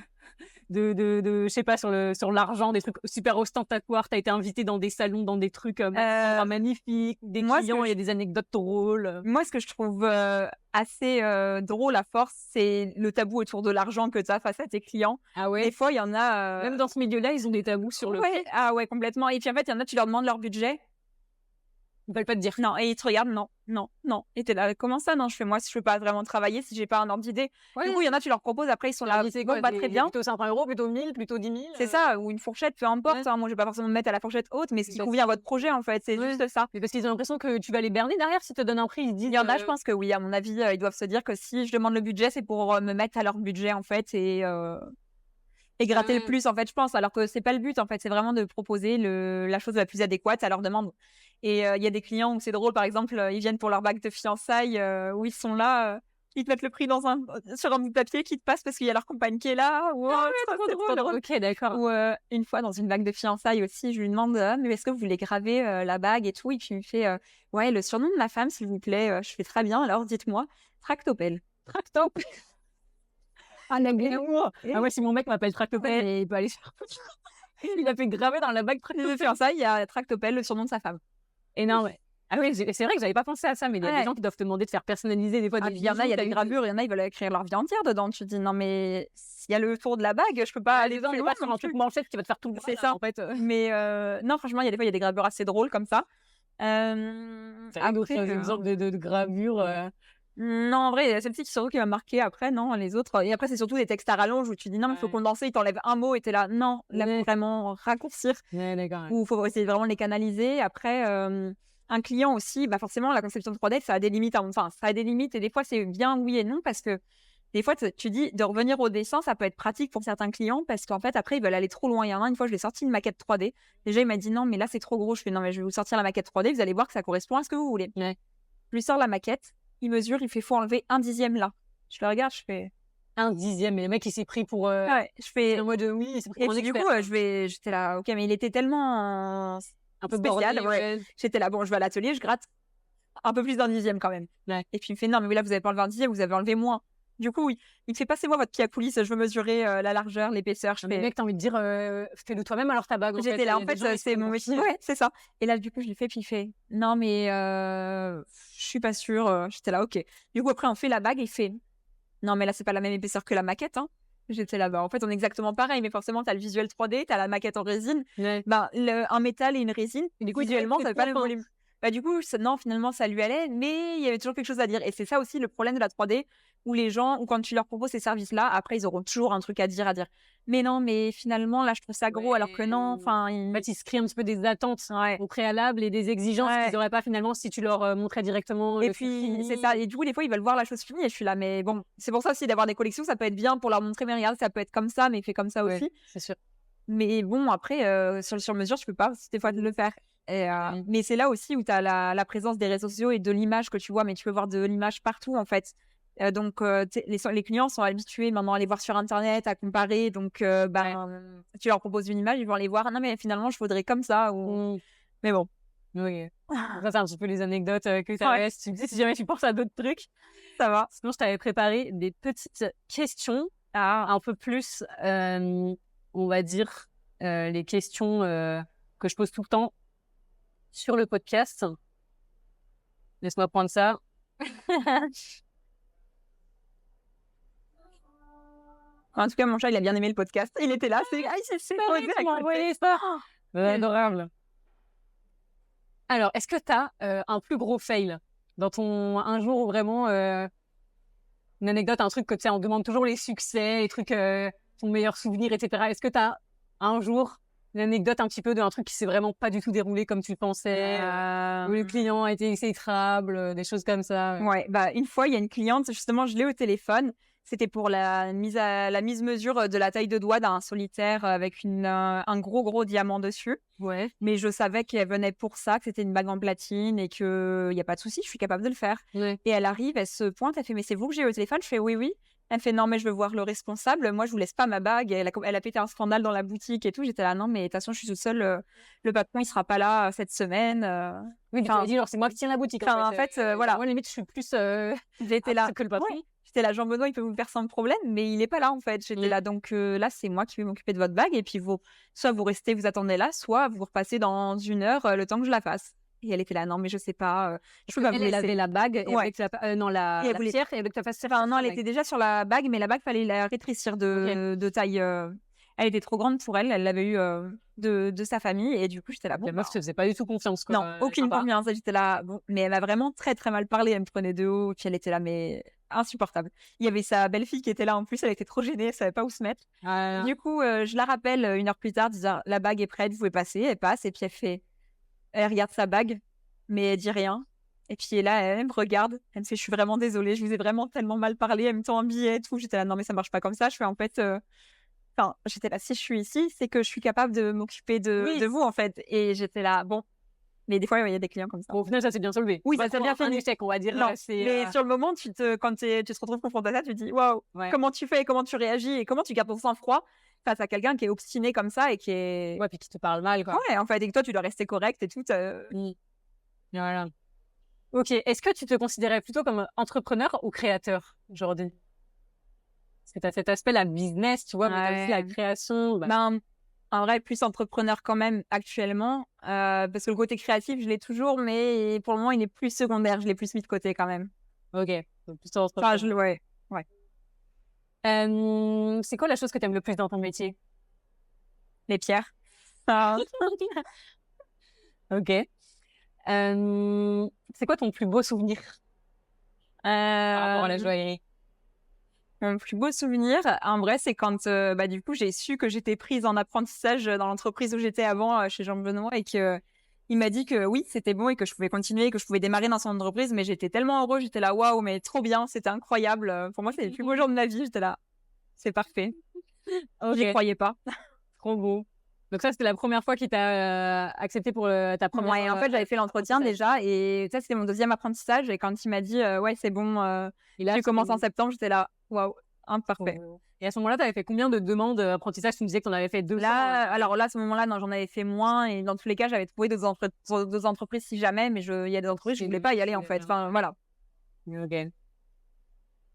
je sais pas, sur l'argent, des trucs super ostentatoires, t'as été invité dans des salons, dans des trucs magnifiques, des clients, il y a des anecdotes drôles. Moi, ce que je trouve assez drôle à force, c'est le tabou autour de l'argent que tu as face à tes clients. Ah ouais. Des fois, il y en a... Même dans ce milieu-là, ils ont des tabous sur le prix. Ah ouais, complètement. Et puis en fait, il y en a, tu leur demandes leur budget. Ils veulent pas te dire. Non, et ils te regardent, non. Et t'es là, comment ça? Non, moi, si je peux pas vraiment travailler, si j'ai pas un ordre d'idée. Du coup, il y en a, tu leur proposes, après, ils sont là, bon, bah, très bien. Plutôt 500 €, plutôt 1000, plutôt 10 000. C'est ça, ou une fourchette, peu importe. Moi, je vais pas forcément me mettre à la fourchette haute, mais ce qui convient à votre projet, en fait, c'est juste ça. Mais parce qu'ils ont l'impression que tu vas les berner derrière, si tu te donnes un prix, ils disent. Il y en a, je pense que oui, à mon avis, ils doivent se dire que si je demande le budget, c'est pour me mettre à leur budget, en fait, et gratter le plus, en fait, je pense. Alors que c'est pas le but, en fait, c'est vraiment de proposer la chose la plus adéquate à leur demande. Et il y a des clients où c'est drôle, par exemple, ils viennent pour leur bague de fiançailles, où ils sont là, ils te mettent le prix sur un bout de papier qui te passe parce qu'il y a leur compagne qui est là. C'est trop drôle. Ok, d'accord. Ou une fois, dans une bague de fiançailles aussi, je lui demande, mais est-ce que vous voulez graver la bague et tout? Et puis il me fait, ouais, le surnom de ma femme, s'il vous plaît. Je fais très bien, alors dites-moi. Tractopelle. Tractopelle. Ah, l'amour. Ah ouais, si mon mec m'appelle Tractopelle, il peut aller sur... Il a fait graver dans la bague de fiançailles, il y a Tractopelle, le surnom de sa femme. Énorme. Ah oui, c'est vrai que j'avais pas pensé à ça, mais il y a des gens qui doivent te demander de faire personnaliser des fois des bijoux. Il y a des gravures, il y en a, ils veulent écrire leur vie entière dedans. Tu te dis, non, mais s'il y a le tour de la bague, je peux pas aller dans les pas sur un truc manchette qui va te faire tout le c'est ça, en fait. Mais non, franchement, il y a des fois, il y a des gravures assez drôles comme ça. T'as d'autres exemples de gravures Non, en vrai, celle-ci surtout qui m'a marqué après, non, les autres. Et après, c'est surtout des textes à rallonge où tu dis non, mais il faut condenser, il t'enlève un mot et t'es là, non, là, faut vraiment raccourcir. Ou il faut essayer vraiment de les canaliser. Après, un client aussi, bah forcément, la conception 3D, ça a des limites. Enfin, ça a des limites et des fois, c'est bien oui et non parce que des fois, tu dis de revenir au dessin, ça peut être pratique pour certains clients parce qu'en fait, après, ils veulent aller trop loin. Il y en a une fois, je lui ai sorti une maquette 3D. Déjà, il m'a dit non, mais là, c'est trop gros. Je fais non, mais je vais vous sortir la maquette 3D, vous allez voir que ça correspond à ce que vous voulez. Je lui sors la maquette. Il mesure, il fait faut enlever 1/10 là. Je le regarde, je fais 1/10, mais le mec il s'est pris pour ouais, je fais en mode oui, il s'est pris pour du coup j'étais là OK, mais il était tellement un peu spécial, bordé, j'étais là bon, je vais à l'atelier, je gratte un peu plus d'1/10 quand même. Et puis il me fait non, mais là vous avez pas enlevé 1/10, vous avez enlevé moins. Du coup, il me fait passez-moi votre pied à coulisse, je veux mesurer la largeur, l'épaisseur. Mais mec, t'as envie de dire fais-le toi-même alors ta bague. J'étais là en fait, c'est mon métier. Ouais, c'est ça. Et là du coup, je lui fais puis il fait non mais je suis pas sûre. J'étais là OK. Du coup après on fait la bague et il fait non mais là c'est pas la même épaisseur que la maquette hein. J'étais là en fait on est exactement pareil mais forcément t'as le visuel 3D, t'as la maquette en résine. Un métal et une résine. Et du coup visuellement ça fait pas le volume. Du coup non finalement ça lui allait mais il y avait toujours quelque chose à dire et c'est ça aussi le problème de la 3D où les gens ou quand tu leur proposes ces services là après ils auront toujours un truc à dire mais non mais finalement là je trouve ça gros alors que non enfin en fait ils se créent un petit peu des attentes au préalable et des exigences qu'ils n'auraient pas finalement si tu leur montrais directement et puis c'est ça et du coup des fois ils veulent voir la chose finie et je suis là mais bon c'est pour ça aussi d'avoir des collections ça peut être bien pour leur montrer mais regarde ça peut être comme ça mais fait comme ça aussi c'est sûr mais bon après sur mesure tu peux pas des fois le faire. Mais c'est là aussi où tu as la présence des réseaux sociaux et de l'image que tu vois, mais tu peux voir de l'image partout en fait. Donc les clients sont habitués maintenant à les voir sur internet, à comparer. Donc tu leur proposes une image, ils vont aller voir. Non mais finalement je voudrais comme ça. Mais bon. Oui. Ça c'est un petit peu les anecdotes que tu as. Tu me dis si jamais tu penses à d'autres trucs. Ça va. Sinon je t'avais préparé des petites questions un peu plus, on va dire, les questions que je pose tout le temps sur le podcast. Laisse-moi prendre ça. En tout cas, mon chat, il a bien aimé le podcast. Il était là. C'est envoyé ça. Adorable. Alors, est-ce que tu as un plus gros fail dans ton un jour où vraiment une anecdote, un truc que tu sais, on demande toujours les succès, les trucs, ton meilleur souvenir, etc. Est-ce que tu as un jour une anecdote un petit peu d'un truc qui s'est vraiment pas du tout déroulé comme tu le pensais, où le client a été exécrable, des choses comme ça? Ouais, une fois, il y a une cliente, justement, je l'ai au téléphone. C'était pour la mise mesure de la taille de doigt d'un solitaire avec un gros diamant dessus. Ouais. Mais je savais qu'elle venait pour ça, que c'était une bague en platine et qu'il n'y a pas de souci, je suis capable de le faire. Ouais. Et elle arrive, elle se pointe, elle fait « Mais c'est vous que j'ai eu au téléphone ?» Je fais « Oui, oui. » Elle fait « Non, mais je veux voir le responsable. Moi, je vous laisse pas ma bague. » Elle a pété un scandale dans la boutique et tout. J'étais là « Non, mais de toute façon, je suis toute seule. Le patron, il sera pas là cette semaine. » Oui, tu m'as dit genre c'est moi qui tiens la boutique. En fait, voilà. Moi, limite, je suis plus J'étais là. que le patron. Ouais. J'étais là, Jean-Benoît, il peut vous le faire sans problème, mais il est pas là en fait. J'étais là, donc là, c'est moi qui vais m'occuper de votre bague. Et puis, soit vous restez, vous attendez là, soit vous repassez dans 1 heure le temps que je la fasse. Et elle était là, non, mais je sais pas. Je peux pas vous laisser. Elle avait la bague, et Ouais. avec la pierre, et avec que tu fasses non, elle était déjà sur la bague, mais la bague, fallait la rétrécir de taille. Elle était trop grande pour elle. Elle l'avait eu de sa famille. Et du coup, j'étais là. La meuf te faisait pas du tout confiance, quoi. Non, aucune confiance. J'étais là. Bon, mais elle m'a vraiment très, très mal parlé. Elle me prenait de haut. Puis elle était là, mais insupportable. Il y avait sa belle-fille qui était là en plus. Elle était trop gênée. Elle savait pas où se mettre. Du coup, je la rappelle 1 heure plus tard, disant la bague est prête, vous pouvez passer. Elle passe. Et puis elle regarde sa bague, mais elle dit rien. Et puis là, elle me regarde. Elle me fait, je suis vraiment désolée. Je vous ai vraiment tellement mal parlé. Elle me tend un billet et tout. J'étais là, non, mais ça marche pas comme ça. Je fais en fait. Enfin, j'étais là, si je suis ici, c'est que je suis capable de m'occuper de vous, en fait. Et j'étais là, bon. Mais des fois, il y a des clients comme ça. Bon, au final, ça s'est bien solvé. Oui, ça s'est bien fait. Un échec, on va dire. Non, mais sur le moment, quand tu te retrouves confronté à ça, tu te dis, waouh, comment tu fais, comment tu réagis et comment tu gardes ton sang-froid face à quelqu'un qui est obstiné comme ça et qui est. Ouais, puis qui te parle mal, quoi. Ouais, en fait, et que toi, tu dois rester correct et tout. Voilà. Ok, est-ce que tu te considérais plutôt comme entrepreneur ou créateur aujourd'hui? Parce que tu as cet aspect, la business, tu vois, mais t'as aussi la création. En vrai, plus entrepreneur quand même actuellement, parce que le côté créatif, je l'ai toujours, mais pour le moment, il est plus secondaire. Je l'ai plus mis de côté quand même. Ok, donc plutôt entrepreneur. Ouais. C'est quoi la chose que tu aimes le plus dans ton métier? Les pierres. Ok. C'est quoi ton plus beau souvenir par rapport à la joaillerie? Mon plus beau souvenir, en vrai, c'est quand du coup j'ai su que j'étais prise en apprentissage dans l'entreprise où j'étais avant chez Jean-Benoît et que il m'a dit que oui, c'était bon et que je pouvais continuer, que je pouvais démarrer dans son entreprise. Mais j'étais tellement heureux, j'étais là, waouh, mais trop bien, c'était incroyable. Pour moi, c'est le plus beau jour de ma vie. J'étais là, c'est parfait. J'y croyais pas. Trop beau. Donc ça, c'était la première fois qu'il t'a accepté pour ta première. Ouais, en fait, j'avais fait l'entretien déjà et ça, c'était mon 2e apprentissage. Et quand il m'a dit, ouais, c'est bon, tu commences en septembre, j'étais là, waouh, parfait. Et à ce moment-là, tu avais fait combien de demandes d'apprentissage? Tu me disais que tu en avais fait 2 fois. Alors là, à ce moment-là, non, j'en avais fait moins. Et dans tous les cas, j'avais trouvé d'autres entreprises si jamais. Mais il y a des entreprises, je voulais pas y aller en fait. Enfin, voilà. Ok.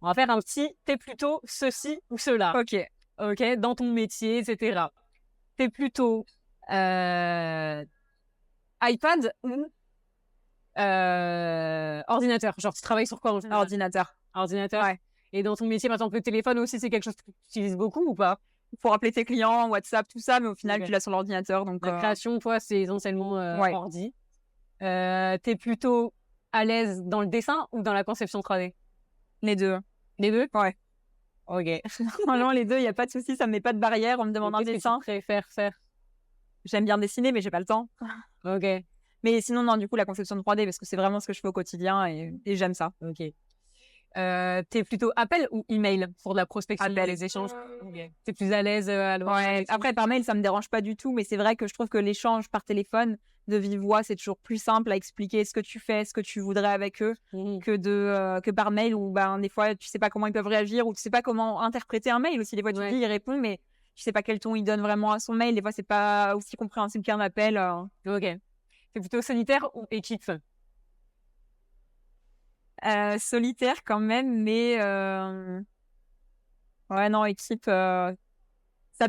On va faire un petit, t'es plutôt ceci ou cela. Ok, dans ton métier, etc. T'es plutôt iPad ou ordinateur? Genre, tu travailles sur quoi en général? Ordinateur. Ouais. Et dans ton métier, par exemple, le téléphone aussi, c'est quelque chose que tu utilises beaucoup ou pas? Pour appeler tes clients, WhatsApp, tout ça, mais au final, tu l'as sur l'ordinateur. Donc, la création, toi, c'est essentiellement ordi. T'es plutôt à l'aise dans le dessin ou dans la conception 3D? Les deux. Les deux? Ouais. Ok. Normalement, les deux, il n'y a pas de souci, ça ne me met pas de barrière. On me demande un dessin. Qu'est-ce que tu préfères faire? J'aime bien dessiner, mais j'ai pas le temps. Ok. Mais sinon, non, du coup, la conception de 3D, parce que c'est vraiment ce que je fais au quotidien et j'aime ça. Ok. T'es plutôt appel ou email pour de la prospection? Appel. Les échanges. Okay. T'es plus à l'aise à l'oral? Ouais. Après, par mail, ça me dérange pas du tout, mais c'est vrai que je trouve que l'échange par téléphone de vive voix, c'est toujours plus simple à expliquer ce que tu fais, ce que tu voudrais avec eux, que par mail où des fois tu sais pas comment ils peuvent réagir ou tu sais pas comment interpréter un mail aussi. Des fois tu dis il répond, mais tu sais pas quel ton il donne vraiment à son mail. Des fois c'est pas aussi compréhensible qu'un appel. Ok. C'est plutôt solitaire ou équipe? Solitaire quand même, mais ouais, non, équipe, ça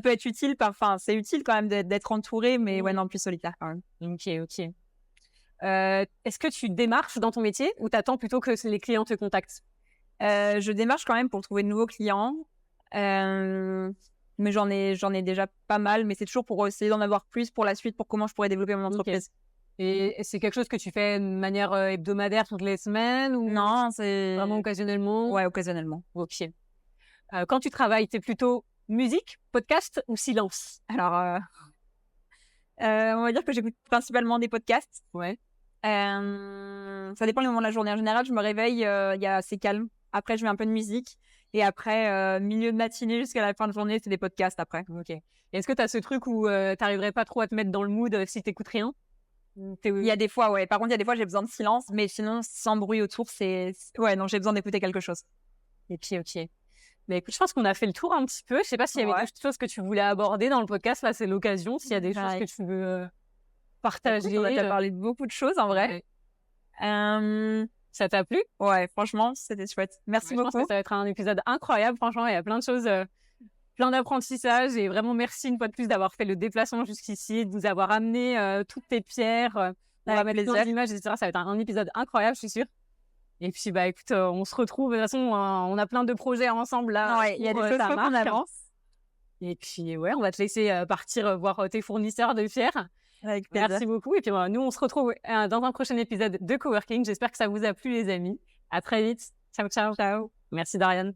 peut être utile. Enfin, c'est utile quand même d'être entouré, mais ouais, non, plus solitaire quand même. Ok. Est-ce que tu démarches dans ton métier ou t'attends plutôt que les clients te contactent? Je démarche quand même pour trouver de nouveaux clients, mais j'en ai déjà pas mal, mais c'est toujours pour essayer d'en avoir plus pour la suite, pour comment je pourrais développer mon entreprise. Et c'est quelque chose que tu fais de manière hebdomadaire toutes les semaines ou non, c'est vraiment occasionnellement? Ouais, occasionnellement. Ok. Quand tu travailles, t'es plutôt musique, podcast ou silence? Alors, on va dire que j'écoute principalement des podcasts. Ouais. Ça dépend du moment de la journée. En général, je me réveille, c'est calme. Après, je mets un peu de musique. Et après, milieu de matinée jusqu'à la fin de journée, c'est des podcasts après. Ok. Et est-ce que tu as ce truc où t'arriverais pas trop à te mettre dans le mood si t'écoutes rien? Il y a des fois, ouais. Par contre, il y a des fois, j'ai besoin de silence, mais sinon, sans bruit autour, ouais, non, j'ai besoin d'écouter quelque chose. Et puis, ok. Mais écoute, je pense qu'on a fait le tour un petit peu. Je sais pas s'il y avait d'autres choses que tu voulais aborder dans le podcast. Là, c'est l'occasion. S'il y a des choses que tu veux partager. Écoute, on a déjà parlé de beaucoup de choses, en vrai. Ça t'a plu? Ouais, franchement, c'était chouette. Merci beaucoup. Je pense que ça va être un épisode incroyable. Franchement, il y a plein de choses, plein d'apprentissages. Et vraiment, merci une fois de plus d'avoir fait le déplacement jusqu'ici, de vous avoir amené toutes tes pierres. On va mettre plein d'images, etc. Ça va être un épisode incroyable, je suis sûre. Et puis, bah, écoute, on se retrouve. De toute façon, on a plein de projets ensemble là. Ouais, il y a des choses qu'on avance. Et puis, ouais, on va te laisser partir voir tes fournisseurs de pierres. Merci beaucoup. Et puis, nous, on se retrouve dans un prochain épisode de Coworking. J'espère que ça vous a plu, les amis. À très vite. Ciao, ciao. Ciao. Merci, Darian.